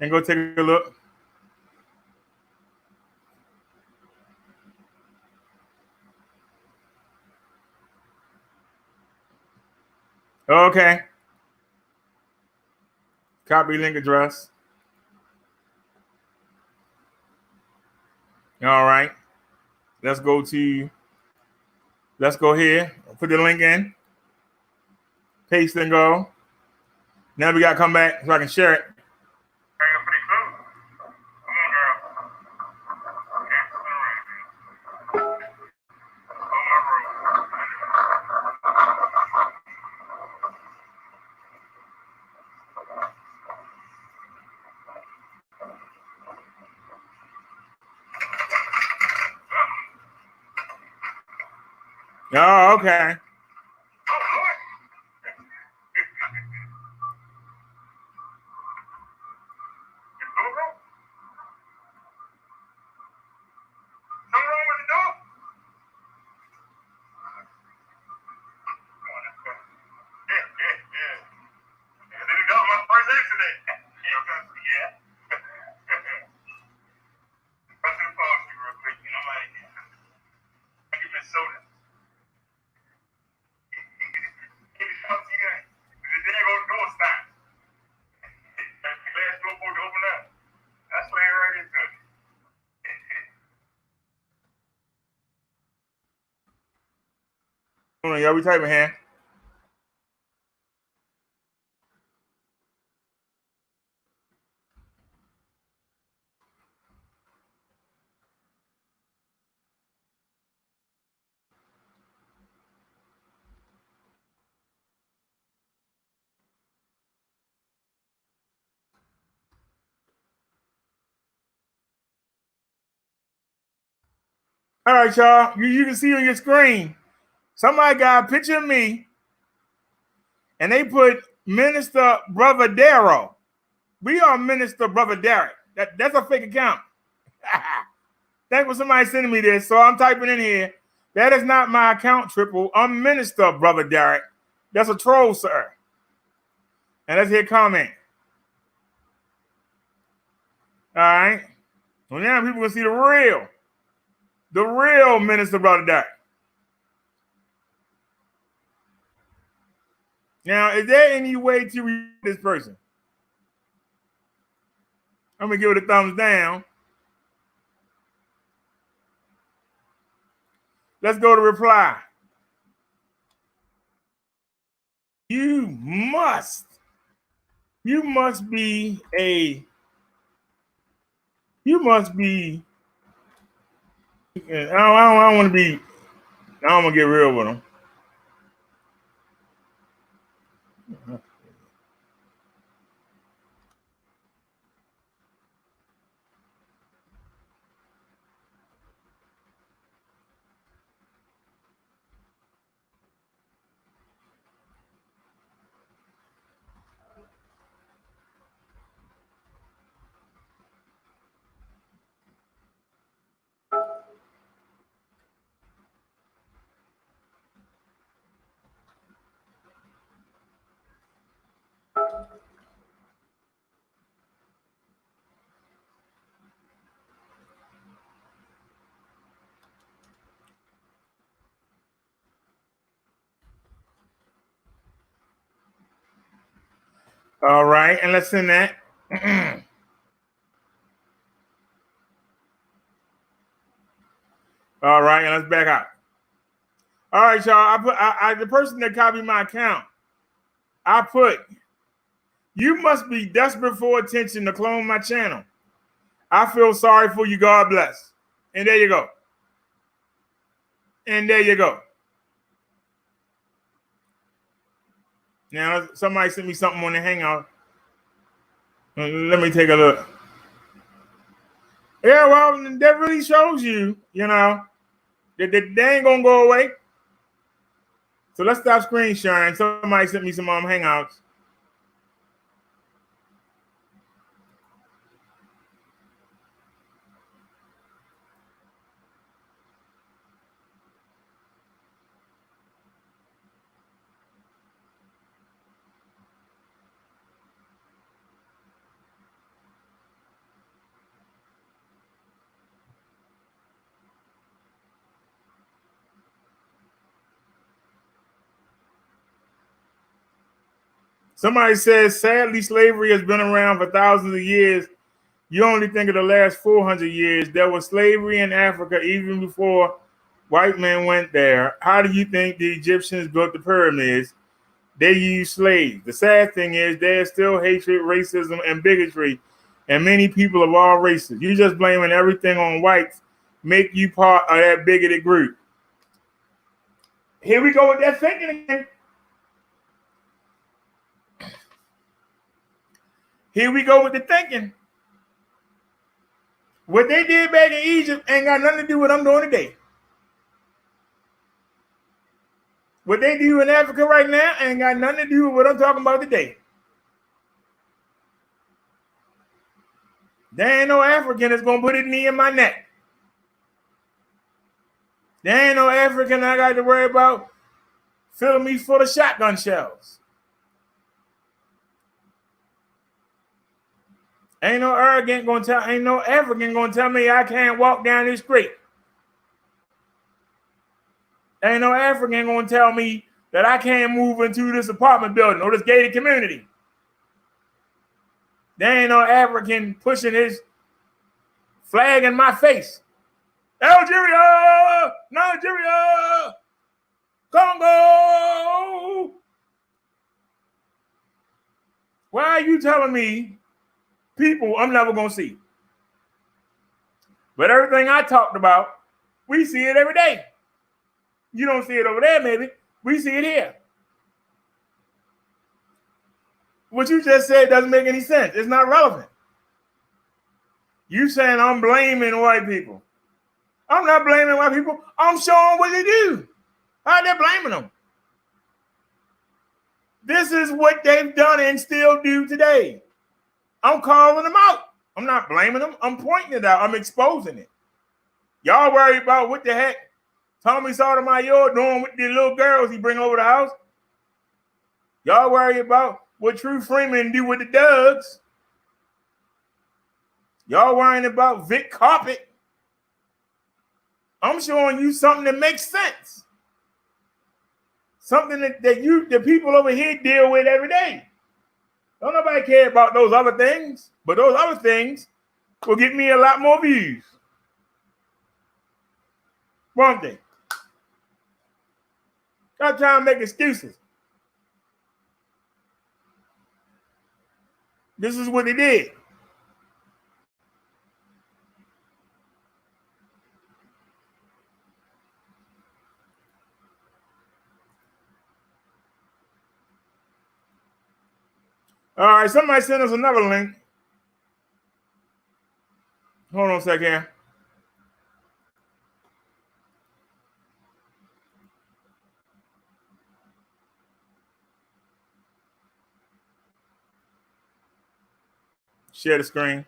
and go take a look. Okay. Copy link address. All right. Let's go here. Put the link in. Paste and go. Now we got to come back so I can share it. Oh, okay. up. That's what right into it. Hold on, y'all. We typing here. All right, y'all. You can see on your screen. Somebody got a picture of me, and they put Minister Brother Darrow. We are Minister Brother Derek. That's a fake account. Thanks for somebody sending me this. So I'm typing in here. That is not my account, Triple. I'm Minister Brother Derek. That's a troll, sir. And let's hear comment. All right. Well, now people can see the real Minister Brother Derek. Now, is there any way to reach this person? I'm going to give it a thumbs down. Let's go to reply. You must be I don't want to be, I don't want to get real with them. All right, and let's send that. All right, and let's back out. All right, y'all. I the person that copied my account, I put, you must be desperate for attention to clone my channel. I feel sorry for you. God bless. And there you go. And there you go. Now, somebody sent me something on the Hangout. Let me take a look. Yeah, well, that really shows you, that they ain't going to go away. So let's stop screen sharing. Somebody sent me some Hangouts. Somebody says, sadly, slavery has been around for thousands of years. You only think of the last 400 years. There was slavery in Africa even before white men went there. How do you think the Egyptians built the pyramids? They used slaves. The sad thing is there's still hatred, racism, and bigotry, and many people of all races. You just blaming everything on whites make you part of that bigoted group. Here we go with that thinking again. Here we go with the thinking. What they did back in Egypt ain't got nothing to do with what I'm doing today. What they do in Africa right now ain't got nothing to do with what I'm talking about today. There ain't no African that's going to put a knee in my neck. There ain't no African I got to worry about filling me full of shotgun shells. Ain't no African going to tell me I can't walk down this street. Ain't no African going to tell me that I can't move into this apartment building or this gated community. There ain't no African pushing his flag in my face. Algeria, Nigeria, Congo. Why are you telling me people I'm never going to see? But everything I talked about, we see it every day. You don't see it over there, maybe. We see it here. What you just said doesn't make any sense. It's not relevant. You saying I'm blaming white people. I'm not blaming white people. I'm showing what they do. How they're blaming them. This is what they've done and still do today. I'm calling them out. I'm not blaming them. I'm pointing it out. I'm exposing it. Y'all worry about what the heck Tommy Sotomayor doing with the little girls he bring over the house. Y'all worry about what True Freeman do with the Dougs. Y'all worrying about Vic Carpet. I'm showing you something that makes sense. Something that the people over here deal with every day. Don't nobody care about those other things, but those other things will get me a lot more views. Won't they? Stop trying to make excuses. This is what they did. All right, somebody send us another link. Hold on a second. Share the screen.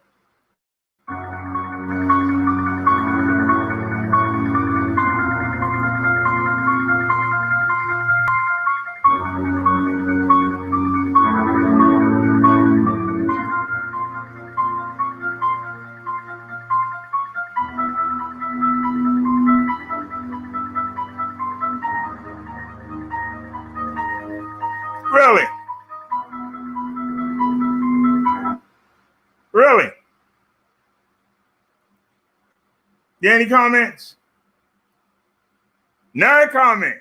Really? Really? Any comments? No comment.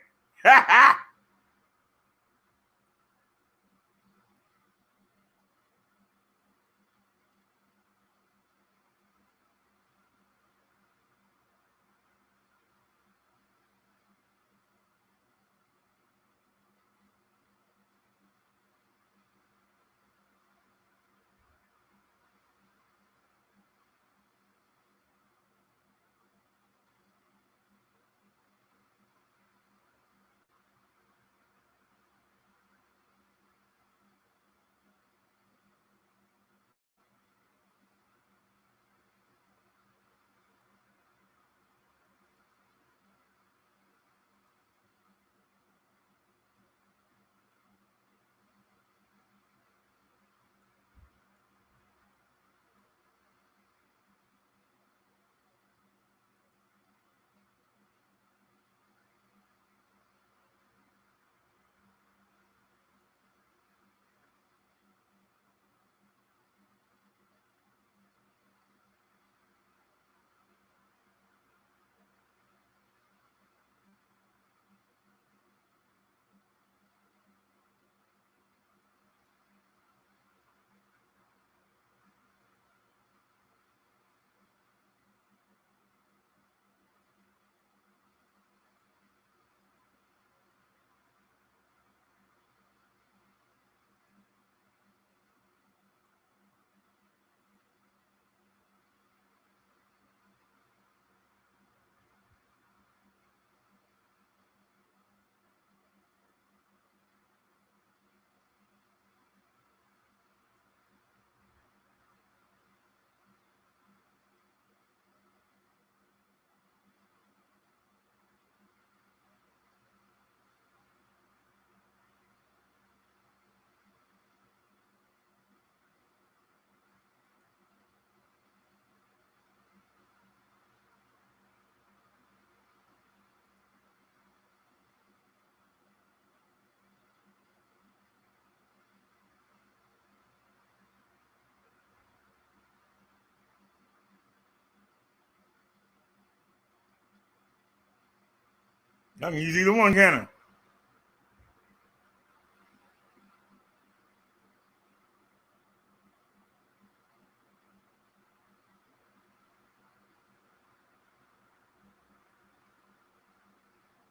I can use either one, can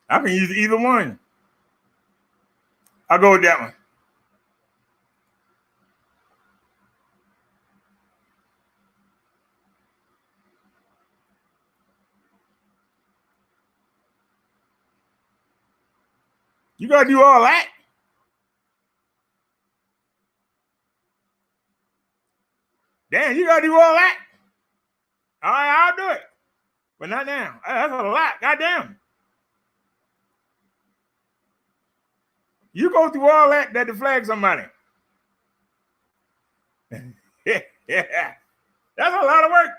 I can use either one. I'll go with that one. You gotta do all that? Damn, you gotta do all that? All right, I'll do it. But not now. That's a lot. Goddamn. You go through all that to flag somebody. Yeah. That's a lot of work.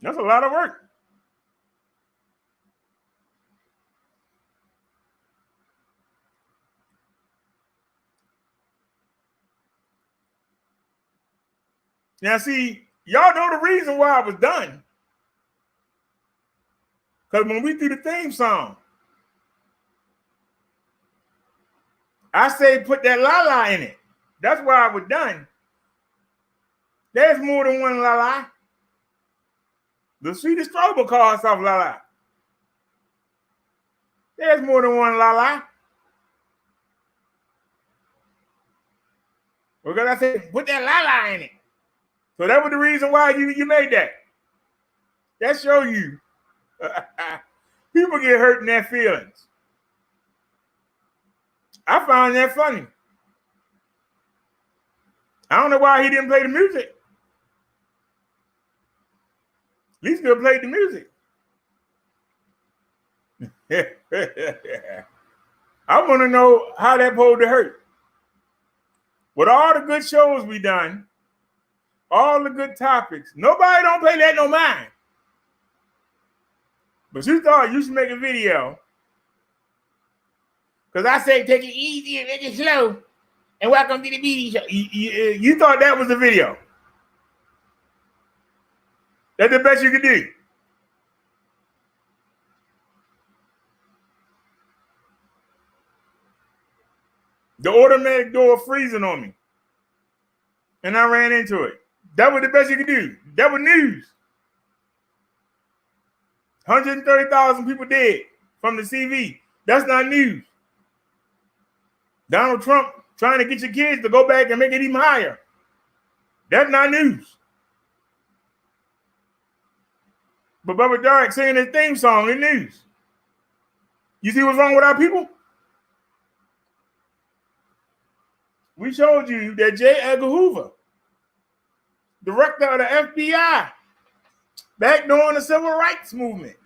That's a lot of work. Now, see, y'all know the reason why it was done. Because when we do the theme song, I say put that la-la in it. That's why it was done. There's more than one la-la. The sweetest Strober calls off la-la. There's more than one la-la. Because I said put that la-la in it. So that was the reason why you made that. That show you. People get hurt in their feelings. I found that funny. I don't know why he didn't play the music. At least could have played the music. I want to know how that supposed to hurt. With all the good shows we done, all the good topics, nobody don't pay that no mind. But you thought you should make a video. Because I say take it easy and make it slow. And welcome to the BD show. You thought that was the video. That's the best you could do. The automatic door freezing on me. And I ran into it. That was the best you could do. That was news. 130,000 people dead from the CV. That's not news. Donald Trump trying to get your kids to go back and make it even higher. That's not news. But Bubba Derek singing his theme song in news. You see what's wrong with our people? We showed you that J. Edgar Hoover, director of the FBI, back during the civil rights movement,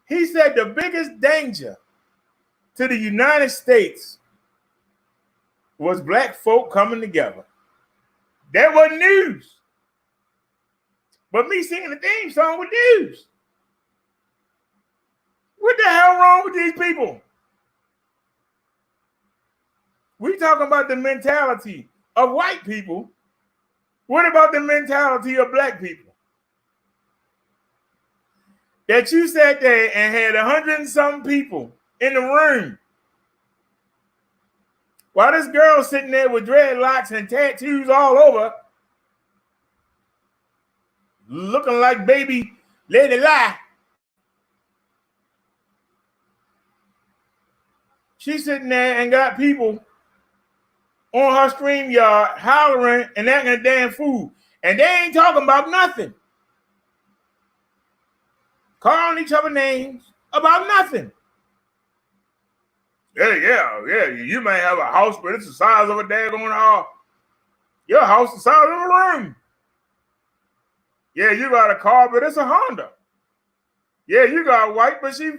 he said the biggest danger to the United States was black folk coming together. That wasn't news. But me singing the theme song was news. What the hell wrong with these people? We talking about the mentality of white people. What about the mentality of black people? That you sat there and had 100 and some people in the room while this girl sitting there with dreadlocks and tattoos all over, looking like baby Lady Lie. She's sitting there and got people on her STREAMYARD hollering and acting a damn fool. And they ain't talking about nothing. Calling each other names about nothing. Yeah. You may have a house, but it's the size of a daggone hall. Your house the size of a room. Yeah, you got a car, but it's a Honda. Yeah, you got a wife, but she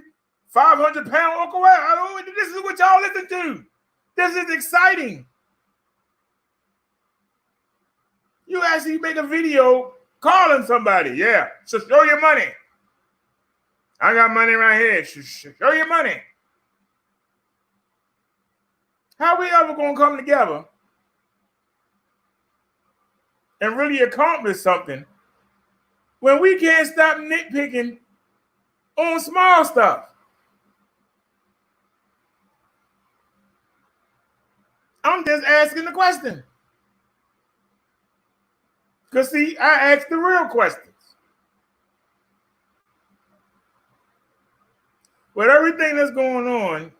500-pound Uncle Well. This is what y'all listen to. This is exciting. You actually make a video calling somebody. Yeah, so show your money. I got money right here. Show your money. How we ever gonna come together and really accomplish something when we can't stop nitpicking on small stuff? I'm just asking the question. Because, see, I asked the real questions. With everything that's going on,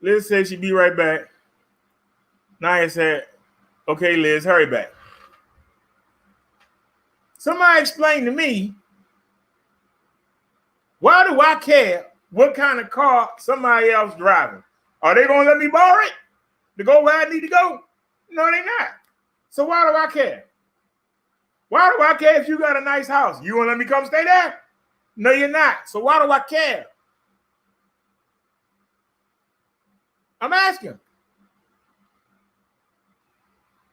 Liz said she'd be right back. Naya said, okay, Liz, hurry back. Somebody explain to me, why do I care what kind of car somebody else driving? Are they going to let me borrow it to go where I need to go? No, they're not. So why do I care? Why do I care if you got a nice house? You want to let me come stay there? No, you're not. So why do I care? I'm asking.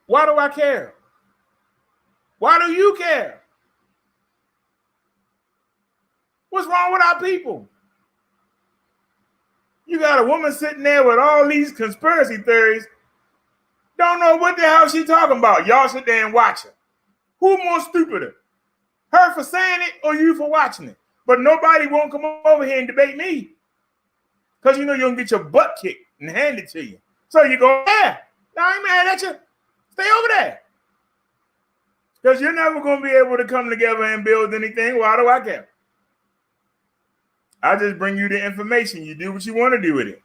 Why do I care? Why do you care? What's wrong with our people? You got a woman sitting there with all these conspiracy theories, don't know what the hell she talking about. Y'all sit there and watch her. Who more stupider? Her for saying it or you for watching it? But nobody won't come over here and debate me. Because you know you're going to get your butt kicked and handed to you. So you go, yeah, I ain't mad at you. Stay over there. Because you're never going to be able to come together and build anything. Why do I care? I just bring you the information. You do what you want to do with it.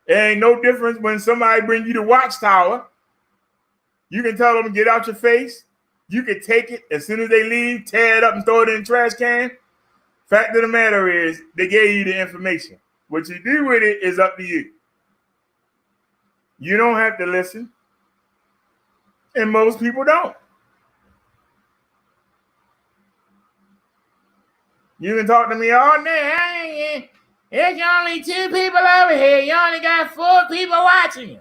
There ain't no difference when somebody bring you the watchtower. You can tell them to get out your face. You can take it as soon as they leave, tear it up and throw it in the trash can. Fact of the matter is, they gave you the information. What you do with it is up to you. You don't have to listen. And most people don't. You can talk to me all day. There's only 2 people over here. You only got 4 people watching you.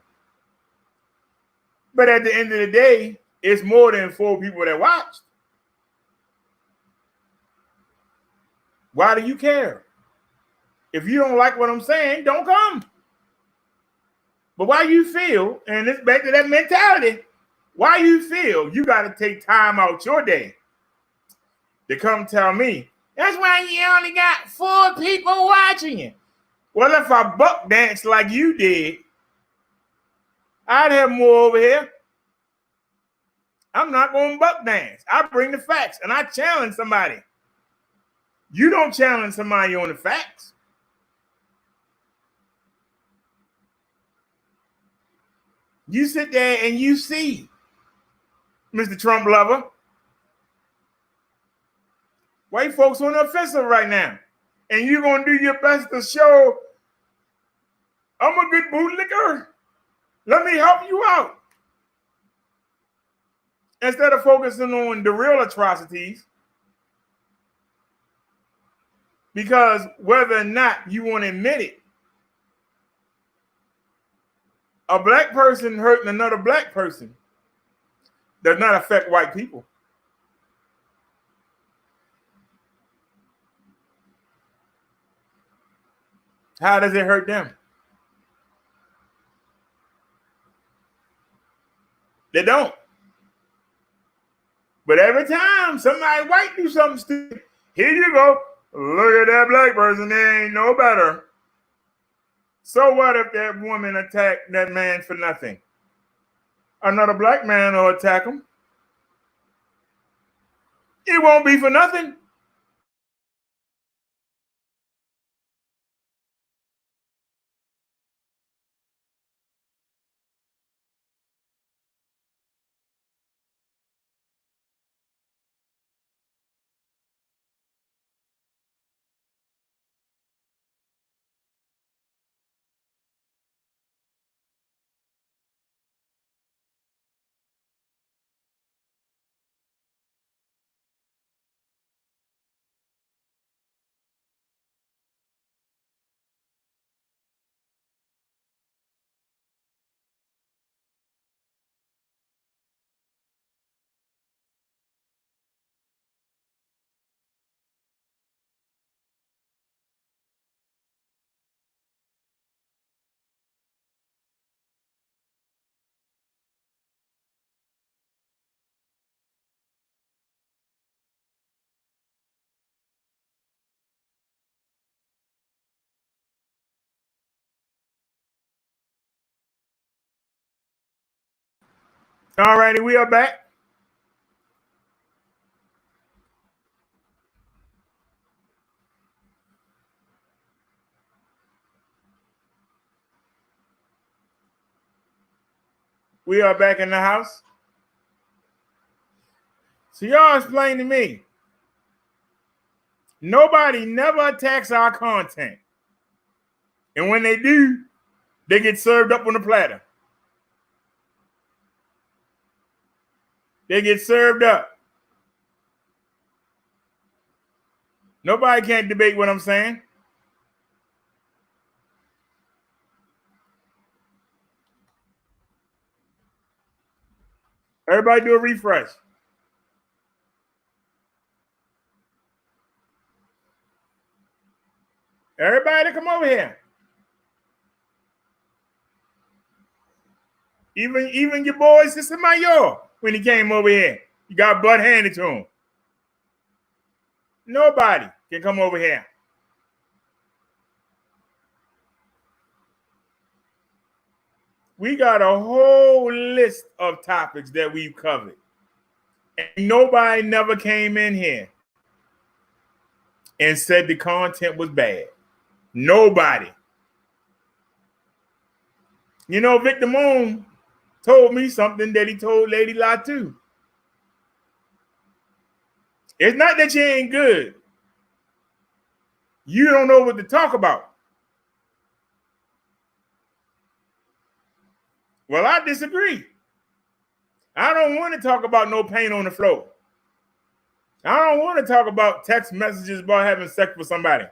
But at the end of the day, it's more than 4 people that watched. Why do you care? If you don't like what I'm saying, don't come. But why you feel, and it's back to that mentality, why you feel you got to take time out your day to come tell me, that's why you only got 4 people watching you. Well, if I buck dance like you did, I'd have more over here. I'm not going to buck dance. I bring the facts, and I challenge somebody. You don't challenge somebody on the facts. You sit there and you see, Mr. Trump lover, white folks on the offensive right now. And you're going to do your best to show, I'm a good bootlicker. Let me help you out. Instead of focusing on the real atrocities. Because whether or not you want to admit it, a black person hurting another black person does not affect white people. How does it hurt them? They don't. But every time somebody white do something stupid, here you go. Look at that black person. They ain't no better. So what if that woman attacked that man for nothing? Another black man will attack him. It won't be for nothing. All righty, we are back. We are back in the house. So y'all explain to me. Nobody never attacks our content. And when they do, they get served up on a platter. They get served up. Nobody can't debate what I'm saying. Everybody do a refresh. Everybody come over here. Even your boy, Sister Mayor, when he came over here, you got butt handed to him. Nobody can come over here. We got a whole list of topics that we've covered. And nobody never came in here and said the content was bad. Nobody. You know, Victor Moon told me something that he told Lady La too. It's not that you ain't good. You don't know what to talk about. Well, I disagree. I don't want to talk about no paint on the floor. I don't want to talk about text messages about having sex with somebody.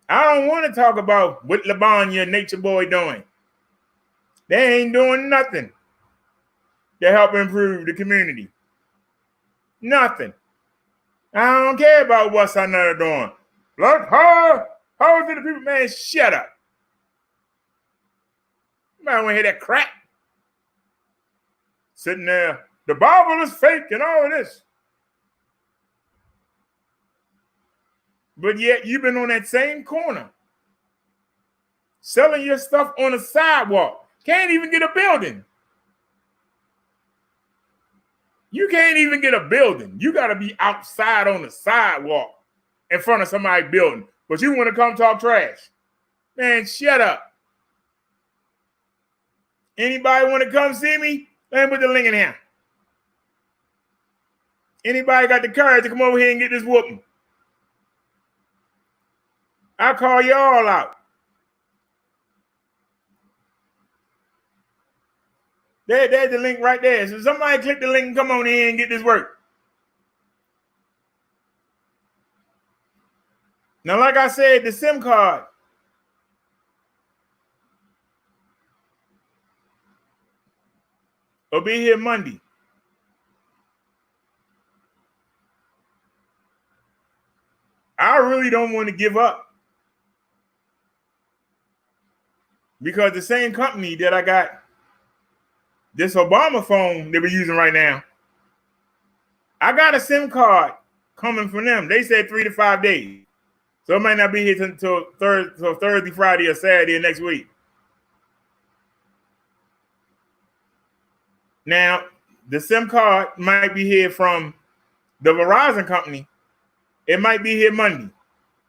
I don't want to talk about what LeBron, Nature Boy, doing. They ain't doing nothing to help improve the community. Nothing. I don't care about what Sanada doing. Look, how is it the people, man? Shut up. You might want to hear that crap. Sitting there, the Bible is fake and all of this. But yet you've been on that same corner, selling your stuff on the sidewalk. Can't even get a building. You can't even get a building. You got to be outside on the sidewalk in front of somebody's building. But you want to come talk trash. Man, shut up. Anybody want to come see me? Let me put the link in here. Anybody got the courage to come over here and get this whooping? I'll call you all out. There's the link right there. So somebody click the link and come on in and get this work. Now, like I said, the SIM card. Will be here Monday. I really don't want to give up. Because the same company that I got this Obama phone that we're using right now, I got a SIM card coming from them. They said 3 to 5 days. So it might not be here until Thursday, Friday, or Saturday of next week. Now, the SIM card might be here from the Verizon company. It might be here Monday.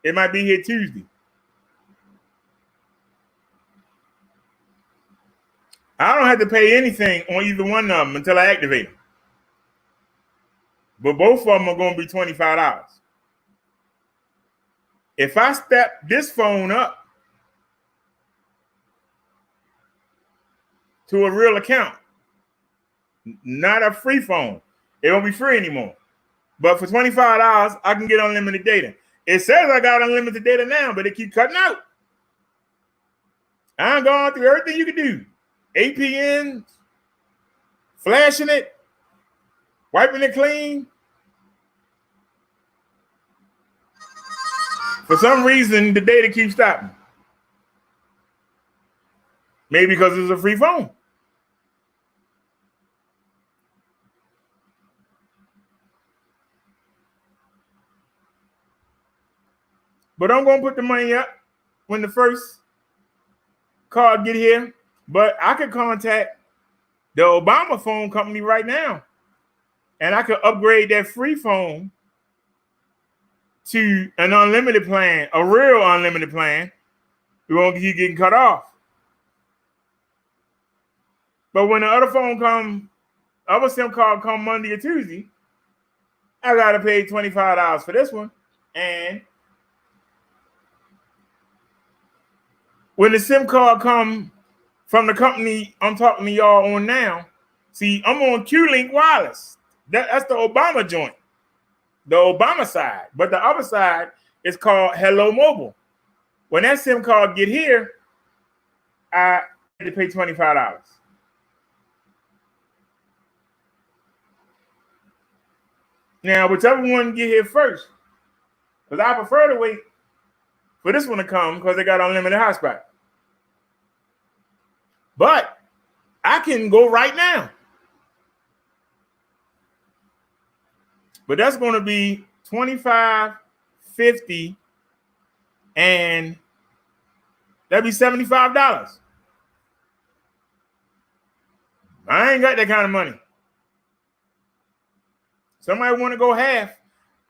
It might be here Tuesday. I don't have to pay anything on either one of them until I activate them. But both of them are going to be $25. If I step this phone up to a real account, not a free phone, it won't be free anymore. But for $25, I can get unlimited data. It says I got unlimited data now, but it keep cutting out. I'm going through everything you can do. APNs, flashing it, wiping it clean. For some reason, the data keeps stopping. Maybe because it's a free phone. But I'm going to put the money up when the first card get here. But I could contact the Obama phone company right now, and I could upgrade that free phone to an unlimited plan, a real unlimited plan. We won't keep getting cut off. But when the other phone other SIM card come Monday or Tuesday, I gotta pay $25 for this one. And when the SIM card come from the company I'm talking to y'all on now, see, I'm on Q-Link Wireless. That's the Obama joint, the Obama side. But the other side is called Hello Mobile. When that SIM card get here, I had to pay $25. Now, whichever one get here first, because I prefer to wait for this one to come because they got unlimited hotspot. But I can go right now. But that's going to be $25, $50, and that'd be $75. I ain't got that kind of money. Somebody want to go half,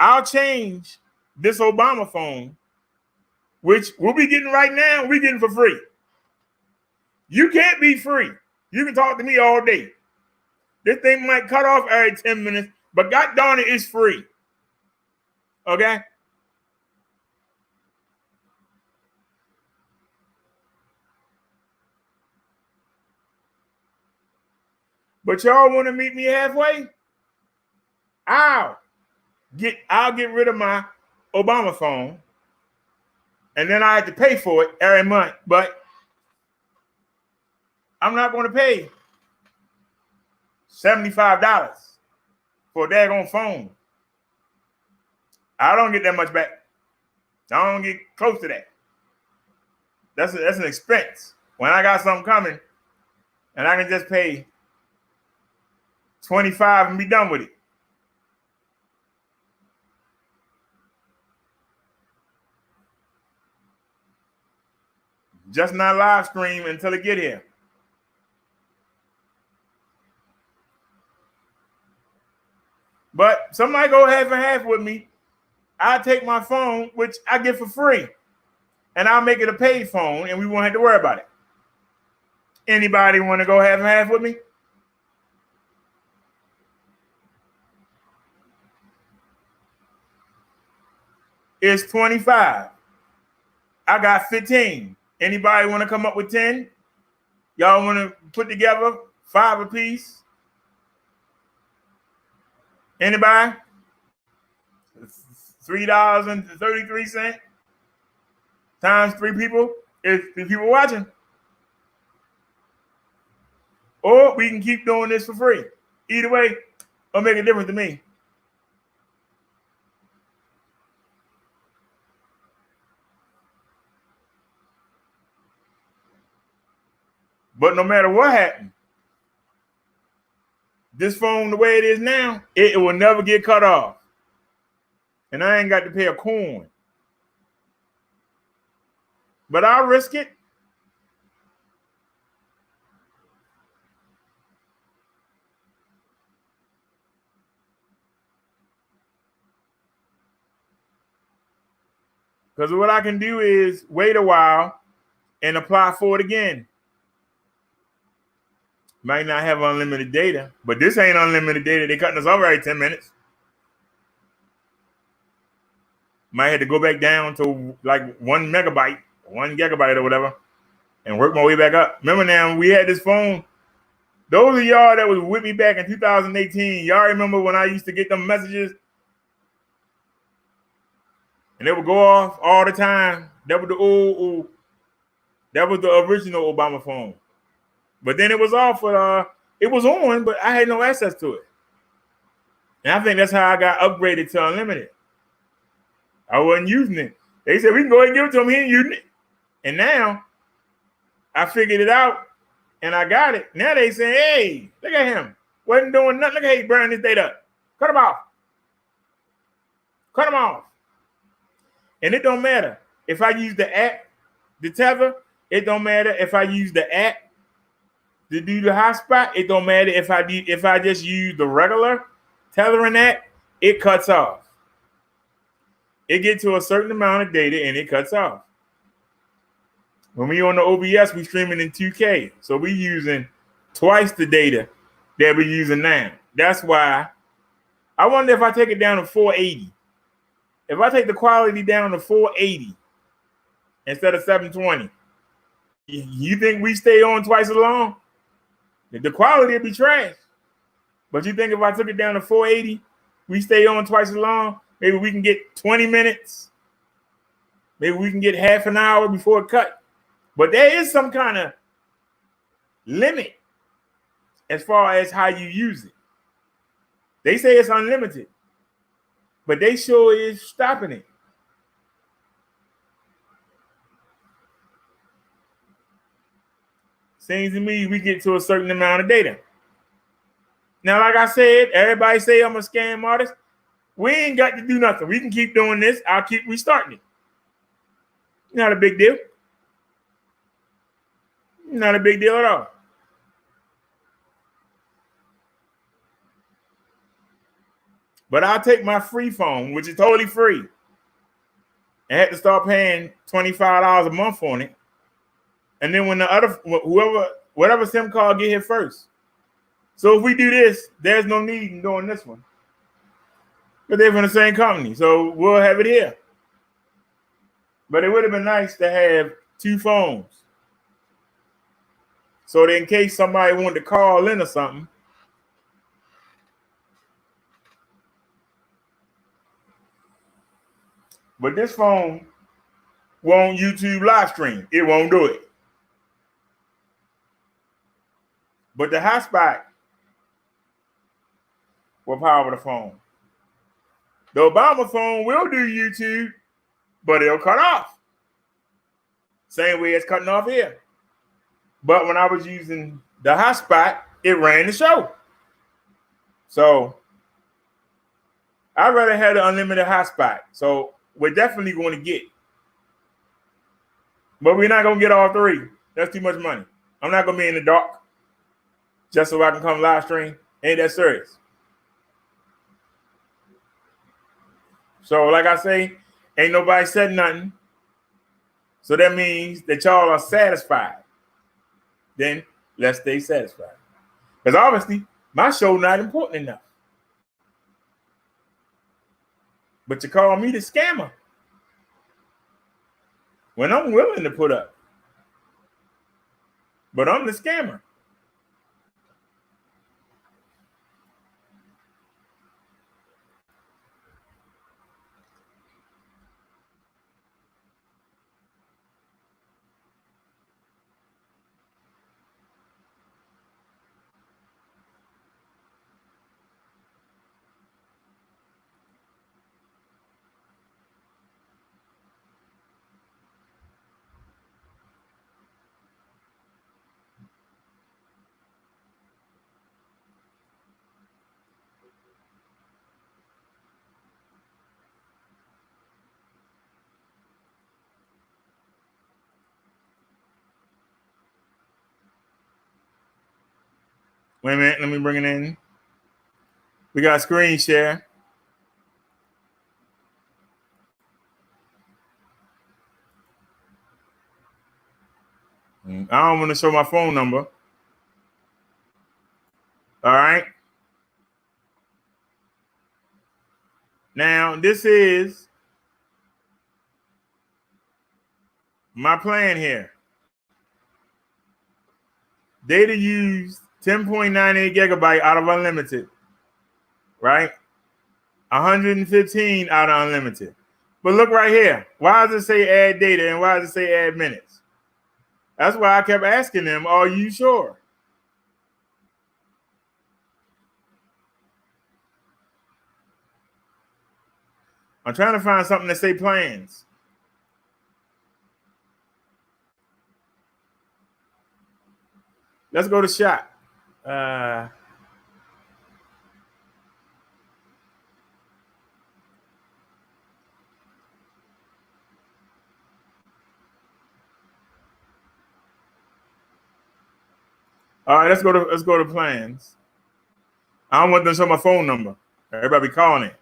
I'll change this Obama phone, which we'll be getting right now, we're getting for free. You can't be free. You can talk to me all day. This thing might cut off every 10 minutes, but God darn it, it's free. Okay? But y'all want to meet me halfway? I'll get rid of my Obama phone, and then I have to pay for it every month. But I'm not going to pay $75 for a daggone phone. I don't get that much back. I don't get close to that. That's an expense. When I got something coming, and I can just pay $25 and be done with it. Just not live stream until it get here. But somebody go half and half with me. I'll take my phone, which I get for free, and I'll make it a paid phone, and we won't have to worry about it. Anybody want to go half and half with me? It's 25. I got 15. Anybody want to come up with 10? Y'all want to put together 5 apiece? Anybody? $3.33 times 3 people. If people watching. Or we can keep doing this for free. Either way, it'll make a difference to me. But no matter what happened, this phone, the way it is now, it will never get cut off. And I ain't got to pay a coin. But I'll risk it. Because what I can do is wait a while and apply for it again. Might not have unlimited data, but this ain't unlimited data. They're cutting us off every 10 minutes. Might have to go back down to like 1 megabyte, 1 gigabyte or whatever, and work my way back up. Remember now, we had this phone. Those of y'all that was with me back in 2018, y'all remember when I used to get them messages? And they would go off all the time. That was the original Obama phone. But then it was off. It was on, but I had no access to it. And I think that's how I got upgraded to unlimited. I wasn't using it. They said, we can go ahead and give it to him. He ain't using it. And now I figured it out and I got it. Now they say, hey, look at him. Wasn't doing nothing. Look at he burning this data up. Cut him off. Cut him off. And it don't matter. If I use the app, the tether, it don't matter if I use the app to do the hotspot, it don't matter if I just use the regular tethering app, it cuts off. It gets to a certain amount of data and it cuts off. When we on the OBS, we streaming in 2K, so we using twice the data that we're using now. That's why I wonder if I take it down to 480. If I take the quality down to 480 instead of 720, you think we stay on twice as long? The quality would be trash. But you think if I took it down to 480, we stay on twice as long? Maybe we can get 20 minutes. Maybe we can get half an hour before it cut. But there is some kind of limit as far as how you use it. They say it's unlimited, but they sure is stopping it. Seems to me we get to a certain amount of data. Now, like I said, everybody say I'm a scam artist. We ain't got to do nothing. We can keep doing this. I'll keep restarting it. Not a big deal. Not a big deal at all. But I'll take my free phone, which is totally free. I had to start paying $25 a month on it. And then when whatever SIM card get here first. So if we do this, there's no need in doing this one. But they're from the same company, so we'll have it here. But it would have been nice to have two phones. So that in case somebody wanted to call in or something. But this phone won't YouTube live stream. It won't do it. But the hotspot will power the phone. The Obama phone will do YouTube, but it'll cut off. Same way it's cutting off here. But when I was using the hotspot, it ran the show. So I'd rather have the unlimited hotspot. So we're definitely going to get. But we're not going to get all three. That's too much money. I'm not going to be in the dark just so I can come live stream. Ain't that serious? So like I say, ain't nobody said nothing. So that means that y'all are satisfied. Then let's stay satisfied. Because obviously, my show not important enough. But you call me the scammer when I'm willing to put up. But I'm the scammer. Wait a minute, let me bring it in. We got screen share. I don't want to show my phone number. All right. Now, this is my plan here. Data used 10.98 gigabyte out of unlimited, right? 115 out of unlimited. But look right here. Why does it say add data and why does it say add minutes? That's why I kept asking them, are you sure? I'm trying to find something that say plans. Let's go to shop. All right, let's go to plans. I don't want them to show my phone number. Everybody be calling it.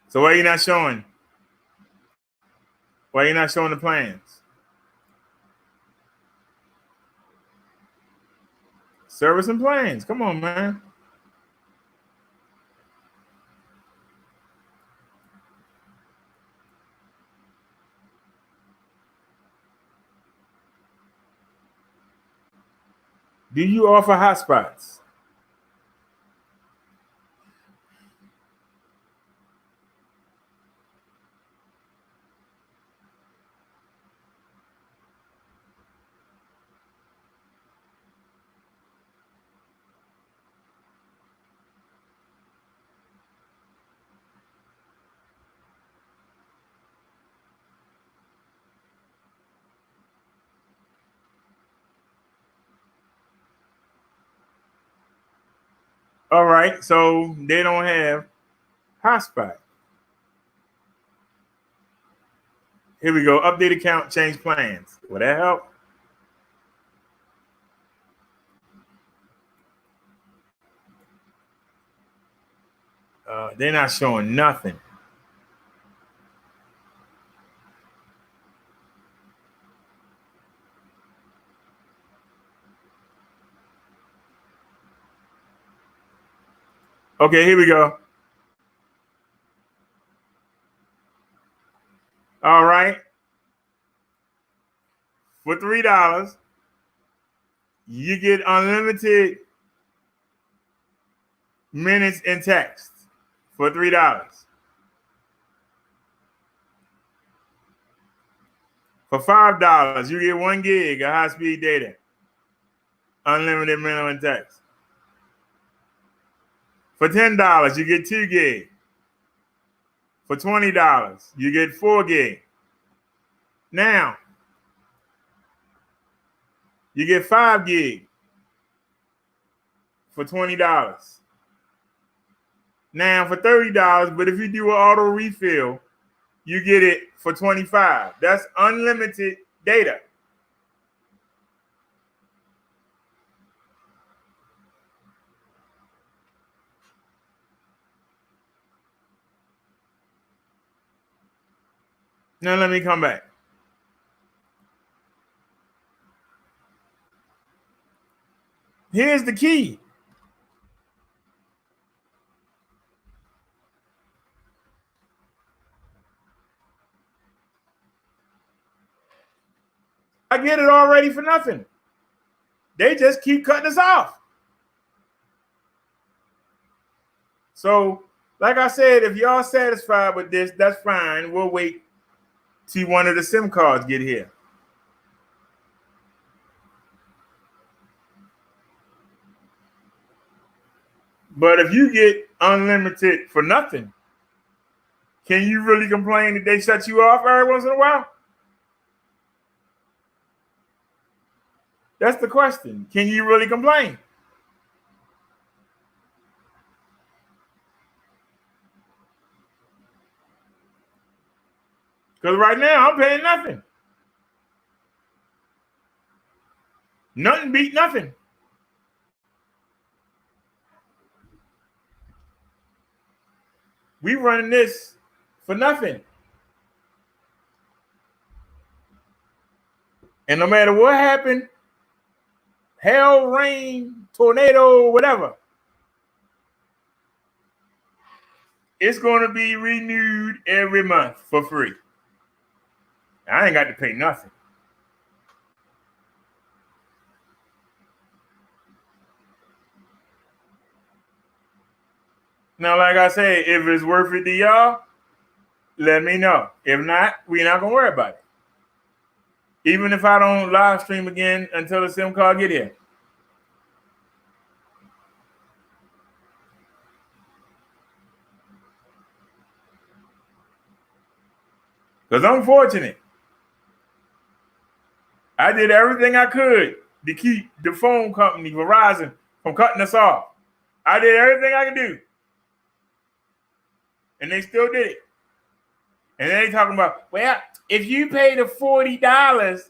So why are you not showing? Why are you not showing the plans? Service and plans. Come on, man. Do you offer hotspots? All right, so they don't have hotspot. Here we go. Update account, change plans. Will that help? They're not showing nothing. Okay, here we go. All right. For $3, you get unlimited minutes and text for $3. For $5, you get 1 gig of high-speed data, unlimited minimum and text. For $10, you get 2 gig. For $20, you get 4 gig. Now, you get 5 gig for $20. Now, for $30, but if you do an auto refill, you get it for $25. That's unlimited data. Now, let me come back. Here's the key. I get it already for nothing. They just keep cutting us off. So, like I said, if y'all satisfied with this, that's fine. We'll wait till one of the SIM cards get here. But if you get unlimited for nothing, can you really complain that they shut you off every once in a while? That's the question. Can you really complain? Because right now I'm paying nothing. Nothing beat nothing. We running this for nothing. And no matter what happened, hell, rain, tornado, whatever, it's going to be renewed every month for free. I ain't got to pay nothing. Now, like I said, if it's worth it to y'all, let me know. If not, we're not going to worry about it. Even if I don't live stream again until the SIM card get here. Because I'm fortunate. I did everything I could to keep the phone company, Verizon, from cutting us off. I did everything I could do. And they still did it. And then they talking about, well, if you pay the $40,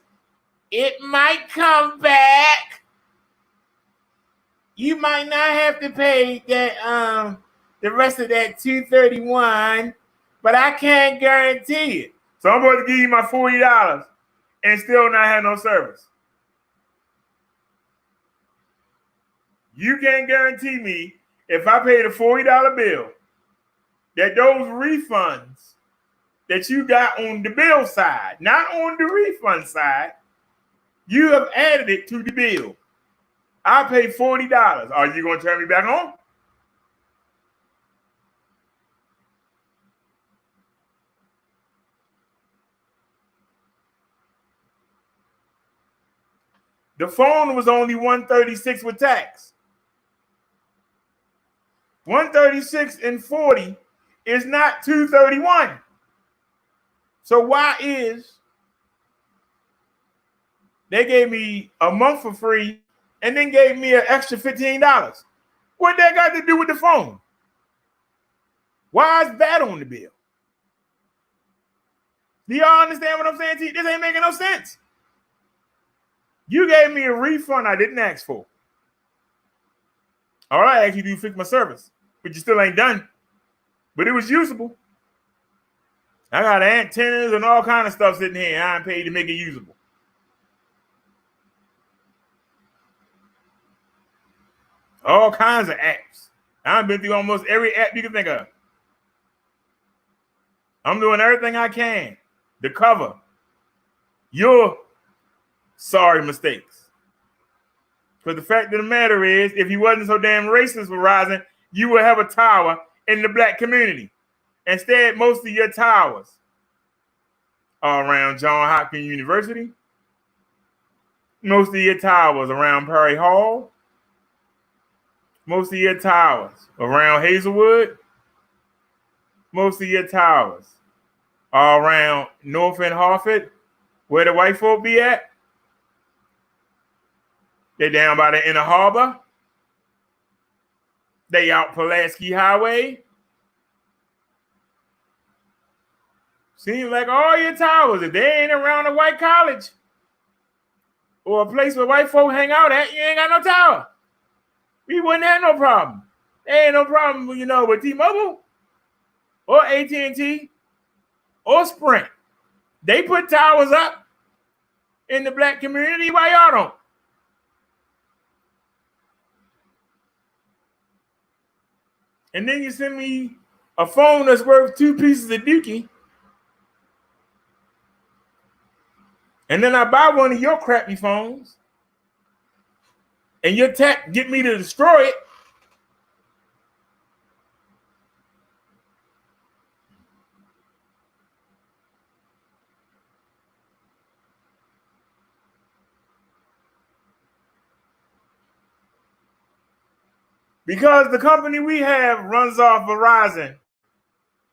it might come back. You might not have to pay that the rest of that $231, but I can't guarantee it. So I'm going to give you my $40 and still not have no service. You can't guarantee me if I pay the $40 bill that those refunds that you got on the bill side, not on the refund side, you have added it to the bill. I paid $40. Are you going to turn me back on? The phone was only $136 with tax. $136 and $40 is not $231. So why is they gave me a month for free and then gave me an extra $15? What that got to do with the phone? Why is that on the bill? Do y'all understand what I'm saying to you? This ain't making no sense. You gave me a refund I didn't ask for. All right, I asked you to fix my service, but you still ain't done. But it was usable. I got antennas and all kind of stuff sitting here, and I ain't paid to make it usable. All kinds of apps. I've been through almost every app you can think of. I'm doing everything I can to cover your sorry mistakes. Because the fact of the matter is, if you wasn't so damn racist, Verizon, you would have a tower in the black community. Instead, most of your towers are around Johns Hopkins University. Most of your towers around Perry Hall. Most of your towers around Hazelwood. Most of your towers are around North and Hartford, where the white folk be at. They down by the Inner Harbor. They out Pulaski Highway. Seems like all your towers, if they ain't around a white college or a place where white folk hang out at, you ain't got no tower. We wouldn't have no problem. There ain't no problem, with T-Mobile or AT&T or Sprint. They put towers up in the black community. Why y'all don't? And then you send me a phone that's worth 2 pieces of dookie. And then I buy one of your crappy phones. And your tech get me to destroy it. Because the company we have runs off Verizon,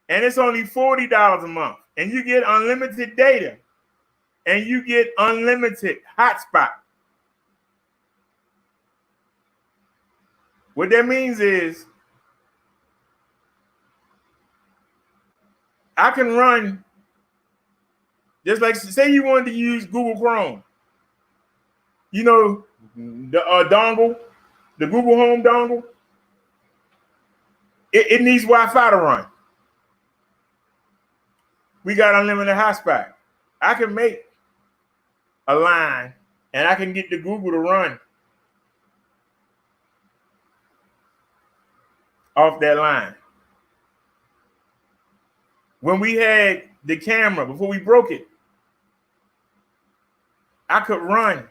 and it's only $40 a month, and you get unlimited data, and you get unlimited hotspot. What that means is I can run, just like, say you wanted to use Google Chrome. The dongle, the Google Home dongle. It needs Wi-Fi to run. We got unlimited hotspot. I can make a line and I can get the Google to run off that line. When we had the camera, before we broke it, I could run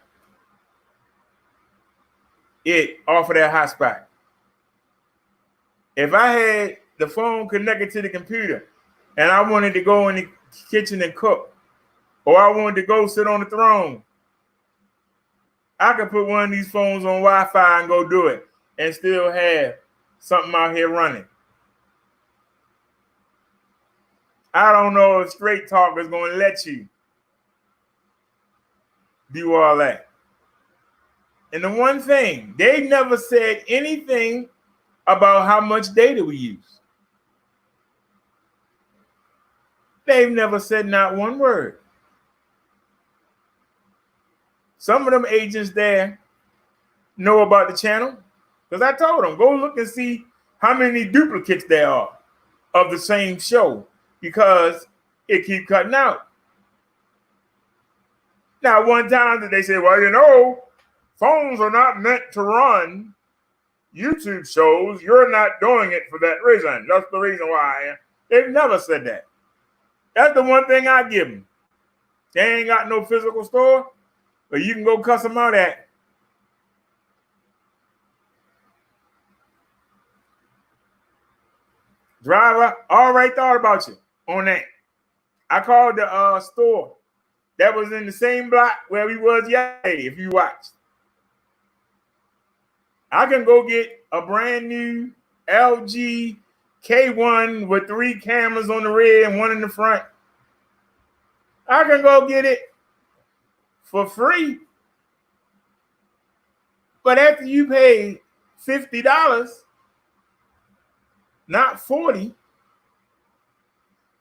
it off of that hotspot. If I had the phone connected to the computer and I wanted to go in the kitchen and cook, or I wanted to go sit on the throne, I could put one of these phones on Wi-Fi and go do it and still have something out here running. I don't know if Straight Talk is going to let you do all that. And the one thing, they never said anything about how much data we use. They've never said not one word. Some of them agents there know about the channel because I told them, go look and see how many duplicates there are of the same show because it keep cutting out. Now, one time they said, well, you know, phones are not meant to run YouTube shows. You're not doing it for that reason. That's the reason why. They've never said that. That's the one thing I give them. They ain't got no physical store, but you can go cuss them out at. Driver, already thought about you on that. I called the store that was in the same block where we was yesterday, if you watched. I can go get a brand new LG K1 with 3 cameras on the rear and 1 in the front. I can go get it for free. But after you pay $50, not $40,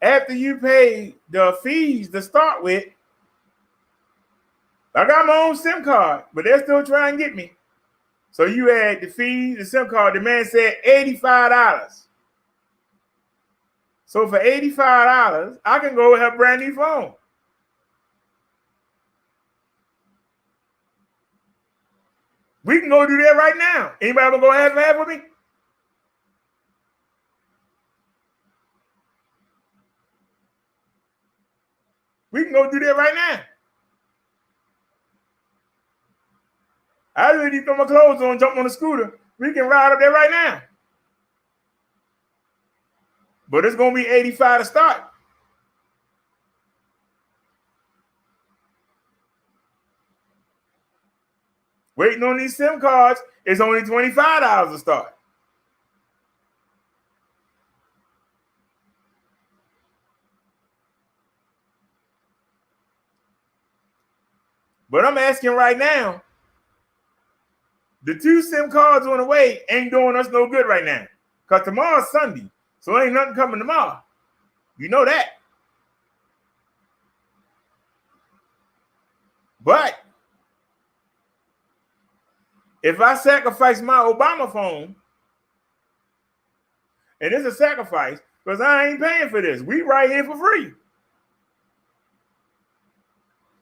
after you pay the fees to start with, I got my own SIM card, but they're still trying to get me. So you add the fees, the SIM card, the man said $85. So for $85, I can go have a brand new phone. We can go do that right now. Anybody want to go half with me? We can go do that right now. I really throw my clothes on, jump on the scooter. We can ride up there right now. But it's going to be $85 to start. Waiting on these SIM cards, it's only $25 to start. But I'm asking right now, the 2 SIM cards on the way ain't doing us no good right now. Because tomorrow's Sunday, so ain't nothing coming tomorrow. You know that. But if I sacrifice my Obama phone, and it's a sacrifice because I ain't paying for this. We right here for free.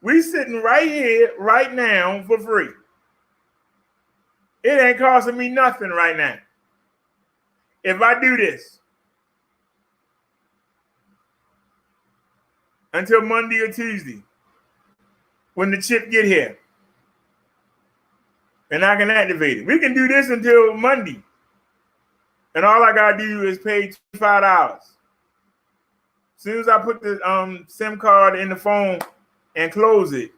We sitting right here right now for free. It ain't costing me nothing right now. If I do this until Monday or Tuesday, when the chip get here, and I can activate it. We can do this until Monday. And all I gotta do is pay $25. As soon as I put the SIM card in the phone and close it,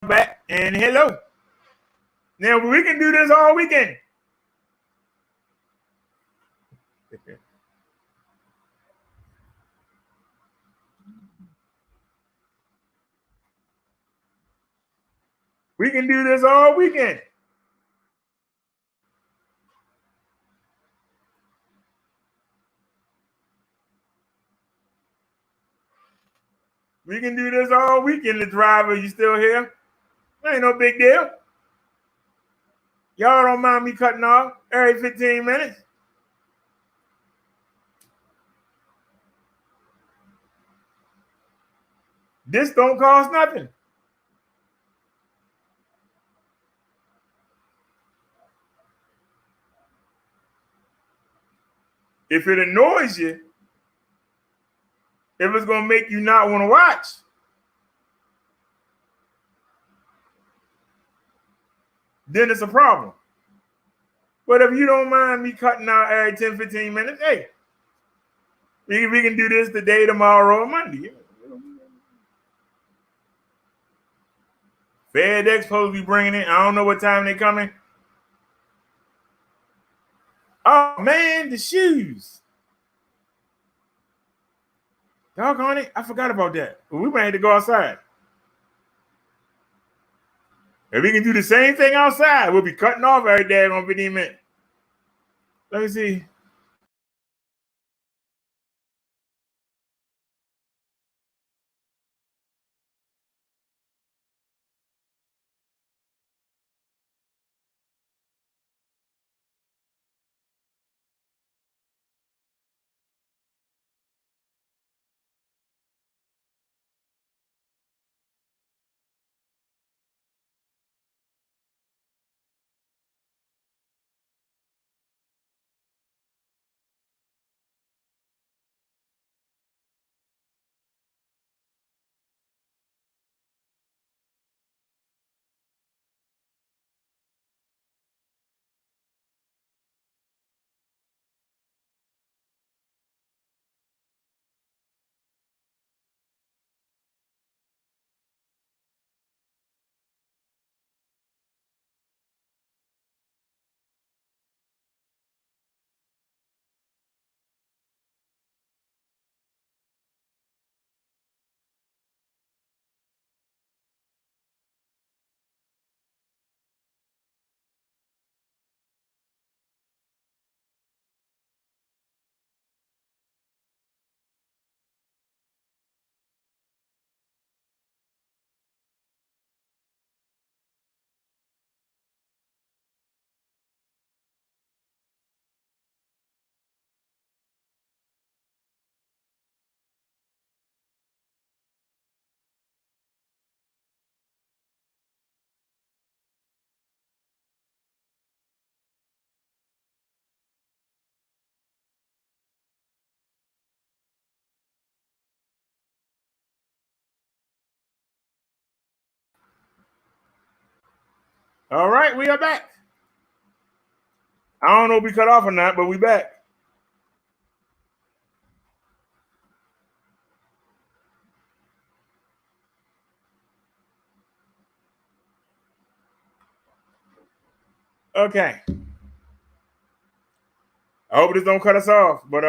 back and hello. Now we can do this all weekend. We can do this all weekend. We can do this all weekend. The driver, you still here? Ain't no big deal. Y'all don't mind me cutting off every 15 minutes. This don't cost nothing. If it annoys you, if it's going to make you not want to watch, then it's a problem. But if you don't mind me cutting out every 10, 15 minutes, hey, we can do this today, tomorrow, or Monday. FedEx supposed to be bringing it. I don't know what time they coming. Oh, man, the shoes. Doggone it, I forgot about that. We might have to go outside. If we can do the same thing outside, we'll be cutting off every day on 15 minutes. Let me see. All right, we are back. I don't know if we cut off or not, but we back. Okay. I hope this don't cut us off, but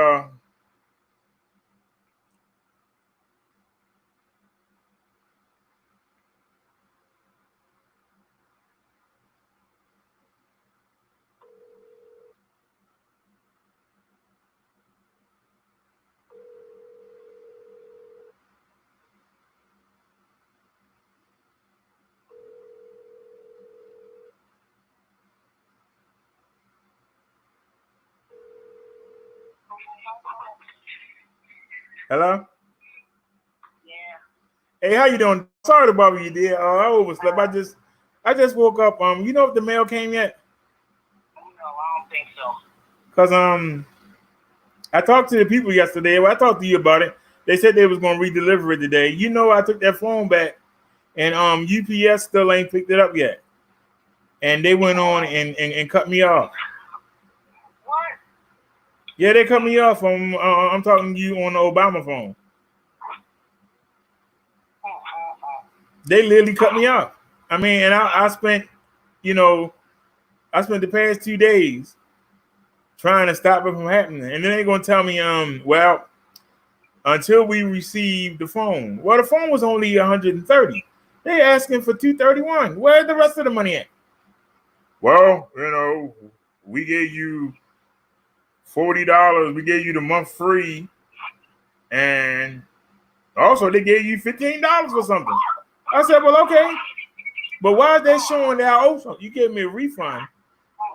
hello? Yeah. Hey, how you doing? Sorry to bother you, dear. I overslept. I just woke up. You know if the mail came yet? No, I don't think so. Cause I talked to the people yesterday. Well, I talked to you about it. They said they was gonna redeliver it today. You know, I took that phone back, and UPS still ain't picked it up yet. And they went on and cut me off. What? Yeah, they cut me off. I'm talking to you on the Obama phone. They literally cut me off. I mean, and I spent, I spent the past 2 days trying to stop it from happening. And then they're gonna tell me, well, until we receive the phone. Well, the phone was only 130. They asking for 231. Where's the rest of the money at? Well, we gave you $40. We gave you the month free, and Also, they gave you $15 for something. I said, well, okay. But why is that showing that I owe something? You gave me a refund.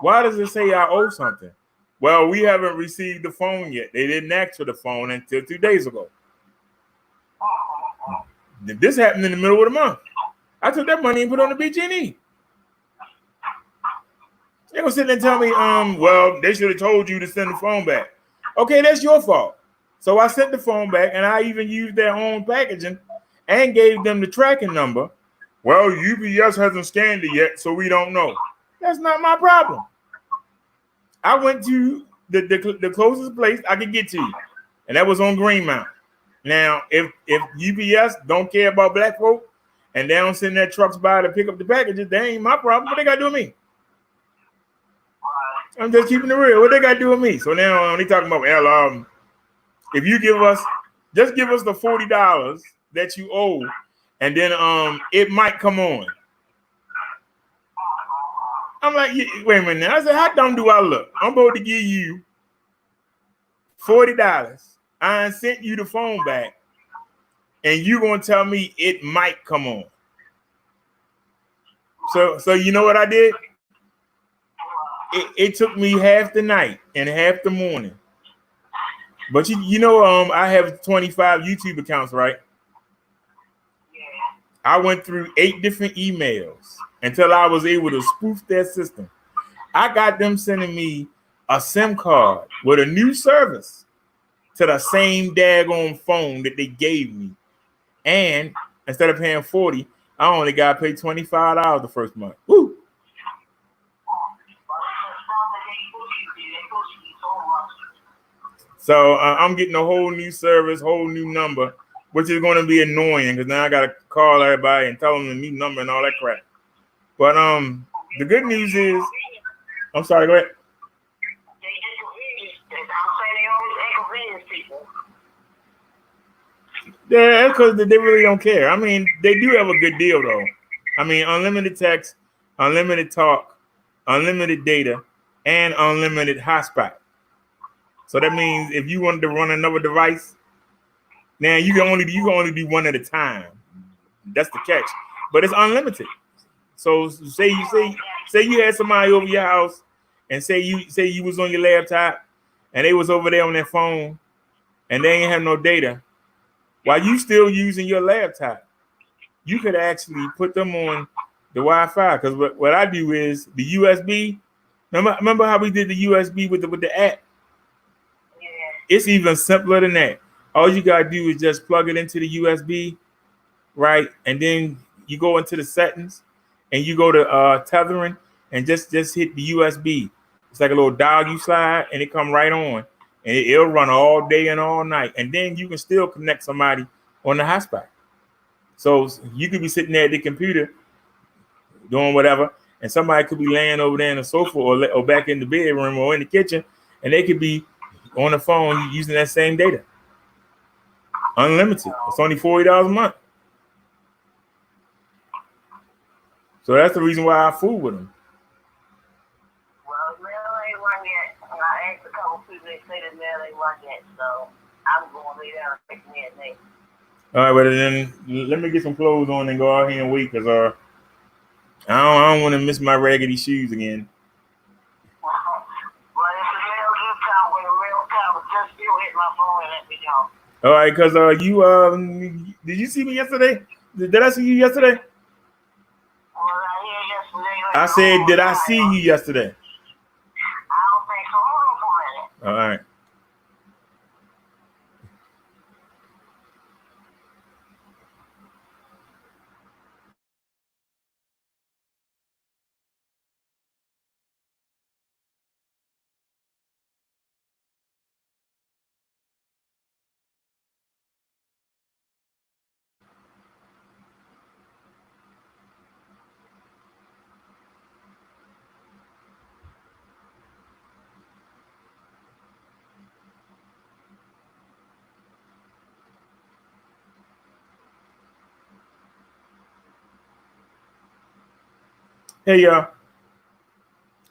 Why does it say I owe something? Well, we haven't received the phone yet. They didn't ask for the phone until 2 days ago. This happened in the middle of the month. I took that money and put it on the BG&E. They gonna sit there and tell me, well, they should have told you to send the phone back. Okay, that's your fault. So I sent the phone back, and I even used their own packaging and gave them the tracking number. Well, UPS hasn't scanned it yet, so we don't know. That's not my problem. I went to the closest place I could get to you, and that was on Greenmount. Now, if UPS don't care about black folk and they don't send their trucks by to pick up the packages, that ain't my problem. What they got to do with me? I'm just keeping it real. What they got to do with me? So now they talking about, well, if you give us the $40 that you owe, and then it might come on. I'm like, wait a minute. Now. I said, how dumb do I look? I'm about to give you $40. I sent you the phone back, and you gonna tell me it might come on. So you know what I did? It took me half the night and half the morning. But you know, I have 25 YouTube accounts, right? I went through 8 different emails until I was able to spoof their system. I got them sending me a SIM card with a new service to the same daggone phone that they gave me. And instead of paying $40, I only got to pay $25 the first month. Woo! So I'm getting a whole new service, whole new number, which is going to be annoying because now I got to call everybody and tell them the new number and all that crap. But the good news is, I'm sorry, go ahead. Yeah, because they really don't care. I mean, they do have a good deal though. I mean, unlimited text, unlimited talk, unlimited data, and unlimited hotspot. So that means if you wanted to run another device, now you can only do one at a time. That's the catch. But it's unlimited. So say you had somebody over your house, and say you was on your laptop, and they was over there on their phone, and they ain't have no data. While you still using your laptop, you could actually put them on the Wi-Fi. Because what I do is the USB. Remember how we did the USB with the app? It's even simpler than that. All you gotta do is just plug it into the USB, right? And then you go into the settings and you go to tethering and just hit the USB. It's like a little dial you slide and it come right on. And it'll run all day and all night. And then you can still connect somebody on the hotspot. So you could be sitting there at the computer doing whatever, and somebody could be laying over there in the sofa or back in the bedroom or in the kitchen, and they could be on the phone using that same data. Unlimited. It's only $40 a month. So that's the reason why I fool with them. Well, the mail ain't run yet. And I asked a couple people, they say the mail ain't run yet. So I'm going to lay down and pick me a name. All right, but then let me get some clothes on and go out here and wait, because I don't want to miss my raggedy shoes again. Well, if the mail do come, when the mail comes, just you hit my phone and let me know. All right, because you did you see me yesterday? Did I see you yesterday? I said, did I see you yesterday? I don't think so. Hold on for a minute. All right. Hey, y'all.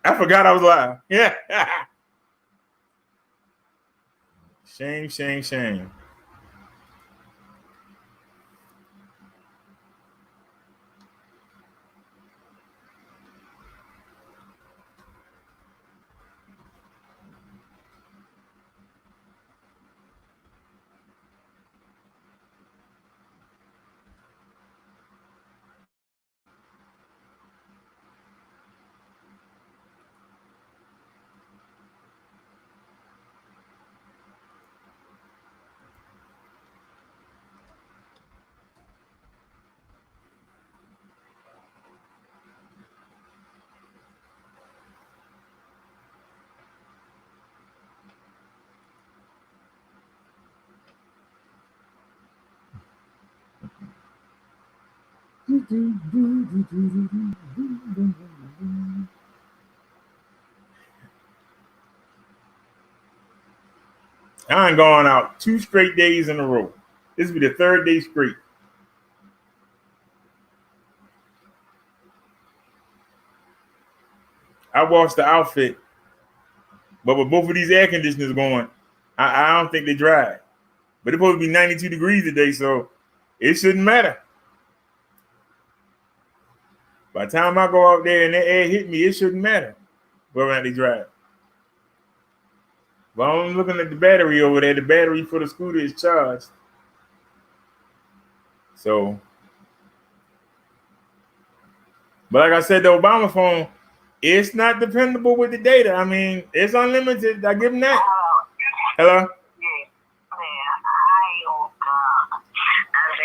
I forgot I was live. Yeah. Shame. I ain't gone out 2 straight days in a row. This will be the 3rd day straight. I washed the outfit, but with both of these air conditioners going, I don't think they dry. But it's supposed to be 92 degrees today, so it shouldn't matter. By the time I go out there and that air hit me, it shouldn't matter whether or not they dry. But I'm looking at the battery over there. The battery for the scooter is charged. So, but like I said, the Obama phone, it's not dependable with the data. I mean, it's unlimited. I give them that. Hello?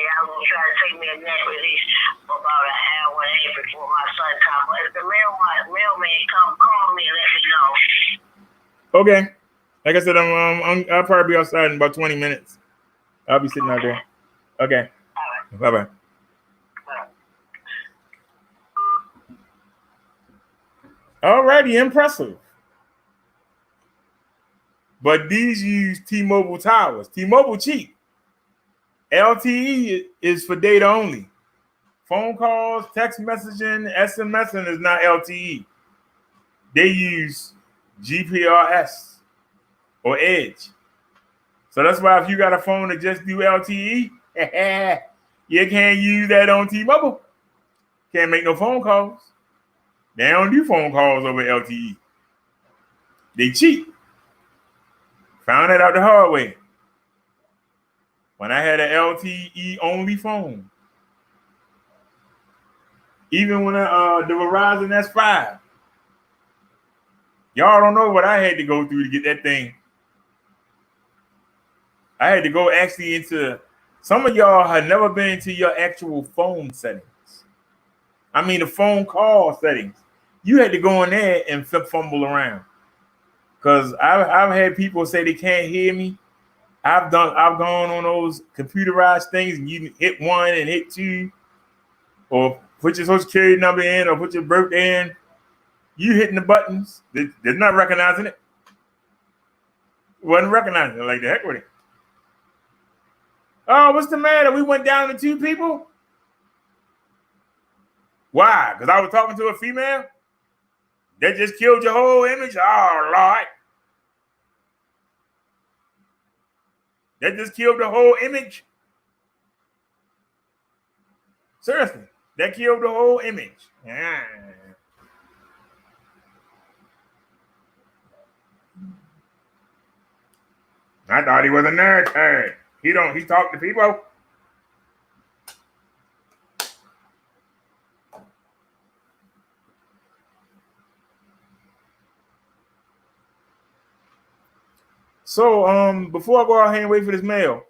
I was trying to take me a nap release for about an hour and a half before my son comes. But if the mailman come call me and let me know. Okay. Like I said, I'll probably be outside in about 20 minutes. I'll be sitting out there. Okay. All right. Bye-bye. Alrighty, impressive. But these use T-Mobile towers. T-Mobile cheap. LTE is for data only. Phone calls, text messaging, SMSing is not LTE. They use GPRS or Edge. So that's why if you got a phone that just do LTE, you can't use that on T-Mobile. Can't make no phone calls. They don't do phone calls over LTE. They cheap. Found it out the hard way. When I had an LTE only phone. Even when the Verizon S5. Y'all don't know what I had to go through to get that thing. I had to go actually into, some of y'all have never been into your actual phone settings. I mean the phone call settings. You had to go in there and fumble around. Because I've had people say they can't hear me. I've gone on those computerized things and you hit 1 and hit 2, or put your social security number in, or put your birthday in. You hitting the buttons. They're not recognizing it. Wasn't recognizing it. Like the heck with it. Oh, what's the matter? We went down to 2 people? Why? Because I was talking to a female? That just killed your whole image? Oh, Lord. That just killed the whole image? Seriously. That killed the whole image. Yeah. I thought he was a nerd. He talked to people. So before I go out here and wait for this mail,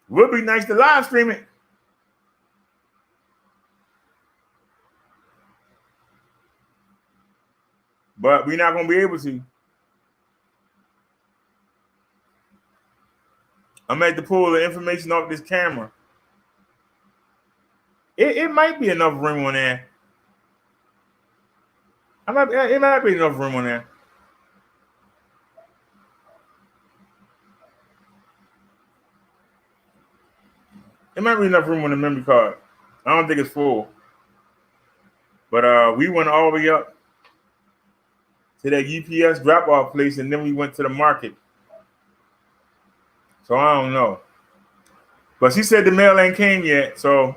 it would be nice to live stream it. But we're not gonna be able to. I'm at to pull the information off this camera. It might be enough room on there. It might be enough room on there. It might be enough room on the memory card. I don't think it's full. But we went all the way up to that UPS drop-off place, and then we went to the market. So I don't know. But she said the mail ain't came yet, so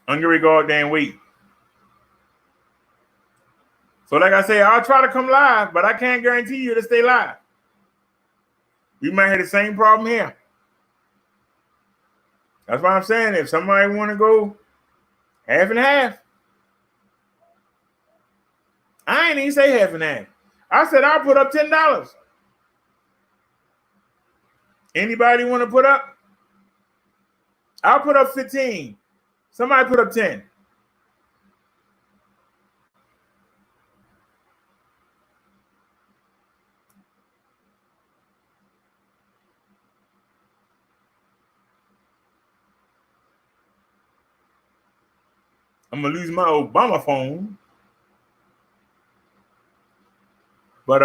I'm gonna go out there and wait. So like I say, I'll try to come live, but I can't guarantee you to stay live. We might have the same problem here. That's why I'm saying if somebody want to go half and half, I ain't even say half and half. I said I'll put up $10. Anybody want to put up? I'll put up 15. Somebody put up 10. I'm gonna lose my Obama phone. But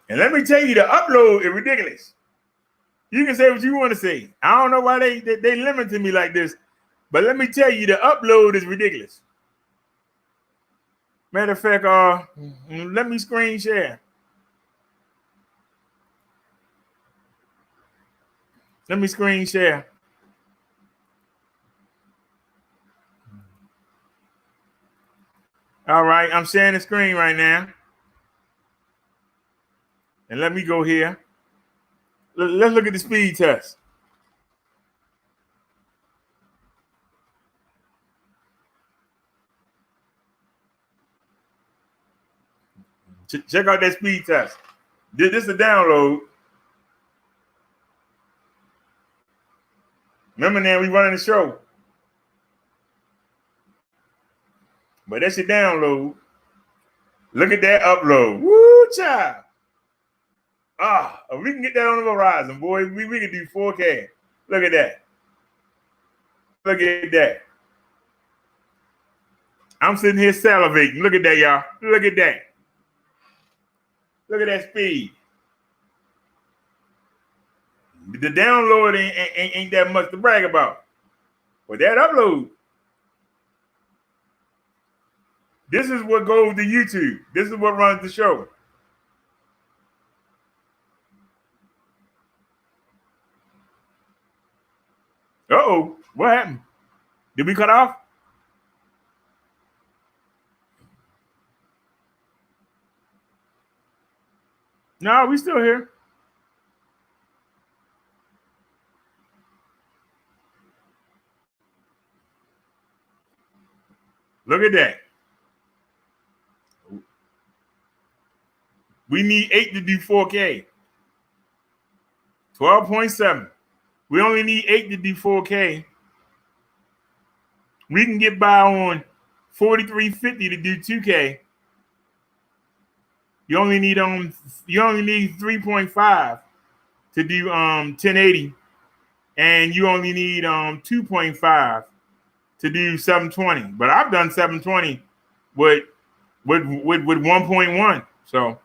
and let me tell you, the upload is ridiculous. You can say what you want to say. I don't know why they limited me like this, but let me tell you, the upload is ridiculous. Matter of fact, let me screen share. Let me screen share. All right, I'm sharing the screen right now. And let me go here. Let's look at the speed test. Check out that speed test. This is a download. Remember now, we running the show. But that's your download. Look at that upload. Woo, child. If we can get that on the horizon, boy, we can do 4K. Look at that. Look at that. I'm sitting here salivating. Look at that, y'all. Look at that. Look at that speed. The download ain't that much to brag about. But that upload, this is what goes to YouTube. This is what runs the show. Uh-oh, what happened? Did we cut off? No, we still here. Look at that. We need 8 to do 4K. 12.7. We only need 8 to do 4K. We can get by on 4350 to do 2K. You only need 3.5 to do 1080, and you only need 2.5 to do 720. But I've done 720 with 1.1. So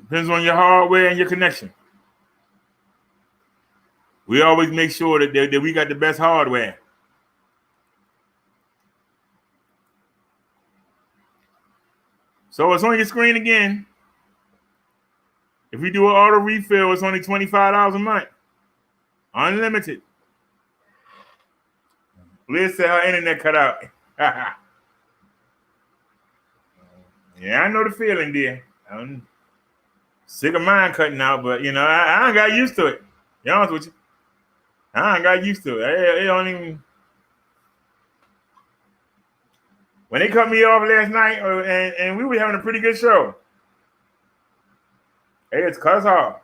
depends on your hardware and your connection. We always make sure that we got the best hardware. So it's on your screen again. If we do an auto refill, it's only $25 a month. Unlimited. Liz said her internet cut out. Yeah, I know the feeling, dear. I'm sick of mine cutting out, but you know, I ain't got used to it. Be honest with you. I ain't got used to it. It don't even. When they cut me off last night, and we were having a pretty good show. Hey, it's cuss off.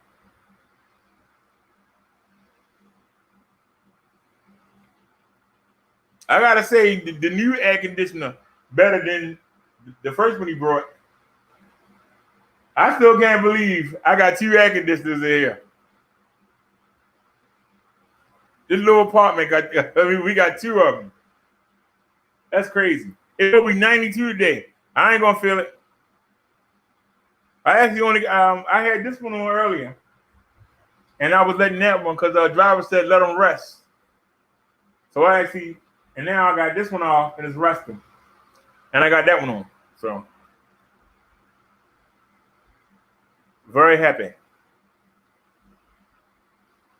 I gotta say, the new air conditioner better than the first one he brought. I still can't believe I got 2 air conditioners in here. This little apartment we got 2 of them. That's crazy. It'll be 92 today. I ain't gonna feel it. I actually only I had this one on earlier, and I was letting that one because the driver said let them rest. So and now I got this one off and it's resting, and I got that one on. So very happy.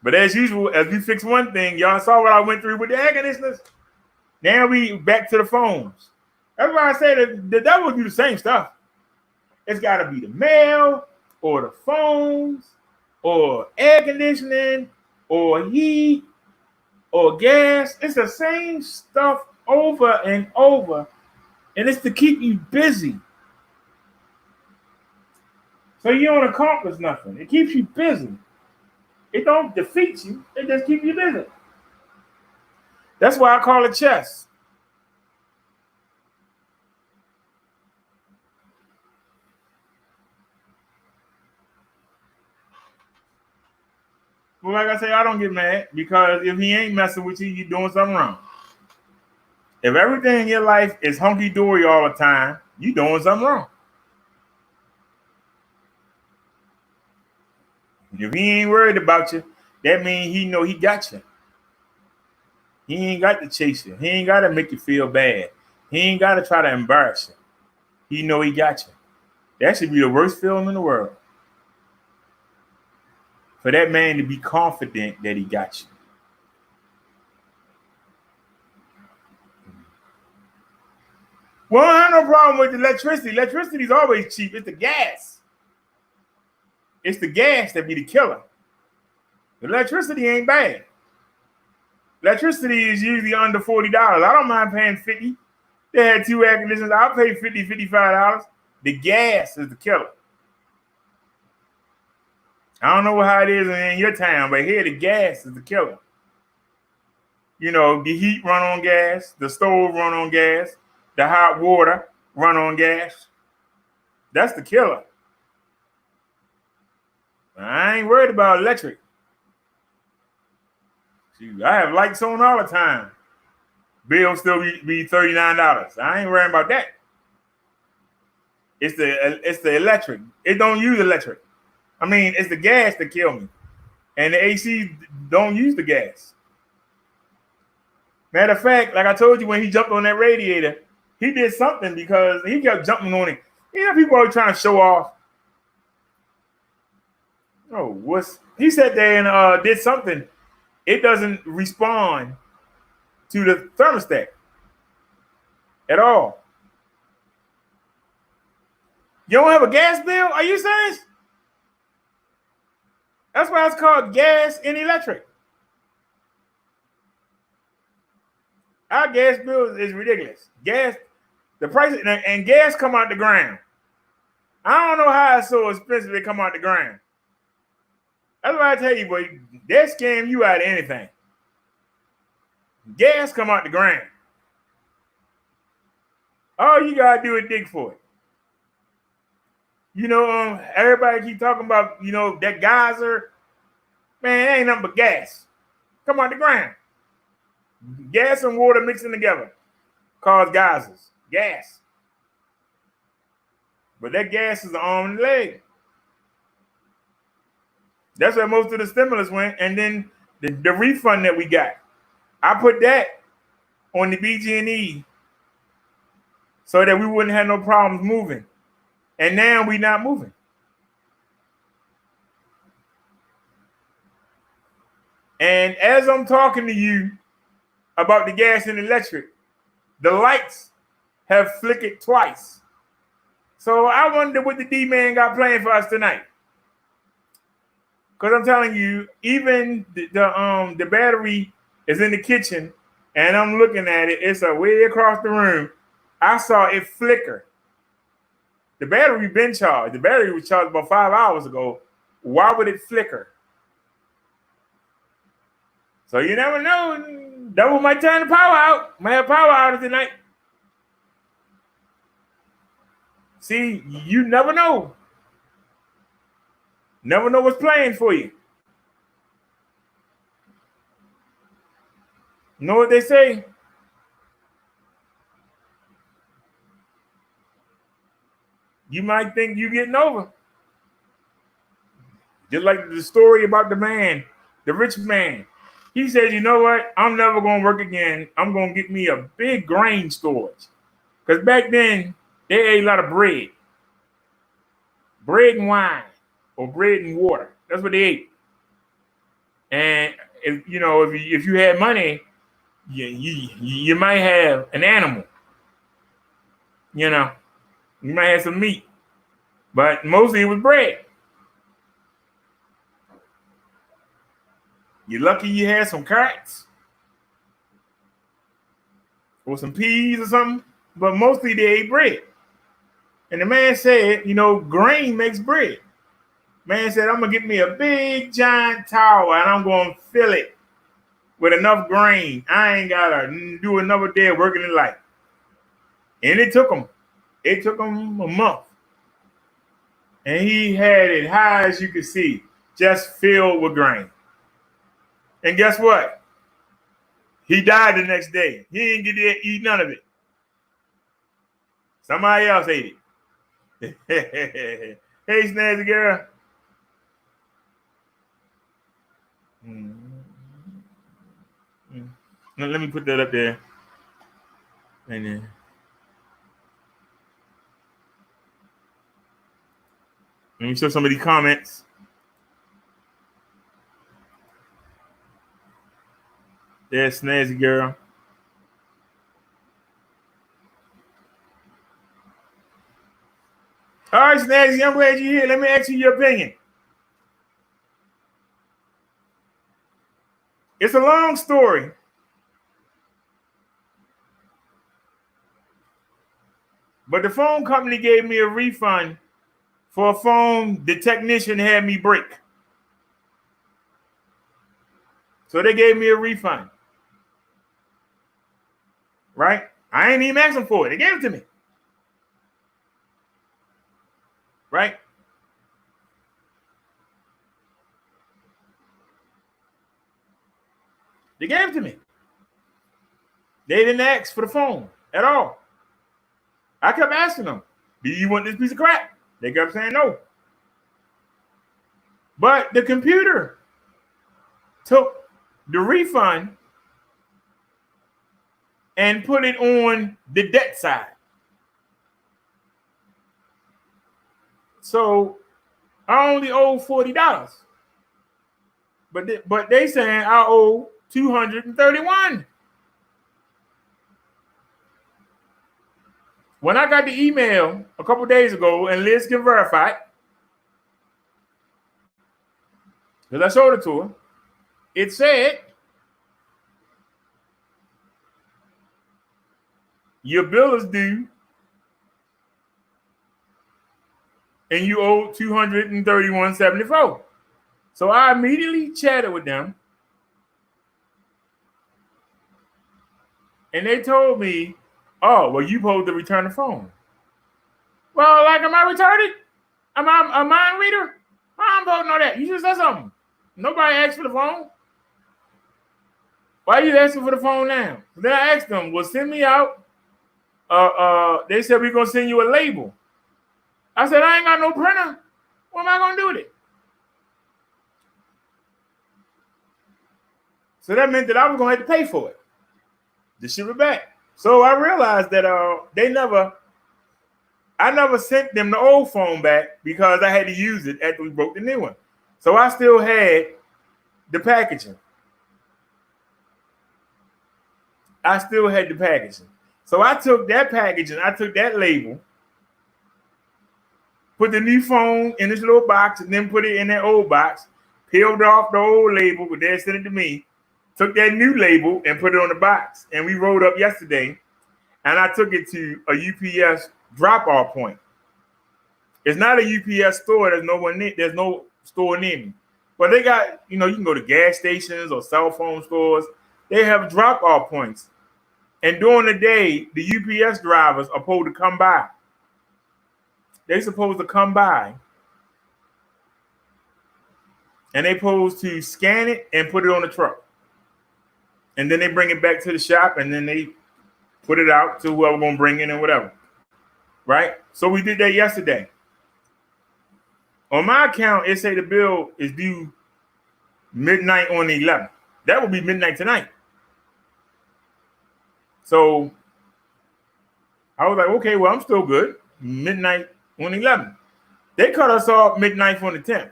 But as usual, as we fix one thing, y'all saw what I went through with the air conditioners. Now we back to the phones. That's why I say that the devil do the same stuff. It's got to be the mail or the phones or air conditioning or heat or gas. It's the same stuff over and over, and it's to keep you busy. So you don't accomplish nothing. It keeps you busy. It don't defeat you. It just keeps you busy. That's why I call it chess. Well, like I say, I don't get mad because if he ain't messing with you, you're doing something wrong. If everything in your life is hunky-dory all the time, you're doing something wrong. If he ain't worried about you, that means he know he got you. He ain't got to chase you. He ain't got to make you feel bad. He ain't got to try to embarrass you. He know he got you. That should be the worst feeling in the world. For that man to be confident that he got you. Well, I have no problem with electricity. Electricity is always cheap. It's the gas. It's the gas that be the killer. The electricity ain't bad. Electricity is usually under $40. I don't mind paying $50. They had 2 air conditioners. I'll pay $50, $55. The gas is the killer. I don't know how it is in your town, but here the gas is the killer. You know, the heat run on gas, the stove run on gas, the hot water run on gas. That's the killer. I ain't worried about electric. Shoot, I have lights on all the time. Bill still be $39. I ain't worrying about that. It's the electric. It don't use electric. I mean, it's the gas that kill me. And the AC don't use the gas. Matter of fact, like I told you, when he jumped on that radiator, he did something because he kept jumping on it. You know, people are trying to show off. Oh, he sat there and did something. It doesn't respond to the thermostat at all. You don't have a gas bill? Are you serious? That's why it's called gas and electric. Our gas bill is ridiculous. Gas, the price, and gas come out the ground. I don't know how it's so expensive to come out the ground. That's why I tell you, boy, they scam you out of anything. Gas come out the ground. All you gotta do is dig for it. You know, everybody keep talking about, you know, that geyser. Man, it ain't nothing but gas. Come out the ground. Gas and water mixing together cause geysers. Gas. But that gas is the arm and leg. That's where most of the stimulus went. And then the refund that we got, I put that on the BG&E so that we wouldn't have no problems moving. And now we're not moving. And as I'm talking to you about the gas and electric, the lights have flickered twice. So I wonder what the D-Man got planned for us tonight. Because I'm telling you, even the battery is in the kitchen, and I'm looking at it. It's way across the room. I saw it flicker. The battery been charged. The battery was charged about 5 hours ago. Why would it flicker? So you never know. Double might turn the power out. Might have power outage tonight. See, you never know. Never know what's playing for you. You know what they say? You might think you're getting over. Just like the story about the man, the rich man. He said, you know what? I'm never going to work again. I'm going to get me a big grain storage. Because back then, they ate a lot of bread. Bread and wine. Or bread and water. That's what they ate. And, if you had money, you might have an animal. You know. You might have some meat. But mostly it was bread. You're lucky you had some carrots or some peas or something, but mostly they ate bread. And the man said, grain makes bread. Man said, I'm going to get me a big giant tower and I'm going to fill it with enough grain. I ain't got to do another day of working in life. And it took him a month. And he had it high as you could see, just filled with grain. And guess what? He died the next day. He didn't get to eat none of it. Somebody else ate it. Hey, Snazzy girl. Let me put that up there. And then let me show some of these comments. There's Snazzy girl. All right, Snazzy, I'm glad you're here. Let me ask you your opinion. It's a long story. But the phone company gave me a refund for a phone the technician had me break. So they gave me a refund. Right? I ain't even asking for it. They gave it to me. Right? They gave it to me. They didn't ask for the phone at all. I kept asking them, do you want this piece of crap? They kept saying no. But the computer took the refund and put it on the debt side. So I only owe $40. But they saying I owe $231. When I got the email a couple days ago, and Liz can verify it, because I showed it to her, it said your bill is due and you owe $231.74. So I immediately chatted with them, and they told me, oh, well, you supposed to return the phone. Well, like, am I retarded? Am I a mind reader? I'm supposed to know that. You just said something. Nobody asked for the phone. Why are you asking for the phone now? Then I asked them, well, send me out. They said, we're going to send you a label. I said, I ain't got no printer. What am I going to do with it? So that meant that I was going to have to pay for it to ship it back. So I realized that I never sent them the old phone back because I had to use it after we broke the new one. So I still had the packaging. So I took that packaging, I took that label, put the new phone in this little box, and then put it in that old box, peeled off the old label, but they sent it to me, took that new label and put it on the box. And we rolled up yesterday, and I took it to a UPS drop-off point. It's not a UPS store. There's no store near me. But they got, you can go to gas stations or cell phone stores. They have drop-off points. And during the day, the UPS drivers are supposed to come by. They're supposed to come by. And they're supposed to scan it and put it on the truck. And then they bring it back to the shop, and then they put it out to whoever going to bring it and whatever. Right? So we did that yesterday. On my account, it say the bill is due midnight on the 11th. That will be midnight tonight. So I was like, okay, well, I'm still good. Midnight on the 11th. They cut us off midnight on the 10th.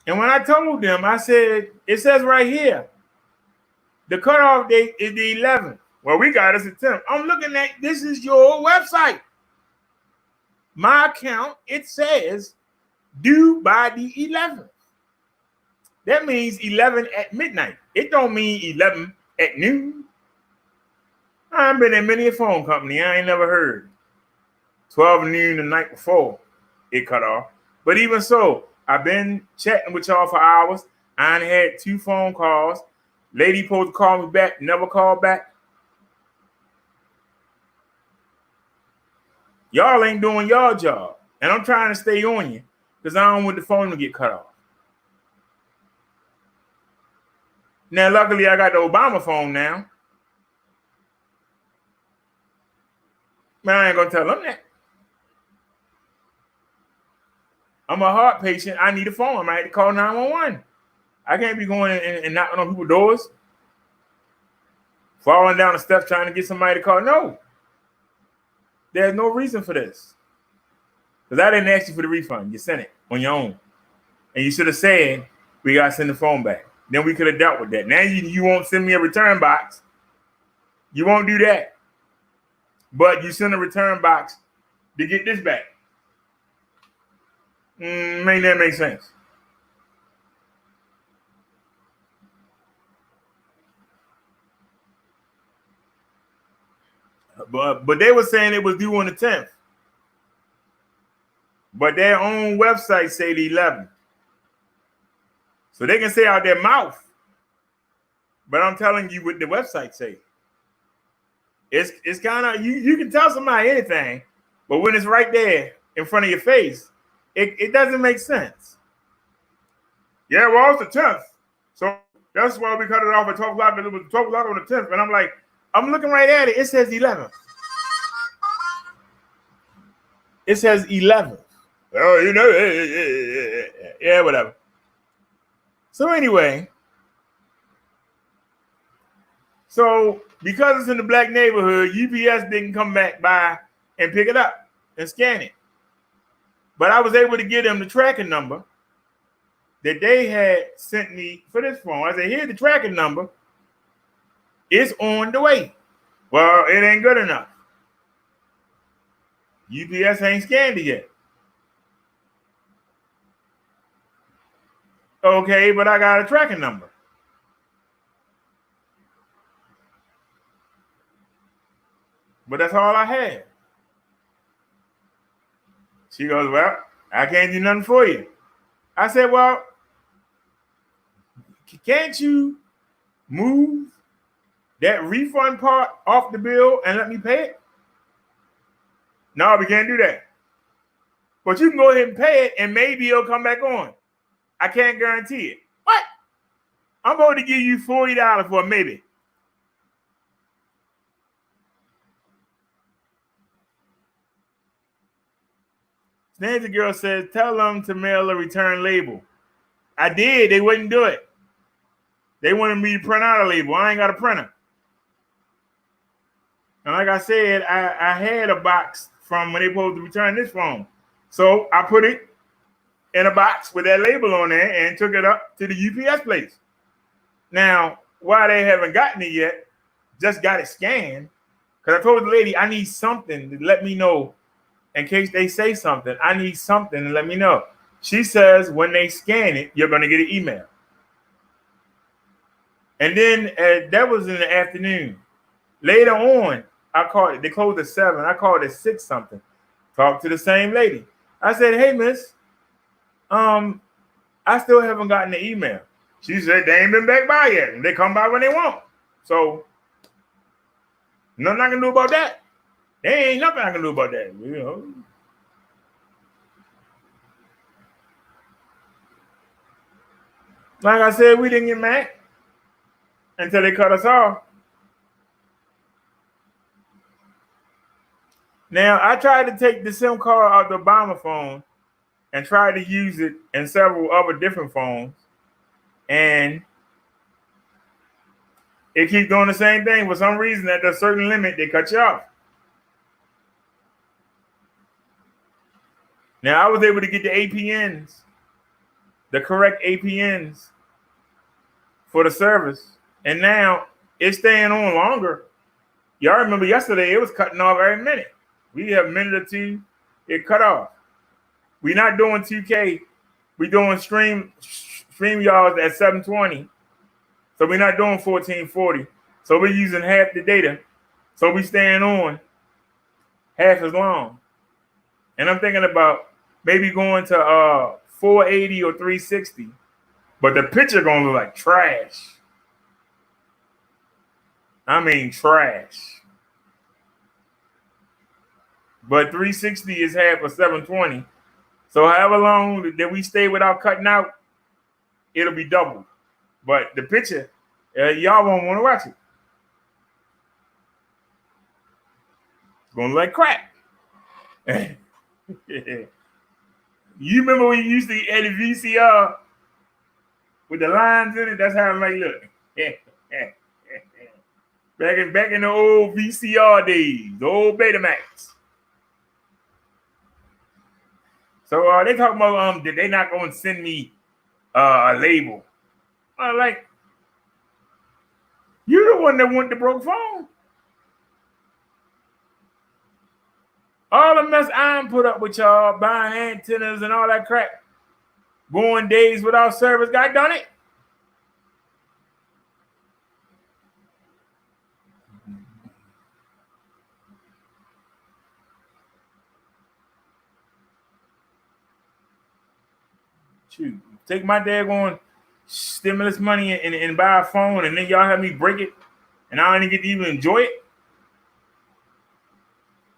And when I told them, I said, it says right here, the cutoff date is the 11th. Well, we got us at 10th. I'm looking at, this is your website. My account, it says due by the 11th. That means 11 at midnight. It don't mean 11 at noon. I've been in many a phone company. I ain't never heard 12 noon the night before it cut off. But even so, I've been chatting with y'all for hours. I had 2 phone calls. Lady supposed to call me back, never called back. Y'all ain't doing y'all job. And I'm trying to stay on you because I don't want the phone to get cut off. Now, luckily, I got the Obama phone now. Man, I ain't gonna tell them that. I'm a heart patient. I need a phone. I might have to call 911. I can't be going and knocking on people's doors, falling down the steps trying to get somebody to call. No. There's no reason for this. Because I didn't ask you for the refund. You sent it on your own. And you should have said, we got to send the phone back. Then we could have dealt with that. Now you won't send me a return box. You won't do that. But you send a return box to get this back. May that make sense? But they were saying it was due on the 10th. But their own website say the 11th. So they can say out their mouth. But I'm telling you what the website say. It's kind of, you can tell somebody anything, but when it's right there in front of your face, it doesn't make sense. Yeah, well, it's the 10th. So that's why we cut it off at 12 o'clock. It was 12 o'clock on the 10th. And I'm like, I'm looking right at it. It says 11th. It says 11th. Oh, you know, yeah, whatever. So anyway, so because it's in the black neighborhood, UPS didn't come back by and pick it up and scan it. But I was able to get them the tracking number that they had sent me for this phone. I said, here's the tracking number. It's on the way. Well, it ain't good enough. UPS ain't scanned it yet. Okay, but I got a tracking number. But that's all I had. She goes, well, I can't do nothing for you. I said, well, can't you move that refund part off the bill and let me pay it? No, we can't do that. But you can go ahead and pay it and maybe it'll come back on. I can't guarantee it. What? I'm going to give you $40 for a maybe. Nancy girl says, tell them to mail a return label. I did. They wouldn't do it. They wanted me to print out a label. I ain't got a printer. And like I said, I had a box from when they supposed to return this phone. So I put it in a box with that label on there and took it up to the UPS place. Now, why they haven't gotten it yet, just got it scanned. Because I told the lady, I need something to let me know in case they say something. I need something to let me know. She says when they scan it, you're going to get an email. And then that was in the afternoon. Later on, I called it. They closed at 7. I called at 6 something. Talked to the same lady. I said, hey, miss, I still haven't gotten the email. She said they ain't been back by yet. And they come by when they want. So nothing I can do about that. There ain't nothing I can do about that, you know. Like I said, we didn't get mad until they cut us off. Now, I tried to take the SIM card out the Obama phone and tried to use it in several other different phones. And it keeps doing the same thing. For some reason, at a certain limit, they cut you off. Now, I was able to get the APNs, the correct APNs for the service. And now it's staying on longer. Y'all remember yesterday, it was cutting off every minute. We have a minute or two, it cut off. We're not doing 2K. We're doing StreamYards at 720. So we're not doing 1440. So we're using half the data. So we're staying on half as long. And I'm thinking about maybe going to 480 or 360. But the picture going to look like trash. I mean trash. But 360 is half of 720. So however long that we stay without cutting out, it'll be double. But the picture Y'all won't want to watch it. It's gonna look like crap. You remember when you used to edit VCR with the lines in it? That's how it might look. back in the old VCR days, the old Betamax. So they talking about that they not gonna send me a label. Like, you the one that want the broke phone. All the mess I'm put up with y'all buying antennas and all that crap, going days without service, God done it. Shoot, take my daggone stimulus money and buy a phone, and then y'all have me break it, and I don't even get to even enjoy it.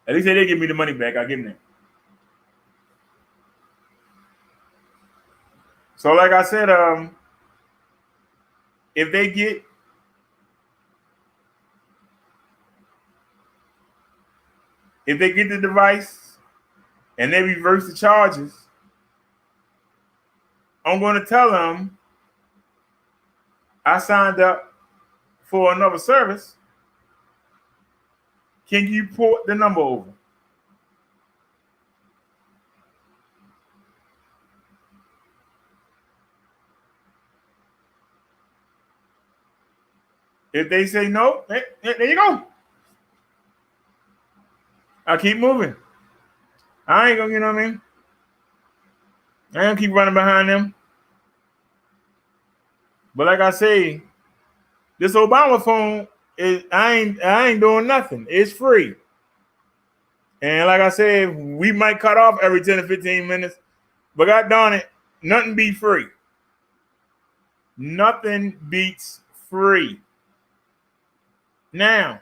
At least they give me the money back. I give them that. So, like I said, if they get the device and they reverse the charges, I'm going to tell them I signed up for another service. Can you port the number over? If they say no, there you go. I'll keep moving. I ain't gonna, you know what I mean? I ain't gonna keep running behind them. But like I say, this Obama phone is I ain't doing nothing. It's free. And like I said, we might cut off every 10 to 15 minutes, but God darn it, nothing beats free. Nothing beats free. Now,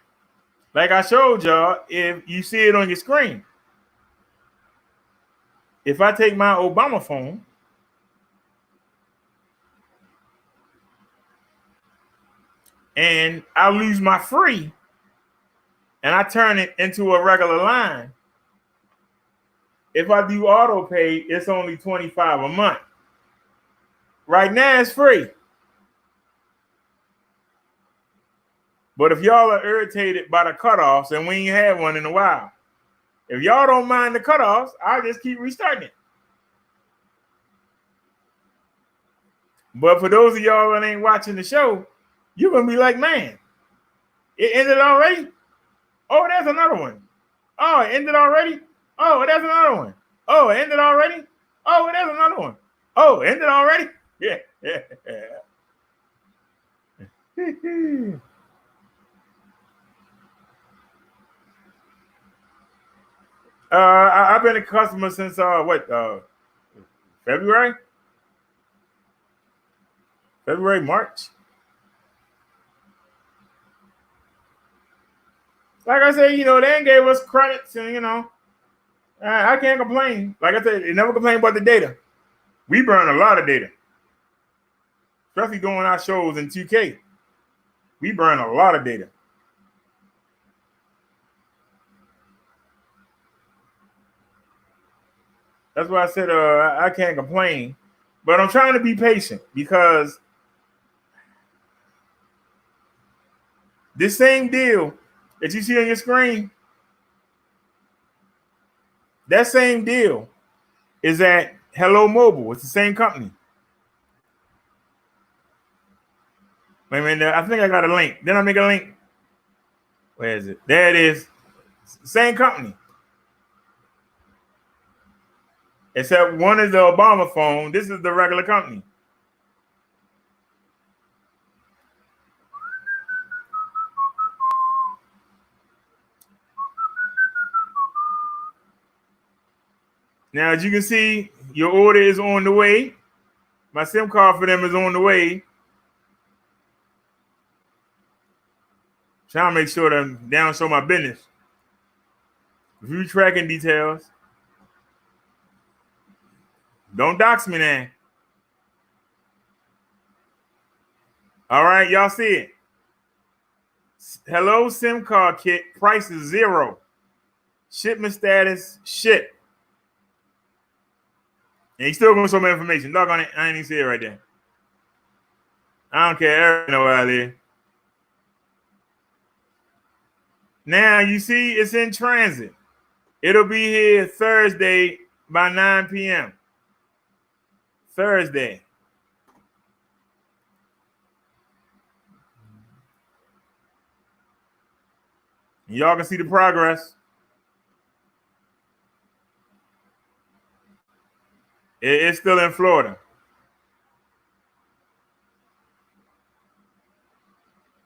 like I showed y'all, if you see it on your screen, if I take my Obama phone and I lose my free and I turn it into a regular line, if I do auto pay, it's only $25 a month. Right now, it's free. But if y'all are irritated by the cutoffs, and we ain't had one in a while, if y'all don't mind the cutoffs, I'll just keep restarting it. But for those of y'all that ain't watching the show, you're going to be like, man, it ended already? Oh, there's another one. Oh, it ended already? Oh, there's another one. Oh, it ended already? Oh, there's another one. Oh, it ended already? Yeah. I've been a customer since February, March. Like I said, they ain't gave us credits, and I can't complain. Like I said, they never complain about the data. We burn a lot of data, especially doing our shows in 2K. We burn a lot of data. That's why I said I can't complain, but I'm trying to be patient because this same deal that you see on your screen, that same deal is at Hello Mobile. It's the same company. Wait a minute, I think I got a link. Didn't I make a link? Where is it? There it is. Same company. Except one is the Obama phone. This is the regular company. Now, as you can see, your order is on the way. My SIM card for them is on the way. Trying to make sure that they don't show my business. View tracking details. Don't dox me now. All right, y'all see it. Hello SIM card kit, price is $0. Shipment status, ship. And he's still going to show me information. Doggone it, I ain't even see it right there. I don't care. Everybody know where I live. Now, you see it's in transit. It'll be here Thursday by 9 p.m. Thursday. Y'all can see the progress. It's still in Florida.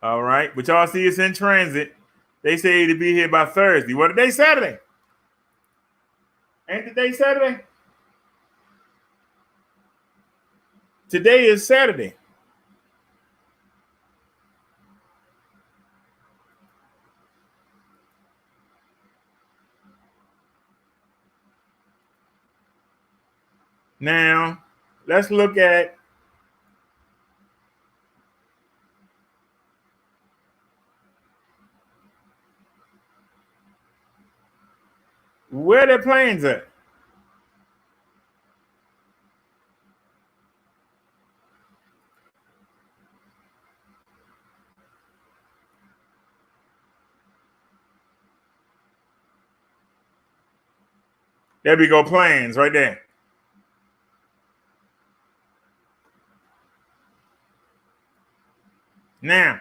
All right. But y'all see it's in transit. They say it'll be here by Thursday. What today? Saturday. Ain't today Saturday? Today is Saturday. Now, let's look at where the planes at. There we go, planes right there. Now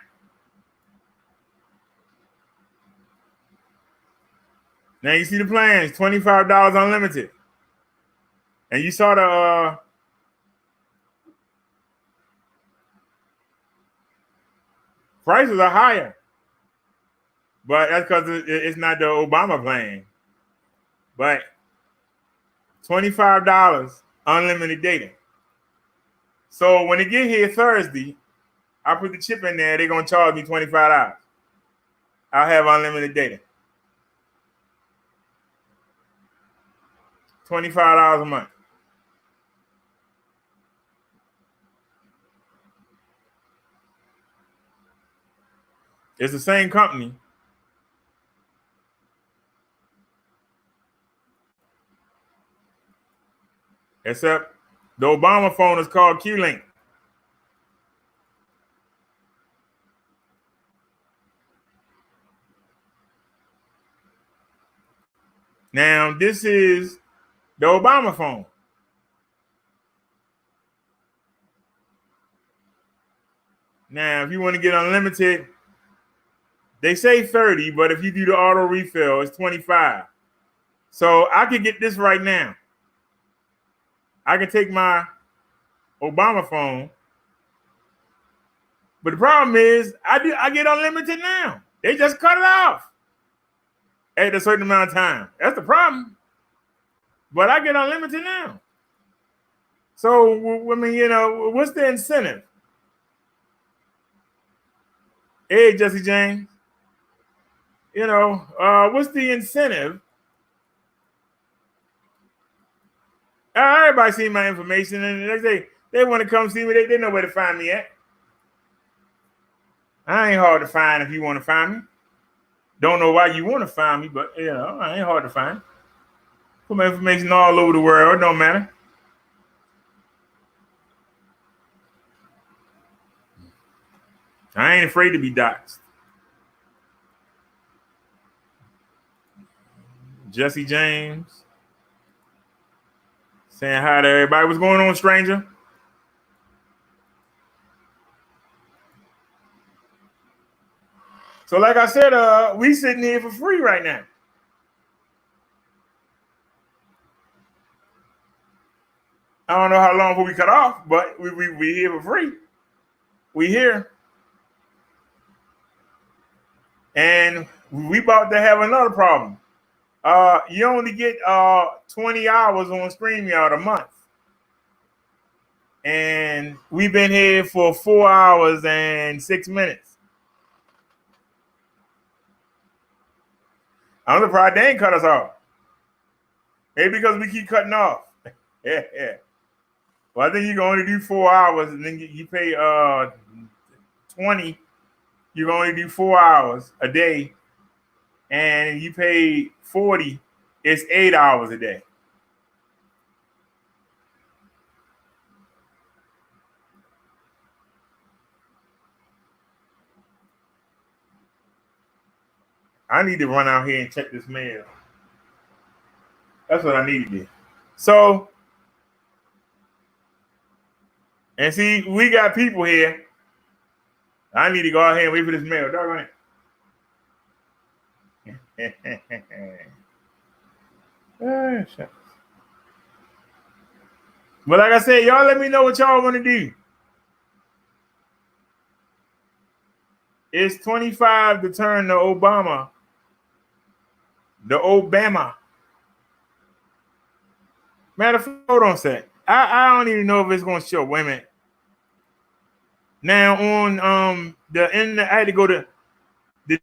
you see the plans, $25 unlimited. And you saw the prices are higher. But that's because it's not the Obama plan. But $25 unlimited data. So when it get here Thursday, I put the chip in there, they're gonna charge me $25. I'll have unlimited data. $25 a month. It's the same company. Except the Obama phone is called Q-Link. Now, this is the Obama phone. Now, if you want to get unlimited, they say 30, but if you do the auto refill, it's 25. So I could get this right now. I can take my Obama phone, but the problem is I get unlimited now. They just cut it off at a certain amount of time. That's the problem. But I get unlimited now. So I mean, what's the incentive? Hey, Jesse James. What's the incentive? Everybody see my information, and they say they want to come see me. They know where to find me at. I ain't hard to find if you want to find me. Don't know why you want to find me, but I ain't hard to find. Put my information all over the world. It don't matter. I ain't afraid to be doxxed. Jesse James saying hi to everybody. What's going on, stranger? So like I said, we sitting here for free right now. I don't know how long before we cut off, but we here for free. We here. And we about to have another problem. You only get 20 hours on StreamYard a month. And we've been here for 4 hours and 6 minutes. I'm surprised they ain't cut us off. Maybe because we keep cutting off. Yeah. Well, I think you can only do 4 hours and then you pay 20, you can only do 4 hours a day, and you pay 40, it's 8 hours a day. I need to run out here and check this mail. That's what I need to do. So, and see, we got people here. I need to go out here and wait for this mail. Doggone it. But like I said, y'all let me know what y'all want to do. It's 25 to turn the Obama. Matter of fact, hold on a sec. I don't even know if it's gonna show. Wait a minute. Now on I had to go to the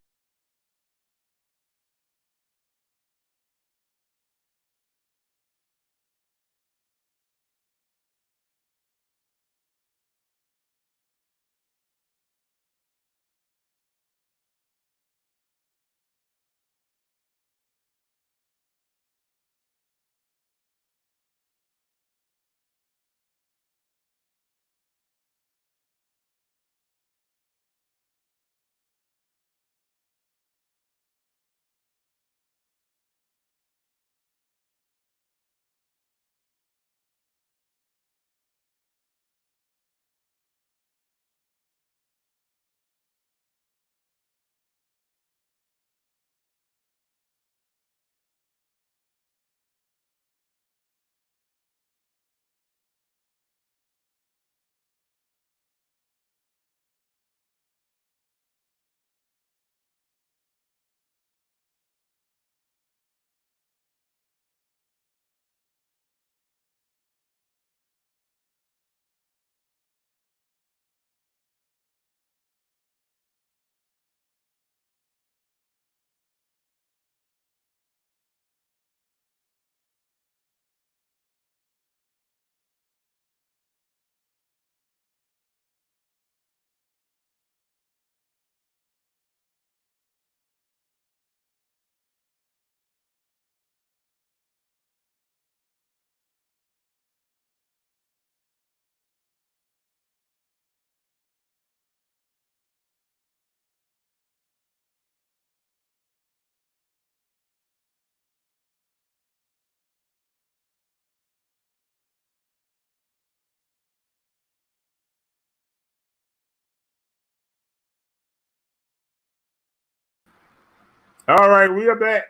All right, we are back.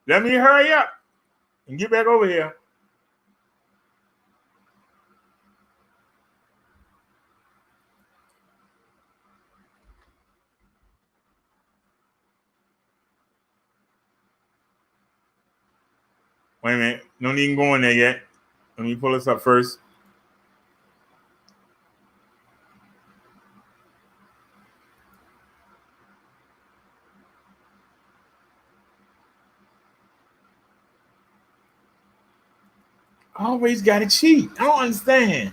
Let me hurry up and get back over here. Wait a minute. No need to go in there yet. Let me pull this up first. Always gotta cheat. I don't understand.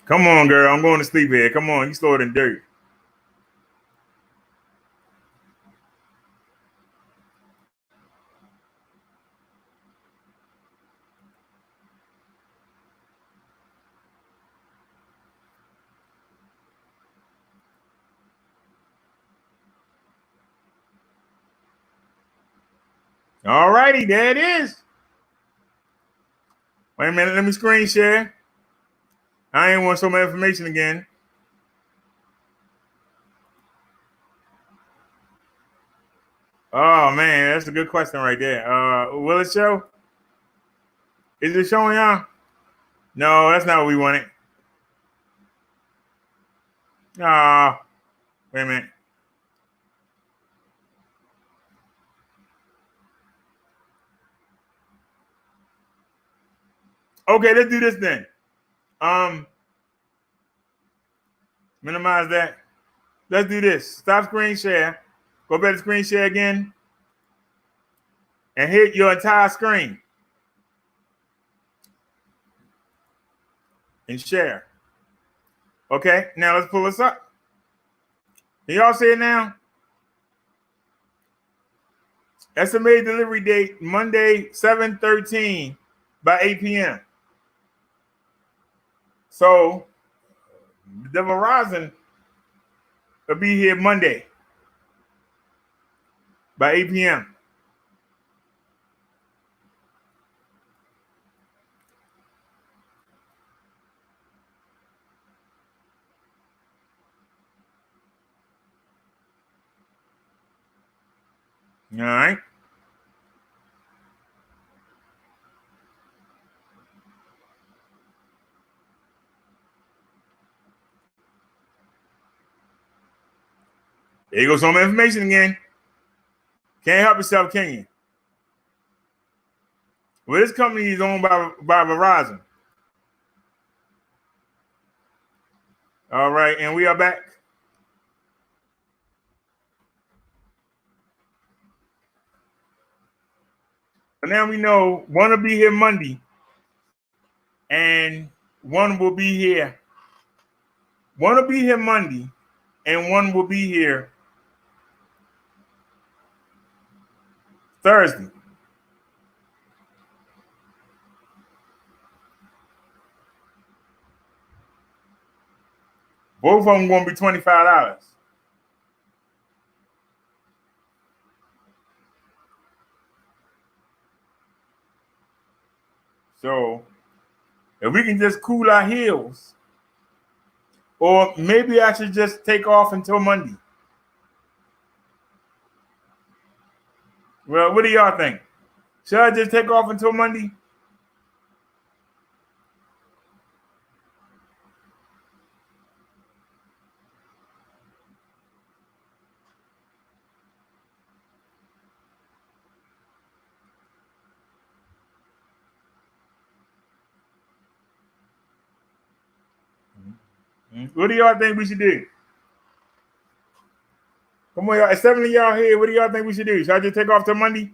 Come on, girl. I'm going to sleep here. Come on, you stored in dirt. All righty, there it is. Wait a minute, let me screen share. I ain't want so much information again. Oh man, that's a good question right there. Will it show? Is it showing y'all? No, that's not what we wanted. Ah, wait a minute. Okay, let's do this then. Minimize that. Let's do this. Stop screen share. Go back to screen share again. And hit your entire screen. And share. Okay, now let's pull this up. Can y'all see it now? Estimated delivery date, Monday, 7/13 by 8 p.m. So the Verizon will be here Monday by 8 p.m. All right. There you go, some information again. Can't help yourself, can you? Well, this company is owned by Verizon. All right, and we are back. So now we know one will be here Monday, and one will be here. One will be here Monday, and one will be here Thursday. Both of them going to be $25. So if we can just cool our heels, or maybe I should just take off until Monday. Well, what do y'all think? Should I just take off until Monday? What do y'all think we should do? Come on, y'all. 7 of y'all here. What do y'all think we should do? Should I just take off till Monday?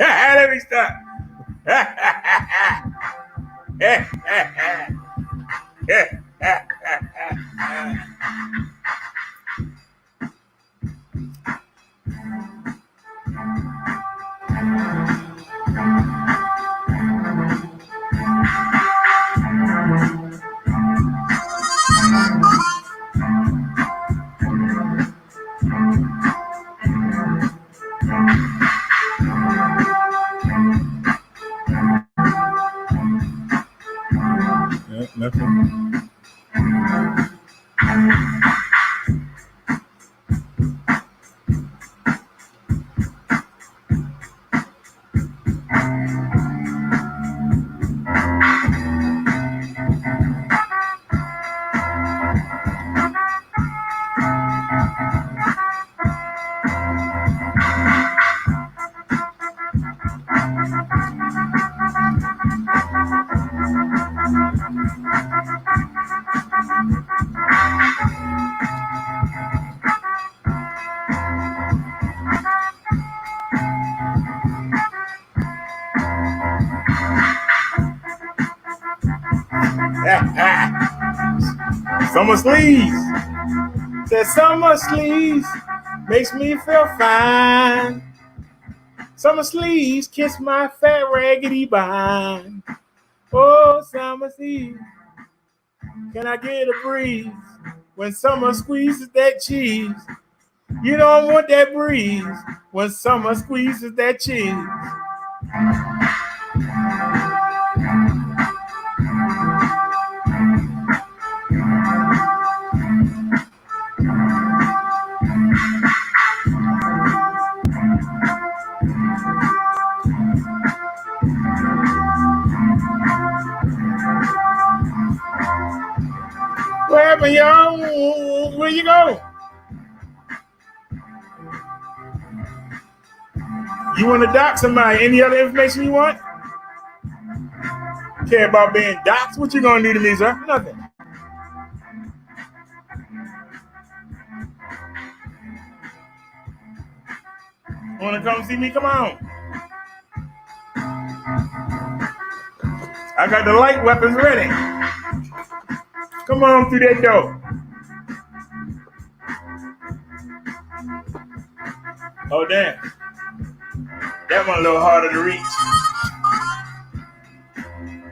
Let me stop. Nothing. Summer sleeves. Said summer sleeves makes me feel fine. Summer sleeves kiss my fat raggedy behind. Oh, summer sleeves, can I get a breeze when summer squeezes that cheese? You don't want that breeze when summer squeezes that cheese. happened, y'all? Where you go? You want to dox somebody? Any other information you want? Care about being doxxed? What you gonna do to me, sir? Nothing. Want to come see me? Come on. I got the light weapons ready. Come on through that door. Oh, damn. That one a little harder to reach.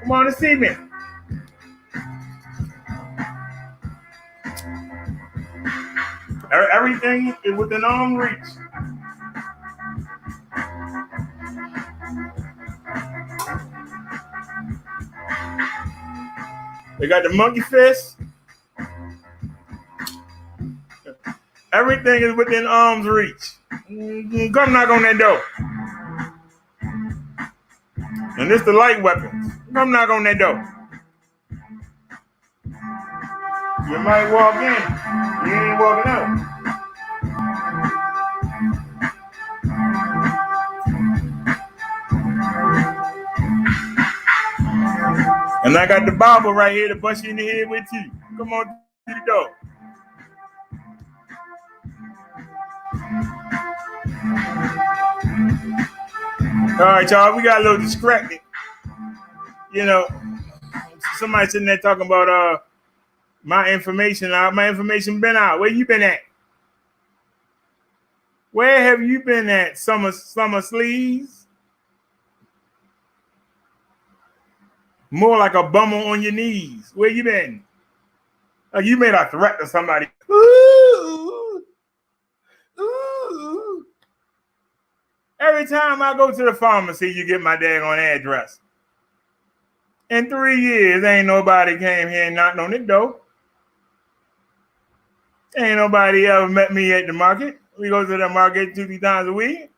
Come on to see me. Everything is within arm's reach. They got the monkey fist. Everything is within arm's reach. Come knock on that door. And this the light weapons. Come knock on that door. You might walk in. You ain't walking out. And I got the Bible right here to punch you in the head with you. Come on through the door. All right, y'all, we got a little distracted. You know, somebody sitting there talking about my information. My information been out. Where you been at? Where have you been at, Summer Sleeves? More like a bummer on your knees. Where you been? Like you made a threat to somebody. Ooh, ooh. Every time I go to the pharmacy, you get my daggone address. In 3 years, ain't nobody came here and knocked on the door. Ain't nobody ever met me at the market. We go to the market 2-3 times a week.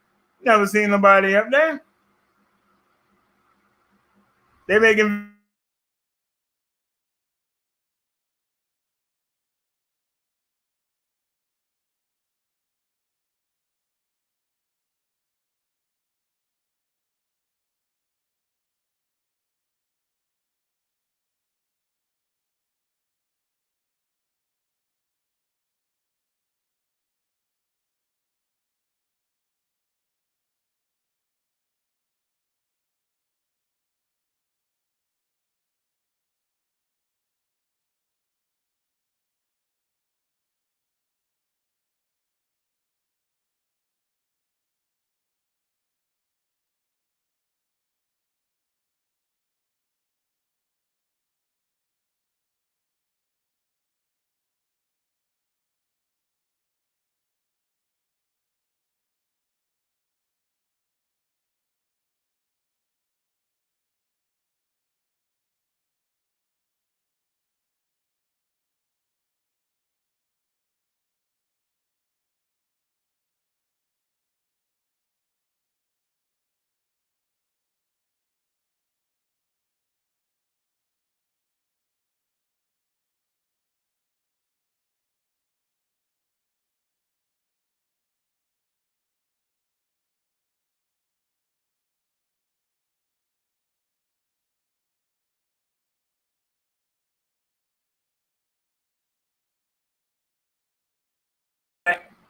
Never seen nobody up there. They making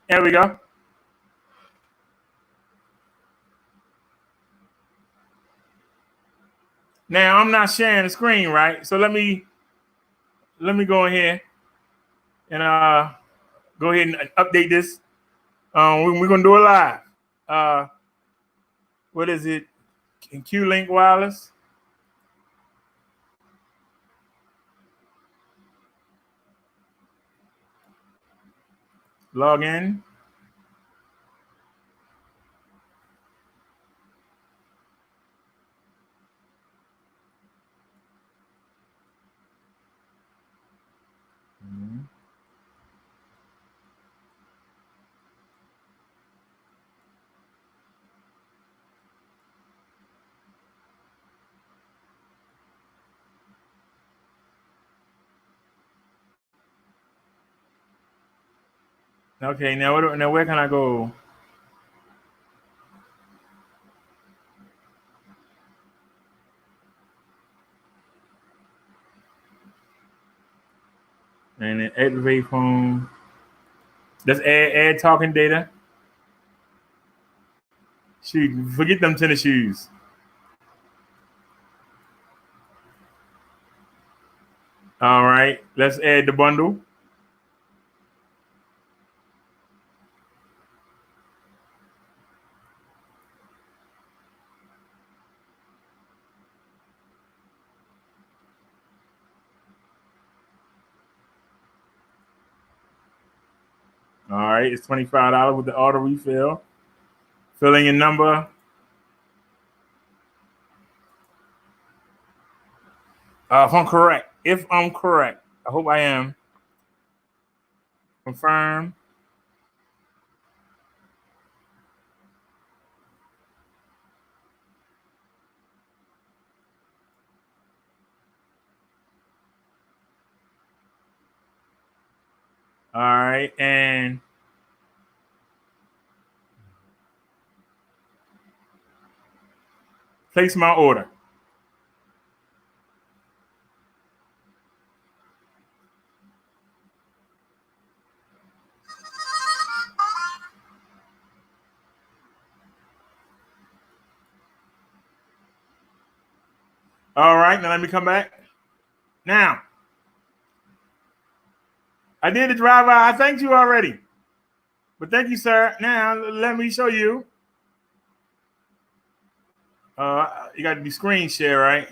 there we go. Now I'm not sharing the screen, right? So let me go in here and go ahead and update this. We're gonna do it live. What is it? Q-Link Wireless. Log in. Okay, now where can I go? And then activate phone. Let's add talking data. Shoot, forget them tennis shoes. All right, let's add the bundle. All right, it's $25 with the auto refill. Fill in your number. If I'm correct, I hope I am. Confirm. All right, and place my order. All right, now let me come back. Now, I did the drive-by. I thanked you already. But thank you, sir. Now, let me show you. You got to be screen share, right?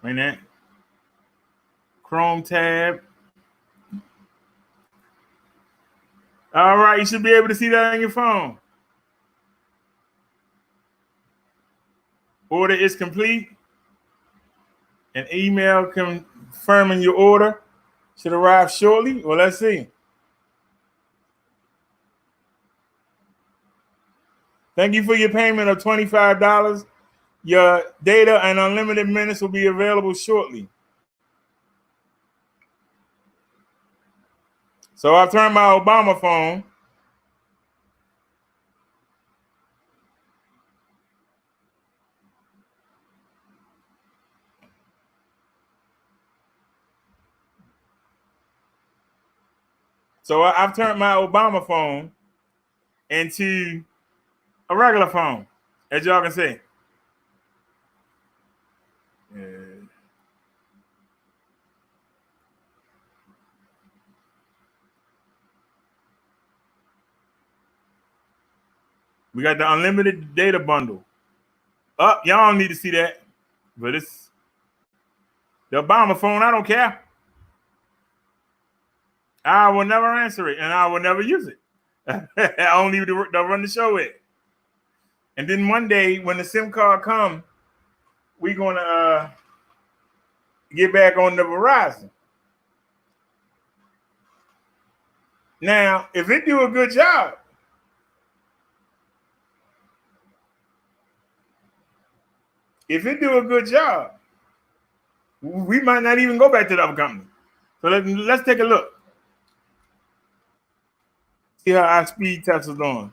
Wait a minute. Chrome tab. All right, you should be able to see that on your phone. Order is complete. An email confirming your order should arrive shortly. Well, let's see. Thank you for your payment of $25. Your data and unlimited minutes will be available shortly. So I've turned my Obama phone. So I've turned my Obama phone into a regular phone, as y'all can see. We got the unlimited data bundle. Y'all don't need to see that, but it's the Obama phone. I don't care. I will never answer it, and I will never use it. I only to run the show with. And then one day when the SIM card come, we're gonna get back on the Verizon. Now, if it do a good job, we might not even go back to the other company. So let's take a look. See how our speed test is doing.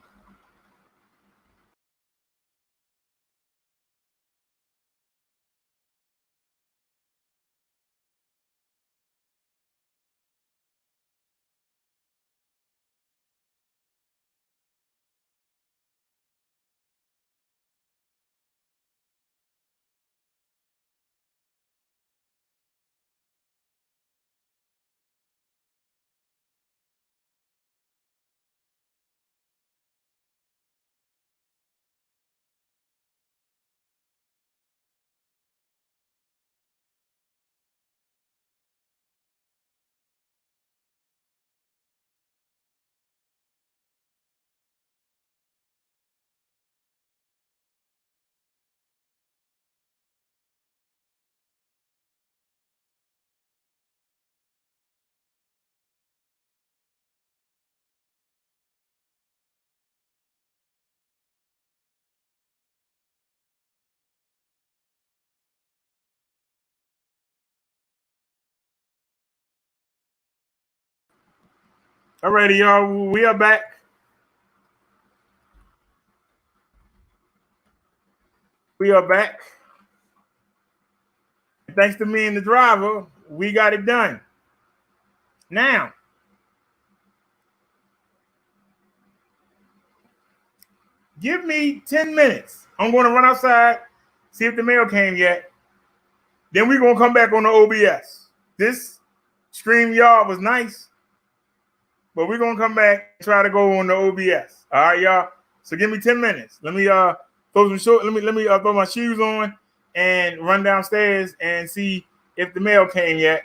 Alrighty, y'all. We are back. We are back. Thanks to me and the driver, we got it done. Now, give me 10 minutes. I'm going to run outside, see if the mail came yet. Then we're going to come back on the OBS. This StreamYard was nice, but we're going to come back and try to go on the OBS. All right, y'all. So give me 10 minutes. Let me throw some short. Let me throw my shoes on and run downstairs and see if the mail came yet.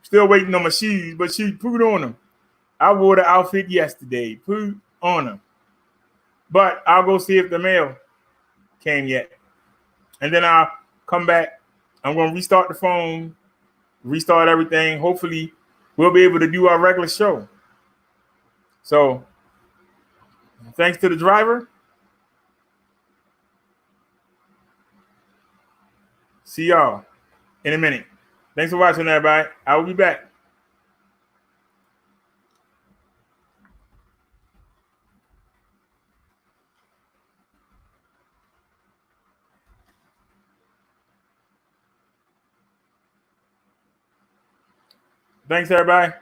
Still waiting on my shoes, but she put on them. I wore the outfit yesterday. Put on them. But I'll go see if the mail came yet. And then I'll come back. I'm going to restart the phone, restart everything. Hopefully, we'll be able to do our regular show. So, thanks to the driver. See y'all in a minute. Thanks for watching, everybody. I will be back. Thanks, everybody.